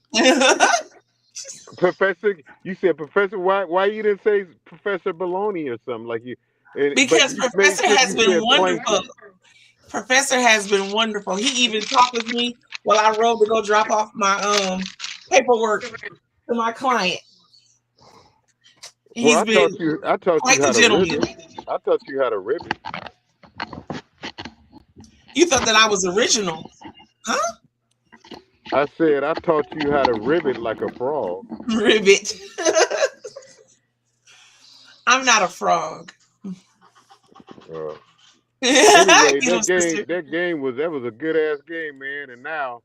Professor, you said, Professor, why you didn't say Professor Baloney or something like you? But Because you made Professor sure has you been said wonderful. Plankton. Professor has been wonderful. He even talked with me while I rode to go drop off my paperwork to my client. He's Well, I been taught you how quite the to gentleman. ribbon. I taught you how to ribbon. You thought that I was original, huh? I said I taught you how to ribbit like a frog. Ribbit. I'm not a frog. Anyway, You know, sister. that was a good ass game, man. And now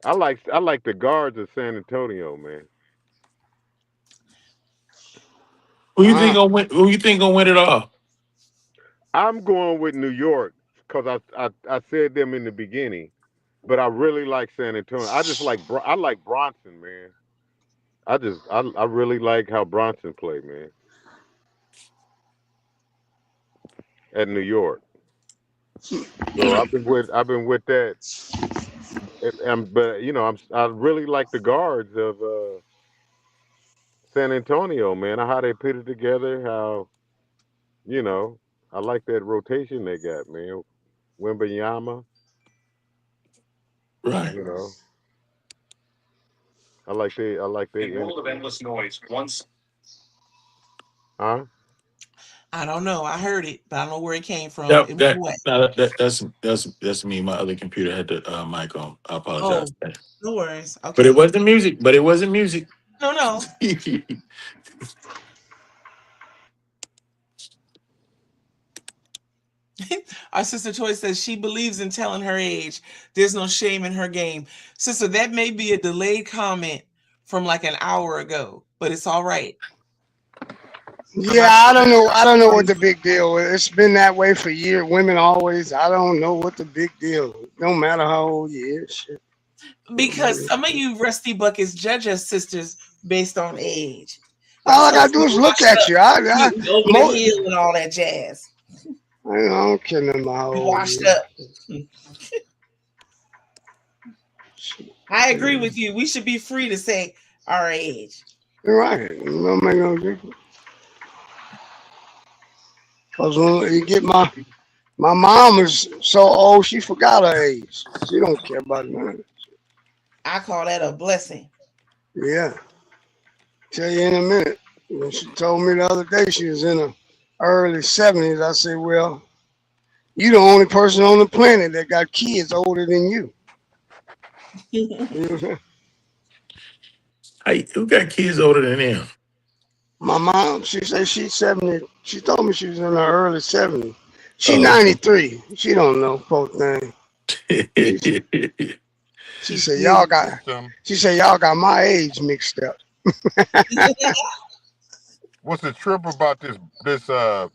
I like the guards of San Antonio, man. Who you think gonna win? Who you think gonna win it all? I'm going with New York because I said them in the beginning, but I really like San Antonio. I like Bronson, man. I really like how Bronson played, man. At New York. So I've been with that. But I really like the guards of San Antonio, man. How they put it together, how I like that rotation they got, man. Wembenyama, Right. I like they World of endless noise. Once. Huh? I don't know. I heard it, but I don't know where it came from. It went away. That's me. My other computer had the mic on. I apologize. Oh, no worries. Okay. But it wasn't music. No. Our sister Toy says she believes in telling her age. There's no shame in her game. Sister, that may be a delayed comment from like an hour ago, but it's all right. Yeah, I don't know what the big deal is. It's been that way for years. Women always, I don't know what the big deal is. No matter how old you is. Shit. Because some of you rusty buckets judge us sisters based on age. All I gotta do is look at you. Over the hill and all that jazz. I don't care nothing about how old Washed you up. I agree with you. We should be free to say our age. You're right. It don't make no difference. Cause when you get my mom is so old, she forgot her age. She don't care about none. I call that a blessing. Yeah. Tell you in a minute. When she told me the other day she was in her early 70s, I said, well, you the only person on the planet that got kids older than you. Hey, who got kids older than them? My mom, she said she's 70. She told me she was in her early 70s. She Oh. 93. She don't know both things. She said y'all got my age mixed up. What's the trip about this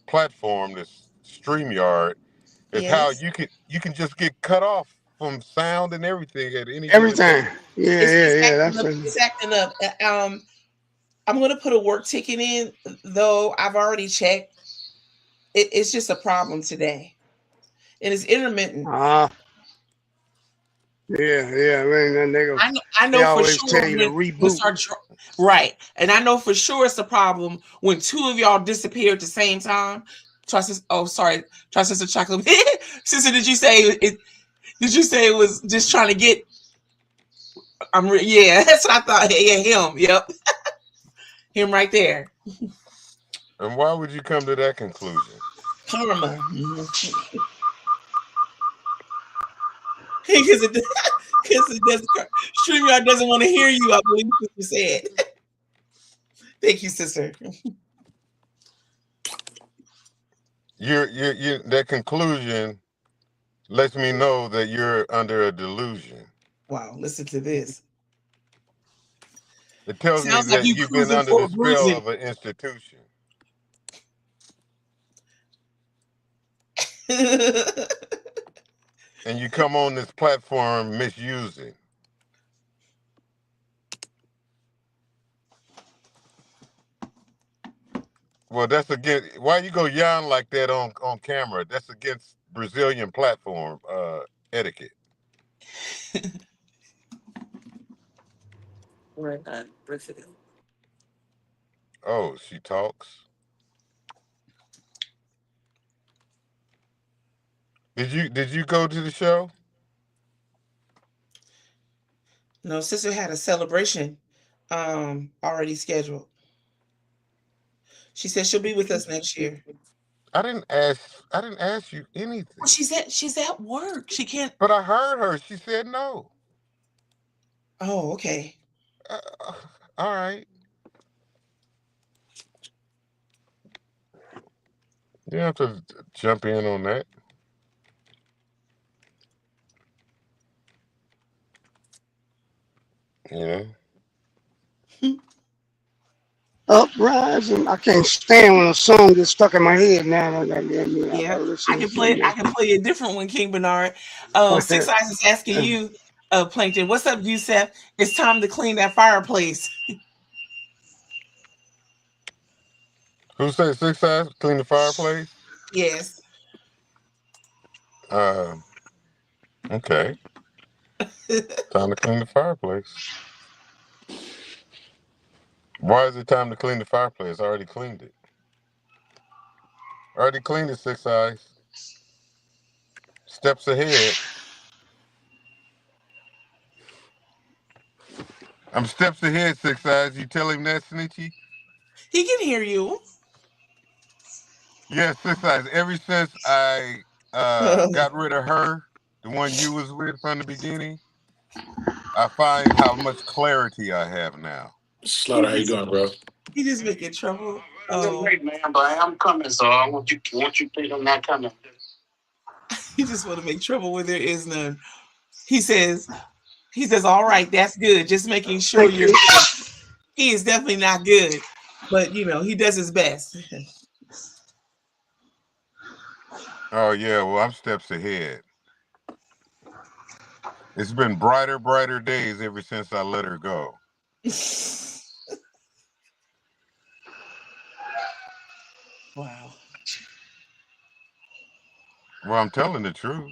platform, this StreamYard, is how Yes. you can just get cut off from sound and everything at any given Everything. time. Yeah, It's, yeah, it's yeah. acting That's up. It's acting up. I'm gonna put a work ticket in, though I've already checked. It's just a problem today, and it's intermittent. yeah. Man, that nigga. I They know for always sure tell you to when reboot. right, and I know for sure it's a problem when two of y'all disappear at the same time. Sorry, Sister Chocolate. Sister, did you say it? Did you say it was just trying to get? Yeah, that's what I thought. Yeah, him. Yep, him right there. And why would you come to that conclusion? Karma. Because it does. StreamYard doesn't want to hear you. I believe Sister said. Thank you, Sister. You're that conclusion lets me know that you're under a delusion. Wow, listen to this. It tells me Sounds like that you you've been cruising under for the a spell bruising. of an institution. And you come on this platform misusing. Well, that's against. Why you go yawn like that on camera? That's against Brazilian platform etiquette. We're not Brazil. Oh, she talks. Did you go to the show? No, Sister had a celebration already scheduled. She said she'll be with us next year. I didn't ask you anything. Well, she's at work. She can't. But I heard her. She said no. Oh, okay. All right. You have to jump in on that. You know. Uprising. I can't stand when a song gets stuck in my head now. Yeah, I can play a different one, King Bernard. Six Eyes is asking you, Plankton. What's up, Yusef? It's time to clean that fireplace. Who said 6 Eyes clean the fireplace? Yes. Okay. Time to clean the fireplace. Why is it time to clean the fireplace? I already cleaned it. Already cleaned it, 6 Eyes. Steps ahead. I'm steps ahead, 6 Eyes. You tell him that, Snitchy? He can hear you. Yes, 6 Eyes. Ever since I got rid of her, the one you was with from the beginning, I find how much clarity I have now. Slaughter, how you doing, bro? He just making trouble. Great, man, but I am coming, so I want you to think I'm not coming. He just want to make trouble where there is none. He says, all right, that's good. Just making sure you're good. He is definitely not good, but he does his best. Oh yeah, well I'm steps ahead. It's been brighter days ever since I let her go. Wow. Well, I'm telling the truth.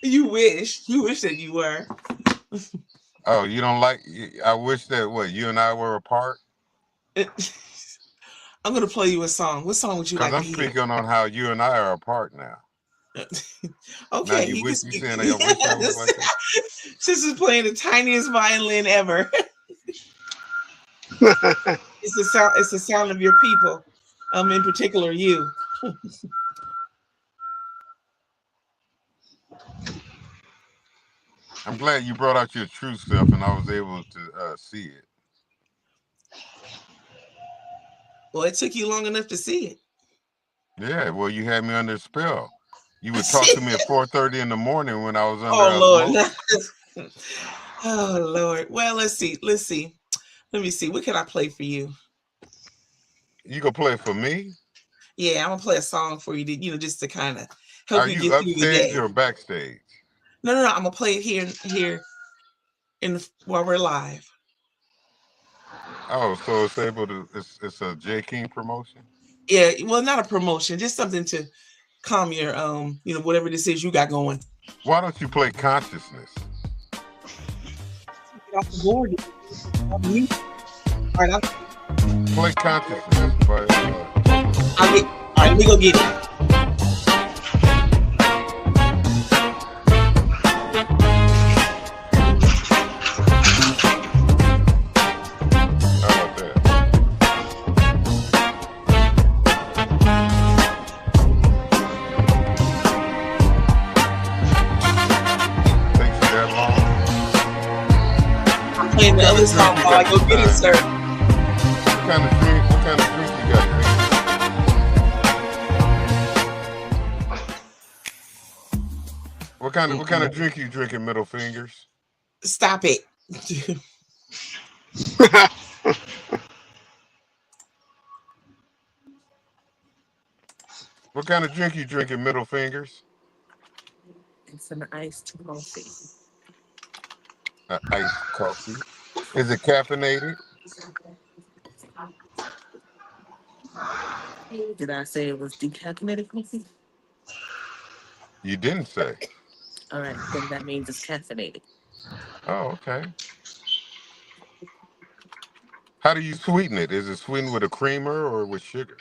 You wish that you were. Oh, you don't like? I wish that you and I were apart. I'm gonna play you a song. What song would you like Because to I'm hear? speaking on how you and I are apart now. Okay, Now you wish you saying I wish I was like that. This is playing the tiniest violin ever. It's the sound of your people. In particular you. I'm glad you brought out your true self and I was able to see it. Well, it took you long enough to see it. Yeah, well, you had me under a spell. You would talk to me at 4:30 in the morning when I was under osmosis. Lord. Oh Lord. Well, let's see. Let me see. What can I play for you? You gonna play for me? Yeah, I'm gonna play a song for you to, just to kind of help Are you you get through the day. upstage or backstage? No. I'm gonna play it here while we're live. Oh, so it's able to. It's a J King promotion. Yeah, well, not a promotion, just something to calm your whatever this is you got going. Why don't you play Consciousness? Get off the board. All right, Play Consciousness, but all right, let me go get it. how about that? Takes you that long? I'm playing the What kind other of song drink you while I got go this get it, time? sir. What kind of drink? What kind of drink you got? Vic? What kind of drink you drinking? Middle fingers. Stop it. What kind of drink you drinking? Middle fingers. It's an iced coffee. Iced coffee. Is it caffeinated? Did I say it was decaffeinated coffee? You didn't say. All right, then that means it's caffeinated. Oh, okay. How do you sweeten it? Is it sweetened with a creamer or with sugar?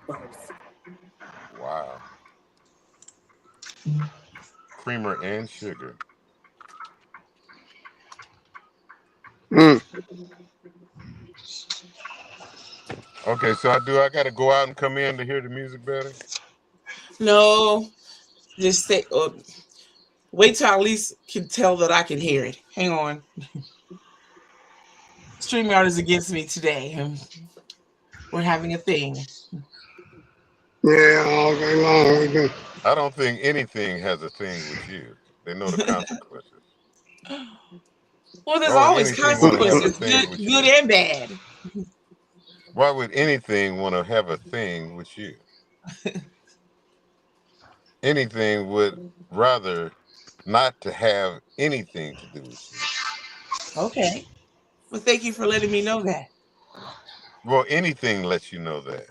Both. Wow. Creamer and sugar. Mm. Okay, so I gotta go out and come in to hear the music better? No, just say. Wait till I at least can tell that I can hear it. Hang on. StreamYard is against me today. We're having a thing. Yeah, all day long. We do. I don't think anything has a thing with you. They know the consequences. Well, there's Why would always anything want to have a consequences, thing with good you? and bad. Why would anything want to have a thing with you? Anything would rather not to have anything to do with you. Okay. Well, thank you for letting me know that. Well, anything lets you know that.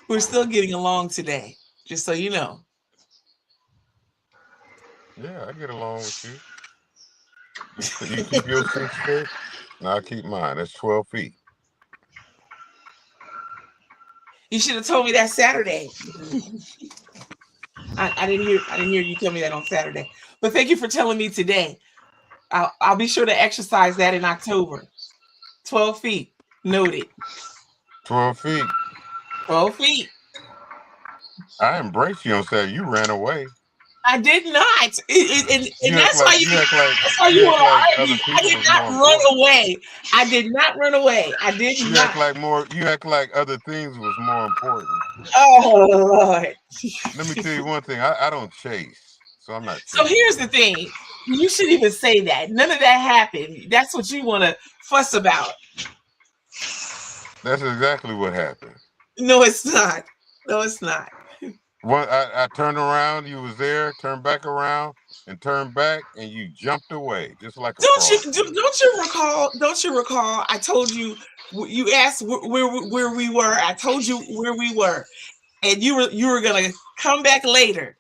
We're still getting along today, just so you know. Yeah, I get along with you. You keep your 6 feet, and I'll keep mine. That's 12 feet. You should have told me that Saturday. I didn't hear you tell me that on Saturday. But thank you for telling me today. I'll be sure to exercise that in October. 12 feet. Noted. 12 feet. 12 feet. I embraced you on Saturday. You ran away. I did not. And You act that's why like you you act like that's why you you act want to like argue. other I people did was not more run important. away. I did not run away. I did You not. act like more. You act like other things was more important. Oh Lord. Let me tell you one thing. I don't chase, so I'm not So chasing. here's the thing. You shouldn't even say that. None of that happened. That's what you want to fuss about. That's exactly what happened. No, it's not. No, it's not. I turned around. You was there. Turned back around and turned back, and you jumped away just like a Don't you frog. don't you recall? Don't you recall? I told you. You asked where we were. I told you where we were, and you were gonna come back later.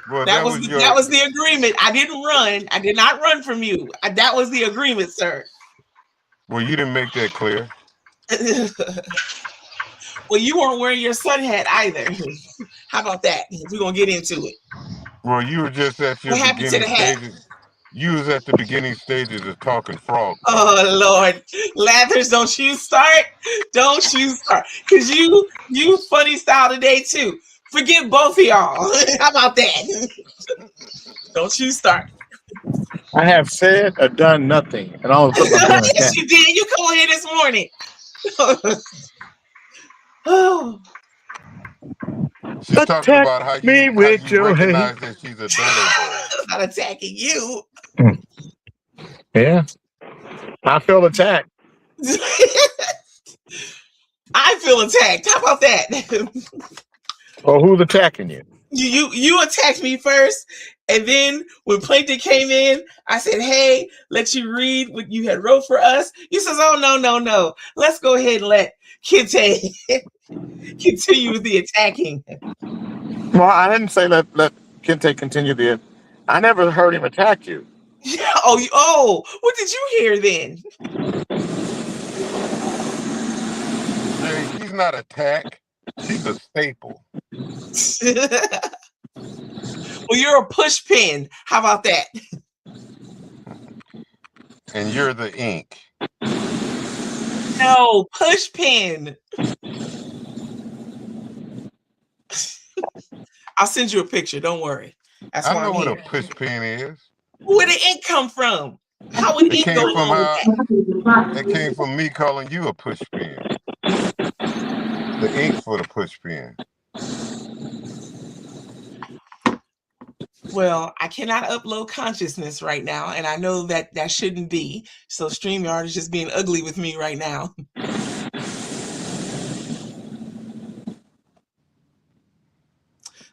Well, That was the agreement. I didn't run. I did not run from you. That was the agreement, sir. Well, you didn't make that clear. Well, you weren't wearing your sun hat either. How about that? We're gonna get into it. Well, you were just at your What happened to beginning the hat? stages. You was at the beginning stages of talking frog. Oh Lord, Lathers, don't you start? Don't you start? Cause you funny style today too. Forget both of y'all. How about that? Don't you start? I have said or done nothing, and all of a sudden I'm doing Yes, that. you did. You come on here this morning. Oh, She's talking Attack about how me you with your hate. recognize that she's a dodo bird. I'm not attacking you. Yeah, I feel attacked. I feel attacked. How about that? Or who's attacking you? You attacked me first, and then when Plankton came in, I said, "Hey, let you read what you had wrote for us." You says, "Oh no. Let's go ahead and let Kente continue with the attacking." Well, I didn't say let Kente continue the. I never heard him attack you. Oh, what did you hear then? Jay, she's not attack. She's a staple. Well, you're a push pin. How about that? And you're the ink. No, push pin. I'll send you a picture. Don't worry. That's I why know I'm what here. a push pin is. Where did ink come from? How would It ink came go from along with that? It came from me calling you a push pin. The ink for the push pin. Well, I cannot upload consciousness right now, and I know that shouldn't be. So StreamYard is just being ugly with me right now.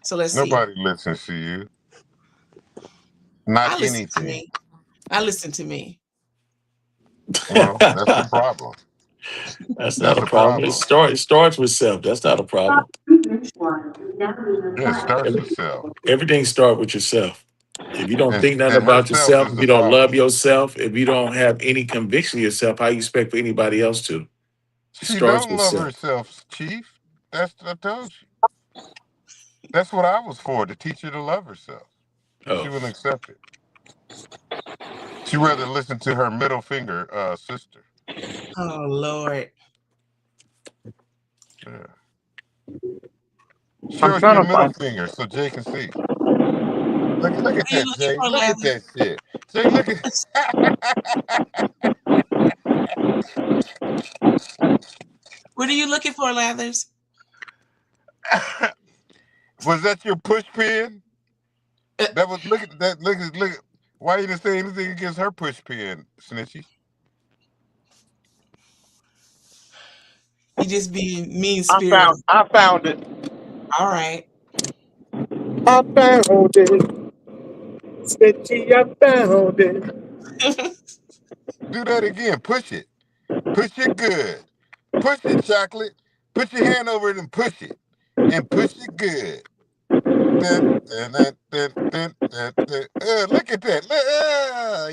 So let's see. Nobody listens to you. Not I listen to anything. me. I listen to me. Well, that's the problem. That's not That's a the problem. It problem. starts with self. That's not a problem. Yeah, it starts with self. Everything starts with yourself. If you don't think nothing And about herself yourself, is if the you don't love problem. yourself, if you don't have any conviction of yourself, how you expect for anybody else to? It She starts don't with love self. herself, Chief. That's I told you. That's what I was for, to teach her to love herself. She Oh, wouldn't accept it. She rather listen to her middle finger sister. Oh Lord. Yeah. Show us your middle finger so Jay can see. Look at What are you that, looking Jay. for, Look at Lather? that shit. Jay, look at What are you looking for, Lathers? Was that your push pin? That was look at that look. Why you didn't say anything against her push pin, Snitchy? You just being mean spirited. I found it. All right. I found it. Snitchy, I found it. Do that again. Push it. Push it good. Push it, chocolate. Put your hand over it and push it. And push it good. Look at that.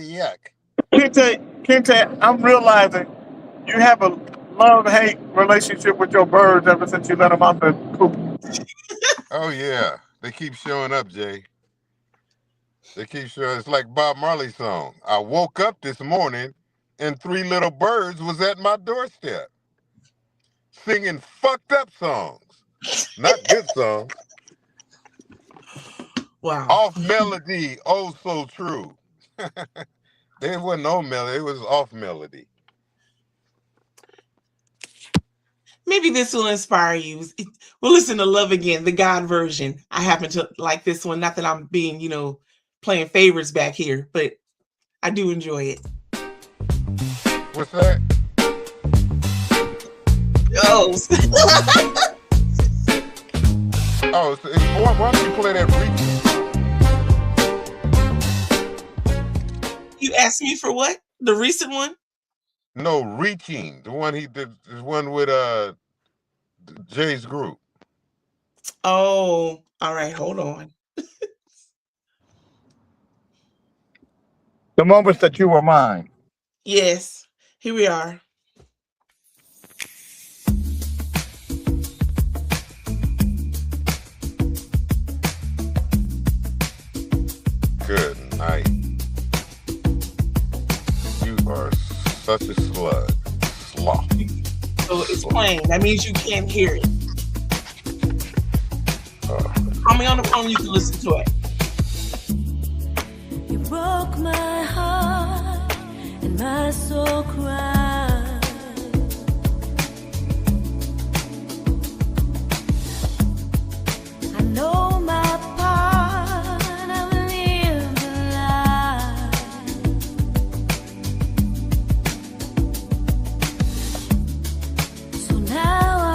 Yuck. Kente, I'm realizing you have a love-hate relationship with your birds ever since you let them out the coop. Oh, yeah. They keep showing up, Jay. They keep showing. It's like Bob Marley's song. I woke up this morning and 3 little birds was at my doorstep singing fucked up songs. Not good songs. Wow. Off melody. Oh, so true. There wasn't no melody. It was off melody. Maybe this will inspire you. We'll listen to Love Again, the God version. I happen to like this one. Not that I'm being, playing favorites back here, but I do enjoy it. What's that? Oh. Oh, so why don't you play that Reaching? You asked me for what? The recent one? No, Reaching. The one he did, the one with Jay's group. Oh, all right. Hold on. The moments that you were mine. Yes. Here we are. Good night. You are such a slug. Sloth. So it's playing. That means you can't hear it. Call me on the phone, you can listen to it. You broke my heart and my soul cried. I know my part, I've lived a lie. So now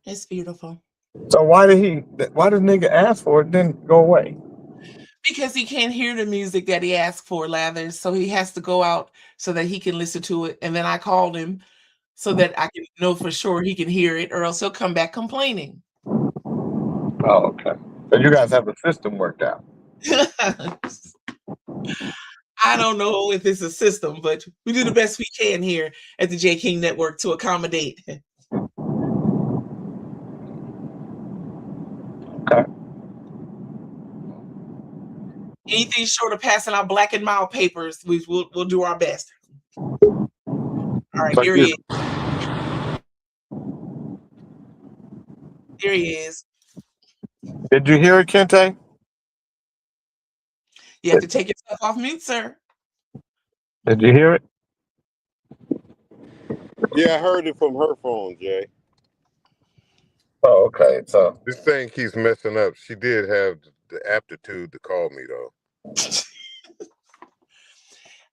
It's beautiful. So why did nigga ask for it, then go away? Because he can't hear the music that he asked for, Lathers. So he has to go out so that he can listen to it. And then I called him so that I can know for sure he can hear it, or else he'll come back complaining. Oh, okay. So you guys have the system worked out. I don't know if it's a system, but we do the best we can here at the J King Network to accommodate. Okay. Anything short of passing out black and mild papers, we'll do our best. All right, So here he is. Here he is. Did you hear it, Kente? You have to take yourself off mute, sir. Did you hear it? Yeah, I heard it from her phone, Jay. Oh, okay. So This thing keeps messing up. She did have the aptitude to call me, though.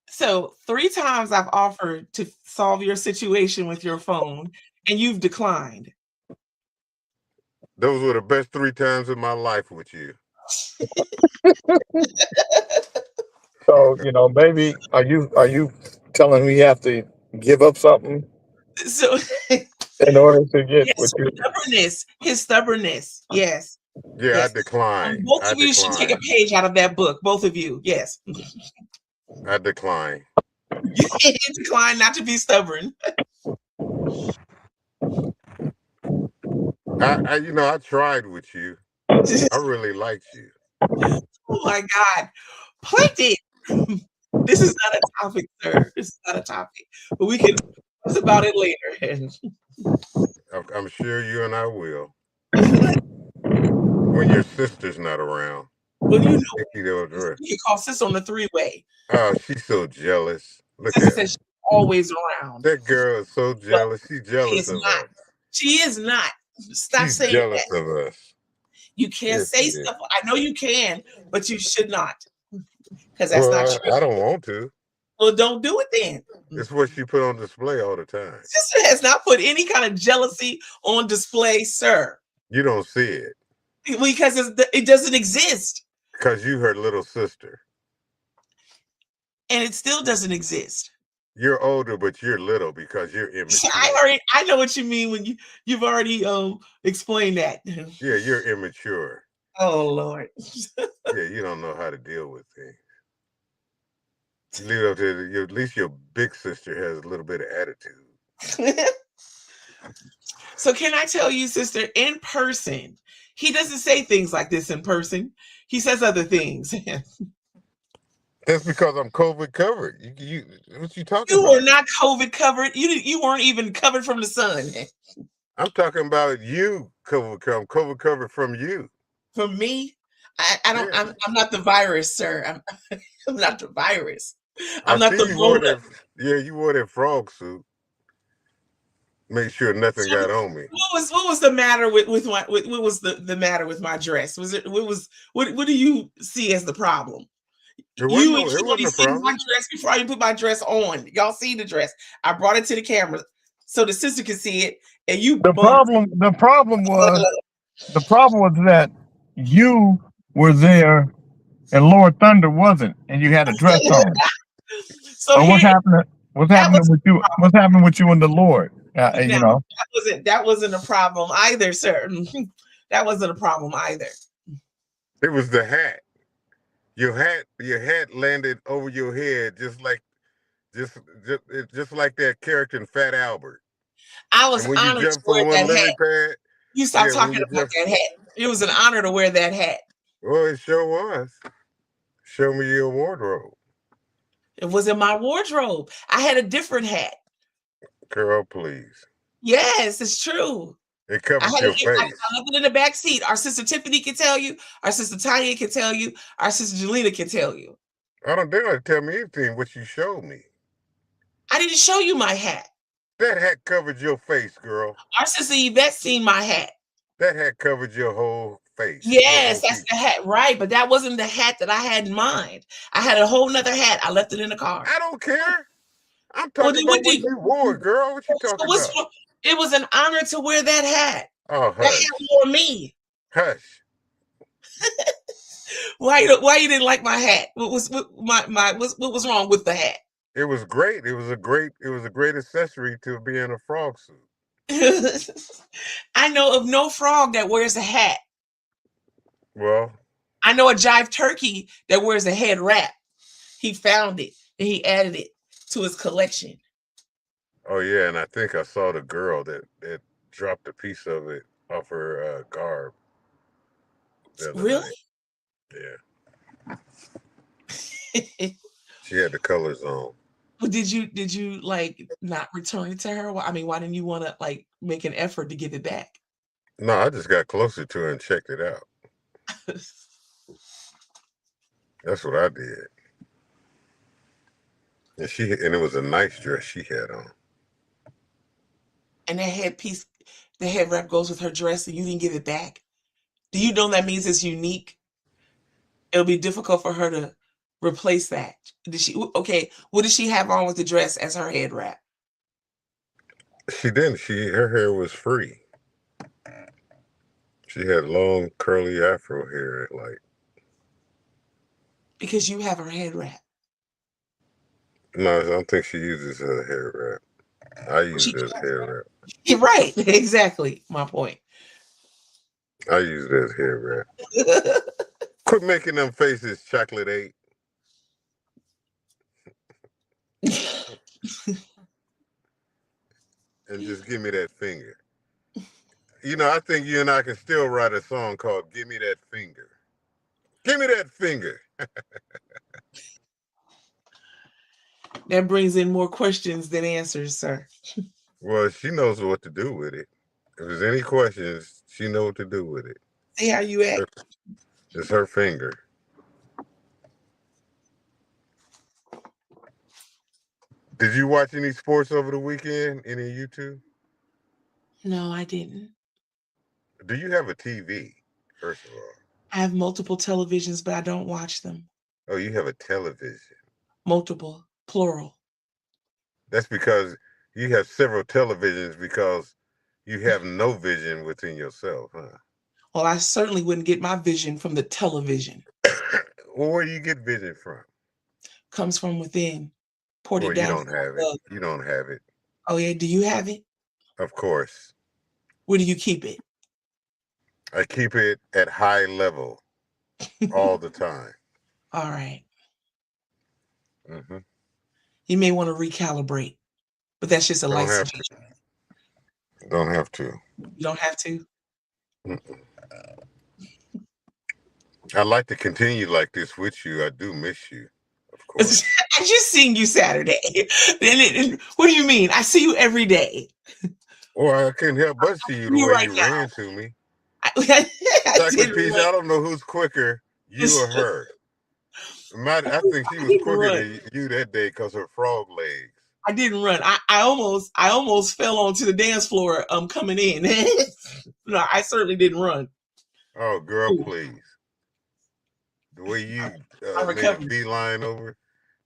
So 3 times I've offered to solve your situation with your phone, and you've declined. Those were the best 3 times in my life with you. So, maybe are you telling me you have to give up something So in order to get yes, what you? his stubbornness. Yes. Yeah, Yes. I decline. Both I of you should take a decline. page out of that book. Both of you. Yes. I decline. You decline not to be stubborn. I tried with you. I really liked you. Oh my God. Plenty. This is not a topic, sir. This is not a topic. But we can talk about it later. I'm sure you and I will. When your sister's not around. Well, you know, Nikki, that was right. you can call sis on the 3-way. Oh, she's so jealous. Look Sister at her. says she's always around. That girl is so jealous. She's She jealous is of not. us. She is not. Stop She's saying jealous that. of us. You can't Yes, say she is. stuff. I know you can, but you should not. Because that's not Well, true. I don't want to. Well, don't do it then. It's what she put on display all the time. Sister has not put any kind of jealousy on display, sir. You don't see it Because it doesn't exist. because you her little sister. And it still doesn't exist. You're older, but you're little because you're immature. I know what you mean when you've already explained that. Yeah, you're immature. Oh Lord. Yeah, you don't know how to deal with things. You leave it up to at least your big sister has a little bit of attitude. So can I tell you, sister, in person, he doesn't say things like this in person. He says other things. That's because I'm COVID covered. You what you talking You about? were not COVID covered. You weren't even covered from the sun. I'm talking about you COVID covered. I'm COVID covered from you. From me, I don't. Yeah. I'm not the virus, sir. I'm not the virus. I I'm not see the you wore Rona. that. Yeah, you wore that frog suit. Make sure nothing So got on me. what was the matter with my what was the matter with my dress? What do you see as the problem? There wasn't You no, and there Shorty wasn't a seen my problem. dress before I even put my dress on. Y'all see the dress. I brought it to the camera so the sister could see it, and you The problem was that you were there and Lord Thunder wasn't, and you had a dress on. So So what's here, happening? What's that happening was with you? What's happening with you and the Lord? now, that wasn't a problem either, sir. That wasn't a problem either. It was the hat. Your hat landed over your head just like that character in Fat Albert. I was And when you honored to jump from wear one that lily hat. pad, You stop yeah, when talking you about jump, that hat. It was an honor to wear that hat. well, it sure was. Show me your wardrobe, It was in my wardrobe. I had a different hat. girl. Please, Yes, it's true. it I covers had your it. I face. left it in the back seat. Our sister Tiffany can tell you. Our sister Tanya can tell you. Our sister Jelena can tell you. I don't dare not tell me anything. What you showed me. I didn't show you my hat. That hat covered your face, girl. Our sister Yvette seen my hat. That hat covered your whole face. Yes, that's the hat, right? But that wasn't the hat that I had in mind. I had a whole nother hat. I left it in the car. I don't care. I'm Well, talking then about what what do you? you wore, girl. What you talking about? It was an honor to wear that hat. Oh, That hush. hat wore me. Hush. Why you didn't like my hat? What was what was wrong with the hat? It was great. It was a great accessory to being a frog suit. I know of no frog that wears a hat. Well, I know a jive turkey that wears a head wrap. He found it and he added it to his collection. oh yeah, and I think I saw the girl that dropped a piece of it off her garb the other Really? night. Yeah. She had the colors on. Well, did you like not return it to her? I mean, why didn't you want to like make an effort to give it back? No, I just got closer to her and checked it out. That's what I did. And it was a nice dress she had on. And that headpiece, the head wrap goes with her dress, and you didn't give it back. Do you know that means it's unique? It'll be difficult for her to replace that. What did she have on with the dress as her head wrap? She didn't. Her hair was free. She had long curly afro hair, like. Because you have her head wrap. No, I don't think she uses her hair wrap. I use it as hair wrap. You're right. Exactly. My point. I use it as hair wrap. Quit making them faces, Chocolate 8. And just give me that finger. You know, I think you and I can still write a song called Give Me That Finger. Give me that finger. That brings in more questions than answers, sir. Well, she knows what to do with it. If there's any questions, she knows what to do with it. See how you act. It's her finger. Did you watch any sports over the weekend? Any YouTube? No, I didn't. Do you have a TV, first of all? I have multiple televisions, but I don't watch them. Oh, you have a television. Multiple, plural. That's because you have several televisions because you have no vision within yourself, huh? Well, I certainly wouldn't get my vision from the television. Well, where do you get vision from? Comes from within. Poured Well, it you down. don't have it. You don't have it. Oh, yeah. Do you have it? Of course. Where do you keep it? I keep it at high level all the time. All right. Mm-hmm. You may want to recalibrate, but that's just a Don't life have suggestion. to. Don't have to. You don't have to. Mm-mm. I'd like to continue like this with you. I do miss you, of course. I just seen you Saturday. What do you mean? I see you every day. Well, I couldn't help but see you the You way right you now. ran to me. I Chocolate didn't Peach, run. I don't know who's quicker, you or her. I think she was didn't quicker run. than you that day because her frog legs. I didn't run. I almost fell onto the dance floor coming in. No, I certainly didn't run. Oh, girl, please. The way you I made a recovered. beeline over,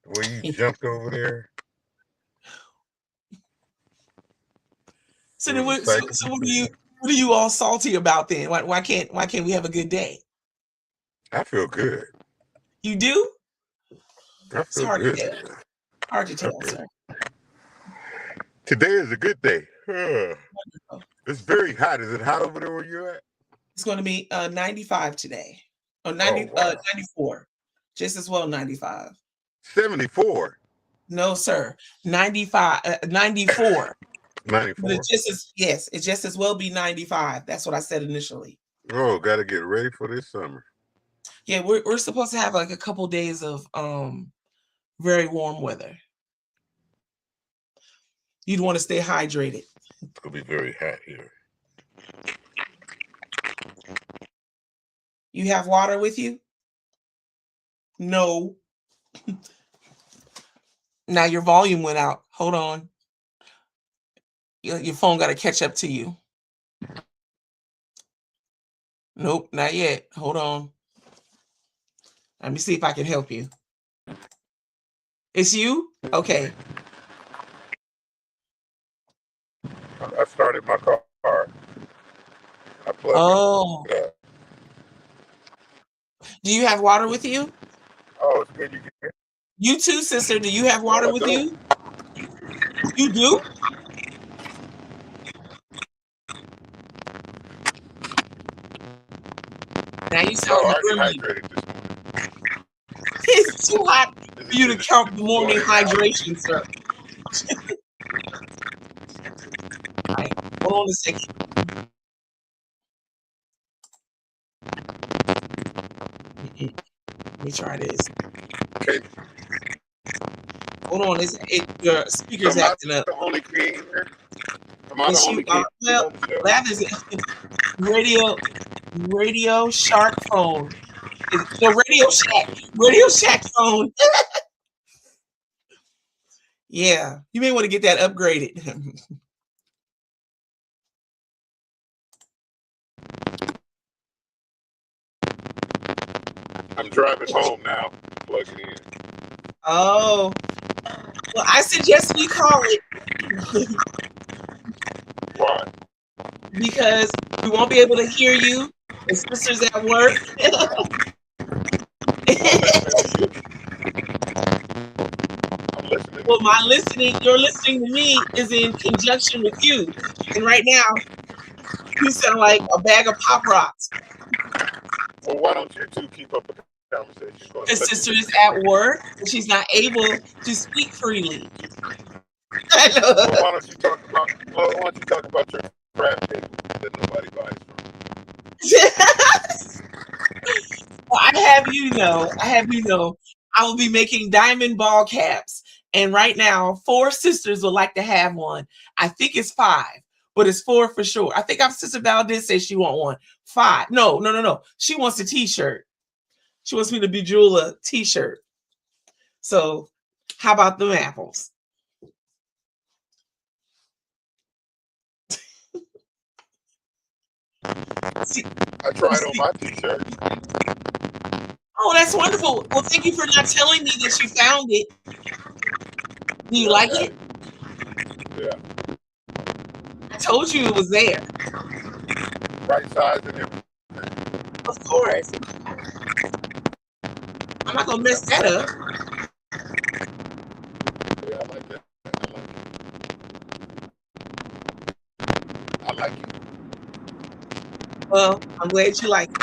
the way you jumped over there. So It then was a sight to so what behold. are you all salty about then? Why can't we have a good day? I feel good. You do? I It's feel hard to good. tell. Hard to tell, sir. Today is a good day. Wonderful. It's very hot. Is it hot over there where you're at? It's going to be 95 today. Oh, Oh, 90, wow. 94. Just as well 95. 74. No, sir. 95, 94. 94. But it just as well be 95. That's what I said initially. Oh, got to get ready for this summer. Yeah, we're supposed to have like a couple days of very warm weather. You'd want to stay hydrated. It's going to be very hot here. You have water with you? No. Now your volume went out. Hold on. Your phone got to catch up to you. Nope, not yet. Hold on. Let me see if I can help you. It's you? Okay. I started my car. I plug Oh, it up. do you have water with you? Oh, it's good you can hear. You too, sister. Do you have No, water I with don't. you? You do? Now you No, sound I like already Remy. hydrated this morning. It's too hot Is for you to it count the morning going now? hydration, sir. All right, hold on a second. Let me try this. Okay, Hold on, your speaker's am I acting up. the only king here? Am I And the she, only king well, on the show? that is Radio Shark phone. No, Radio Shack phone. Yeah, you may want to get that upgraded. I'm driving home now. Plug it in. Oh, well, I suggest we call it Why? because we won't be able to hear you. The sister's at work. I'm listening. Well, your listening to me is in conjunction with you. And right now, you sound like a bag of Pop Rocks. Well, why don't you two keep up the conversation? Go Her ahead. sister is at work and she's not able to speak freely. I know. Well, why don't you talk about your crap table that nobody buys from? Well, I have you know, I will be making diamond ball caps. And right now, 4 sisters would like to have one. I think it's 5, but it's 4 for sure. I think our sister Val did say she want one. 5. No. She wants a t-shirt. She wants me to bejewel a t-shirt. So how about them apples? See, I tried on my t-shirt. oh, that's wonderful. Well, thank you for not telling me that you found it. Do you like it? Yeah. I told you it was there. Right size and everything. Of course. I'm not gonna mess that up. Yeah, I like that. I like it. Well, I'm glad you like it.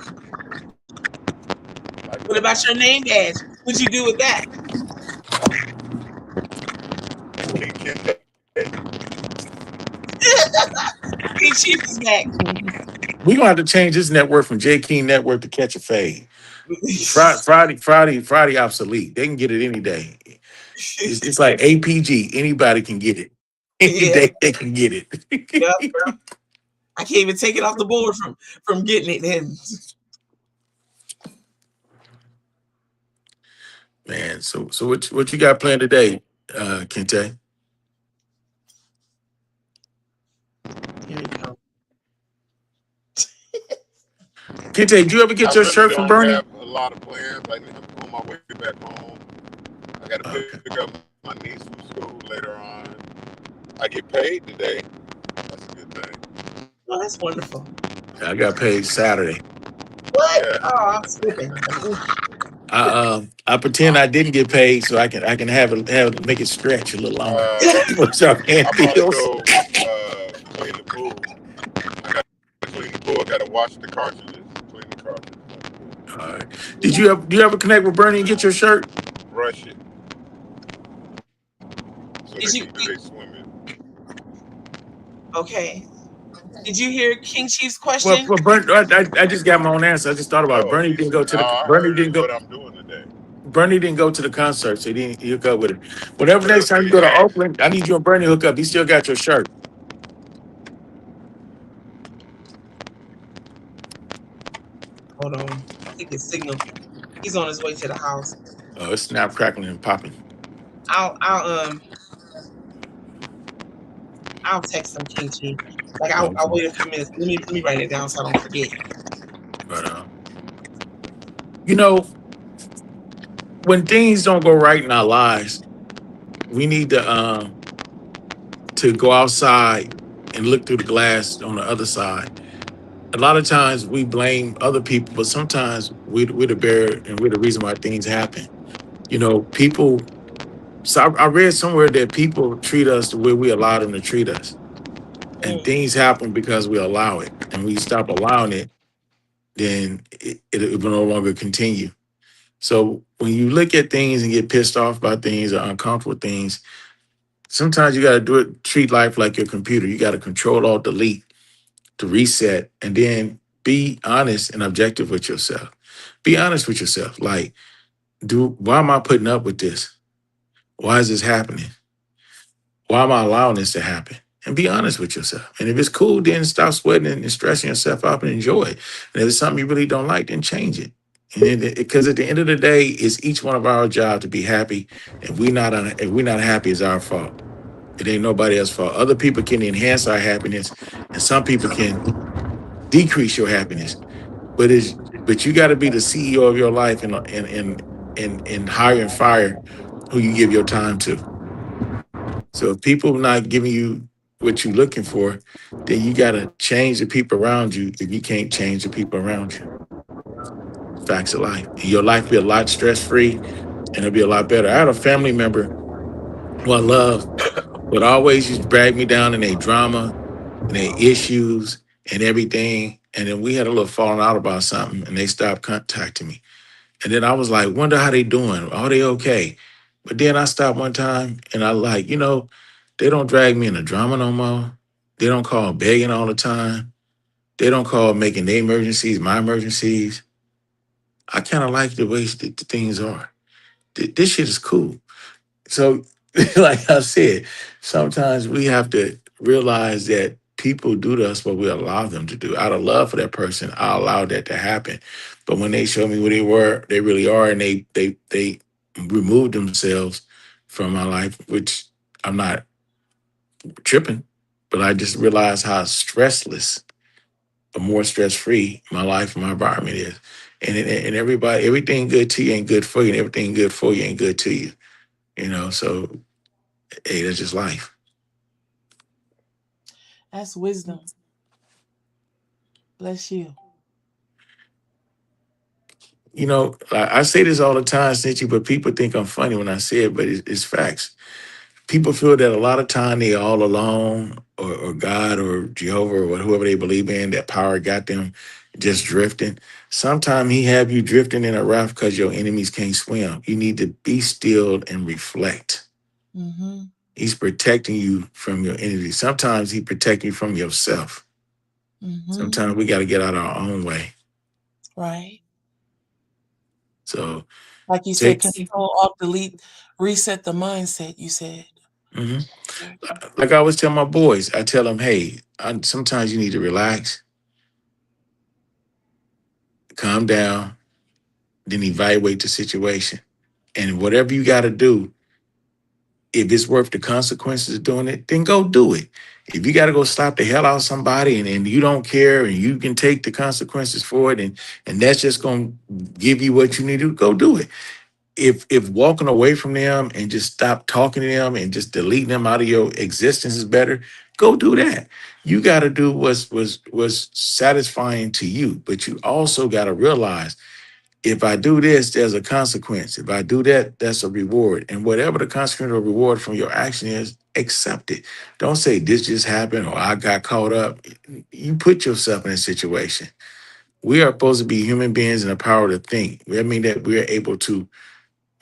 What about your name badge? What'd you do with that? King Chief is back. We're gonna have to change this network from J King Network to Catch a Fade. Friday obsolete. They can get it any day. It's like APG. Anybody can get it. Any Yeah. day they can get it. Yep. I can't even take it off the board from getting it. And Man, so what you got planned today, Kente? here we go. Kente, did you ever get I your really shirt from don't Bernie? have a lot of plans. I'm on my way back home. I got to pick up my niece from school later on. I get paid today. That's a good thing. Oh, that's wonderful. I got paid Saturday. What? Yeah. Oh, I'm slipping. I pretend I didn't get paid so I can have it make it stretch a little longer. What's up, I'm about to Bills? go clean the pool. I got to clean the pool. I got to wash the cartridges. Clean the cartridges. All right. Do you ever connect with Bernie and get your shirt? Brush it. So Did they you- can do their swimming. Okay. Did you hear King Chief's question? Well, Bernie, I just got my own answer. I just thought about it. Bernie didn't go to the I Bernie heard didn't go. what I'm doing today. Bernie didn't go to the concert, so he'll go with it. Whatever next time you go to Oakland, I need you and Bernie to hook up. He still got your shirt. Hold on. I think his signal. He's on his way to the house. Oh, it's snap, crackling, and popping. I'll text him King Chief. Like I'll wait a few minutes. Let me write it down so I don't forget. But you know, when things don't go right in our lives, we need to go outside and look through the glass on the other side a lot of times we blame other people, but sometimes we're the bearer and we're the reason why things happen. You know, people. So I read somewhere that people treat us the way we allow them to treat us, and things happen because we allow it, and we stop allowing it, then it will no longer continue. So when you look at things and get pissed off about things or uncomfortable things, sometimes you got to do it. Treat life like your computer. You got to control alt delete to reset, and then be honest and objective with yourself. Be honest with yourself. Like, why am I putting up with this? Why is this happening? Why am I allowing this to happen? And be honest with yourself. And if it's cool, then stop sweating and stressing yourself out and enjoy it. And if it's something you really don't like, then change it. And because at the end of the day, it's each one of our job to be happy. If we're not happy, it's our fault. It ain't nobody else's fault. Other people can enhance our happiness, and some people can decrease your happiness. But you got to be the CEO of your life and hire and fire who you give your time to. So if people are not giving you what you're looking for, then you got to change the people around you if you can't change the people around you. Facts of life. And your life will be a lot stress-free and it'll be a lot better. I had a family member who I love, but always used to drag me down in their drama and their issues and everything. And then we had a little falling out about something and they stopped contacting me. And then I was like, wonder how they doing? Are they okay? But then I stopped one time and I like, they don't drag me in the drama no more. They don't call begging all the time. They don't call making their emergencies my emergencies. I kind of like the way the things are. This shit is cool. So, like I said, sometimes we have to realize that people do to us what we allow them to do. Out of love for that person, I allowed that to happen. But when they show me who they really are, and they remove themselves from my life, which I'm not tripping, but I just realized how stressless or more stress-free my life and my environment is. And everything good to you ain't good for you, and everything good for you ain't good to you. So hey, that's just life. That's wisdom. Bless you. I say this all the time, Cincy, but people think I'm funny when I say it, but it's facts. People feel that a lot of time they all alone, or God or Jehovah or whoever they believe in, that power got them just drifting. Sometimes he have you drifting in a raft because your enemies can't swim. You need to be still and reflect. Mm-hmm. He's protecting you from your enemies. Sometimes he protects you from yourself. Mm-hmm. Sometimes we got to get out our own way. Right. So, like you said, control, alt, delete, reset the mindset, you said. Mm-hmm. Like I always tell my boys, I tell them, hey, sometimes you need to relax, calm down, then evaluate the situation. And whatever you got to do, if it's worth the consequences of doing it, then go do it. If you got to go slap the hell out of somebody and you don't care and you can take the consequences for it and that's just going to give you what you need to do, go do it. If walking away from them and just stop talking to them and just deleting them out of your existence is better, go do that. You got to do what's satisfying to you, but you also got to realize, if I do this, there's a consequence. If I do that, that's a reward. And whatever the consequence or reward from your action is, accept it. Don't say this just happened or I got caught up. You put yourself in a situation. We are supposed to be human beings and the power to think. I mean that we're able to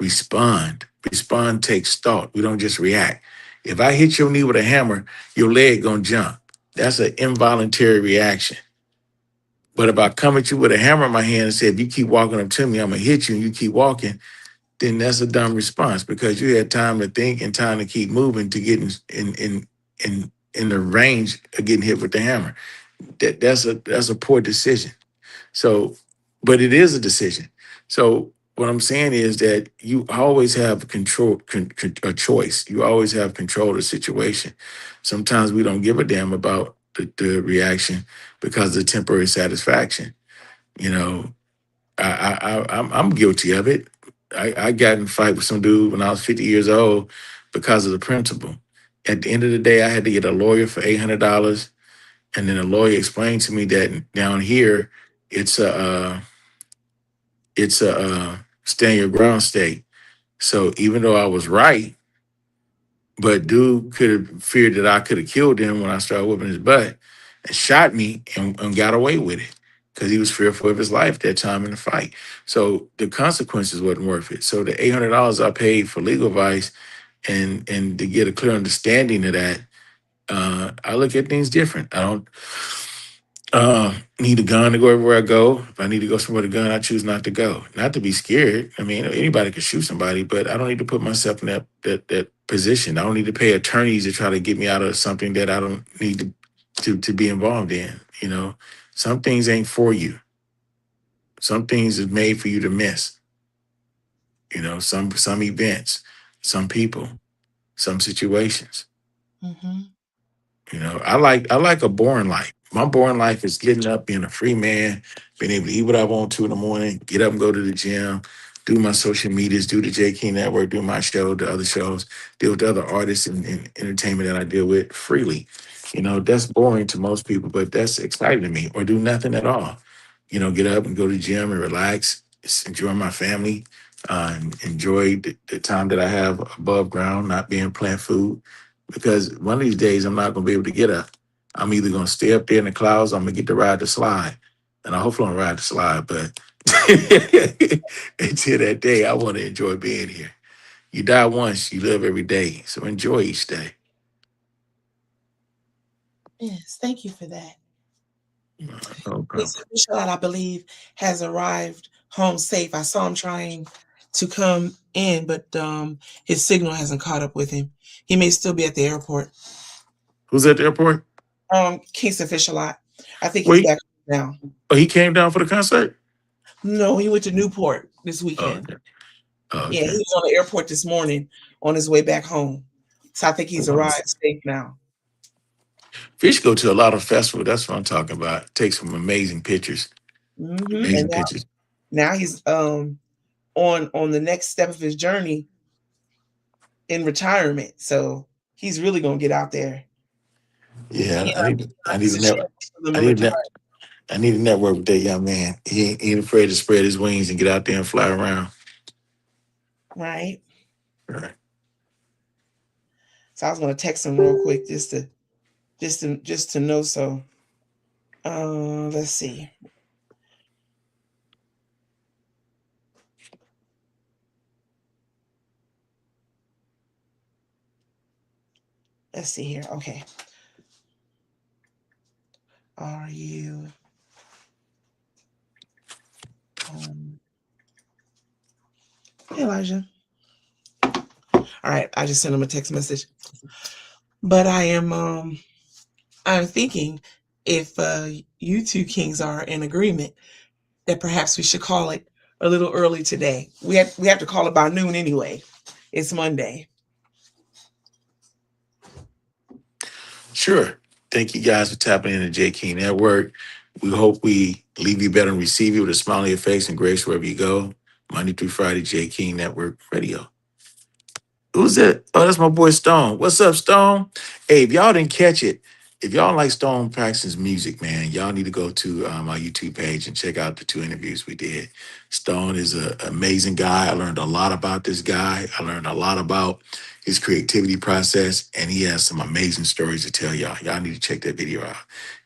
respond. Respond takes thought. We don't just react. If I hit your knee with a hammer, your leg gonna jump. That's an involuntary reaction. But if I come at you with a hammer in my hand and say, if you keep walking up to me, I'm gonna hit you and you keep walking, then that's a dumb response because you had time to think and time to keep moving to get in the range of getting hit with the hammer. That's a poor decision. So, but it is a decision. So what I'm saying is that you always have a choice. You always have control of the situation. Sometimes we don't give a damn about the reaction because of temporary satisfaction. I'm guilty of it. I got in a fight with some dude when I was 50 years old because of the principle. At the end of the day, I had to get a lawyer for $800. And then the lawyer explained to me that down here, it's a stand your ground state. So even though I was right, but dude could have feared that I could have killed him when I started whooping his butt and shot me and got away with it because he was fearful of his life that time in the fight. So the consequences wasn't worth it. So the $800 I paid for legal advice and to get a clear understanding of that, I look at things different. I don't need a gun to go everywhere I go. If I need to go somewhere with a gun, I choose not to go. Not to be scared. I mean, anybody could shoot somebody, but I don't need to put myself in that position. I don't need to pay attorneys to try to get me out of something that I don't need to be involved in. You know, some things ain't for you. Some things is made for you to miss. You know, some events, some people, some situations. Mm-hmm. You know, I like a boring life. My boring life is getting up, being a free man, being able to eat what I want to in the morning, get up and go to the gym, do my social medias, do the J King Network, do my show, the other shows, deal with the other artists and entertainment that I deal with freely. You know, that's boring to most people, but that's exciting to me. Or do nothing at all. You know, get up and go to the gym and relax, just enjoy my family, and enjoy the time that I have above ground, not being plant food. Because one of these days I'm not gonna be able to get up. I'm either gonna stay up there in the clouds, or I'm gonna get to ride the slide. And I hopefully I'm gonna ride the slide, but until that day, I want to enjoy being here. You die once, you live every day. So enjoy each day. Yes, thank you for that. No problem. Michelle, I believe, has arrived home safe. I saw him trying to come in, but his signal hasn't caught up with him. He may still be at the airport. Who's at the airport? Kingston Fisher Lot. I think Wait. he's back now. Oh, he came down for the concert? No, he went to Newport this Oh, weekend. okay. Oh, Yeah, he okay. was on the airport this morning on his way back home. So I think he's arrived safe now. Fish go to a lot of festivals. That's what I'm talking about. Take some amazing pictures. Mm-hmm. Amazing And pictures. now he's on the next step of his journey in retirement. So he's really gonna get out there. Yeah, Yeah, I need it's to a network. shame for them I to need to retire. I need to network with that young man. He ain't afraid to spread his wings and get out there and fly around. Right. Right. So I was gonna text him real quick just to know. So let's see. Let's see here. Okay. Are you hey Elijah? All right, I just sent him a text message. But I'm thinking if you two kings are in agreement that perhaps we should call it a little early today. We have to call it by noon anyway. It's Monday. Sure. Thank you guys for tapping into J King Network. We hope we leave you better and receive you with a smile on your face and grace wherever you go. Monday through Friday, J King Network Radio. Who's that? Oh, that's my boy Stone. What's up, Stone? Hey, if y'all didn't catch it, if y'all like Stone Paxton's music, man, y'all need to go to my YouTube page and check out the 2 interviews we did. Stone is an amazing guy. I learned a lot about this guy. I learned a lot about his creativity process, and he has some amazing stories to tell y'all. Y'all need to check that video out.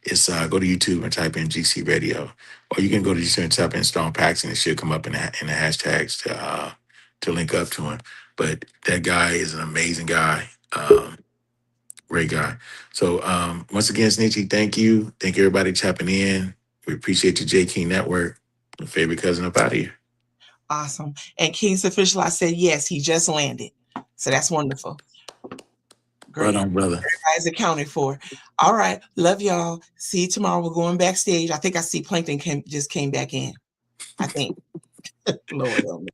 It's go to YouTube and type in GC Radio, or you can go to YouTube and type in Stone Paxton. It should come up in the hashtags to link up to him. But that guy is an amazing guy. Great guy. So once again, Snitchy, thank you. Thank everybody tapping in. We appreciate you, J King Network. My favorite cousin up out of here. Awesome. And King's official, I said yes, he just landed. So that's wonderful. Great. Right on, brother. Everybody's accounted for. All right. Love y'all. See you tomorrow. We're going backstage. I think I see Plankton just came back in. I think. Lord help me.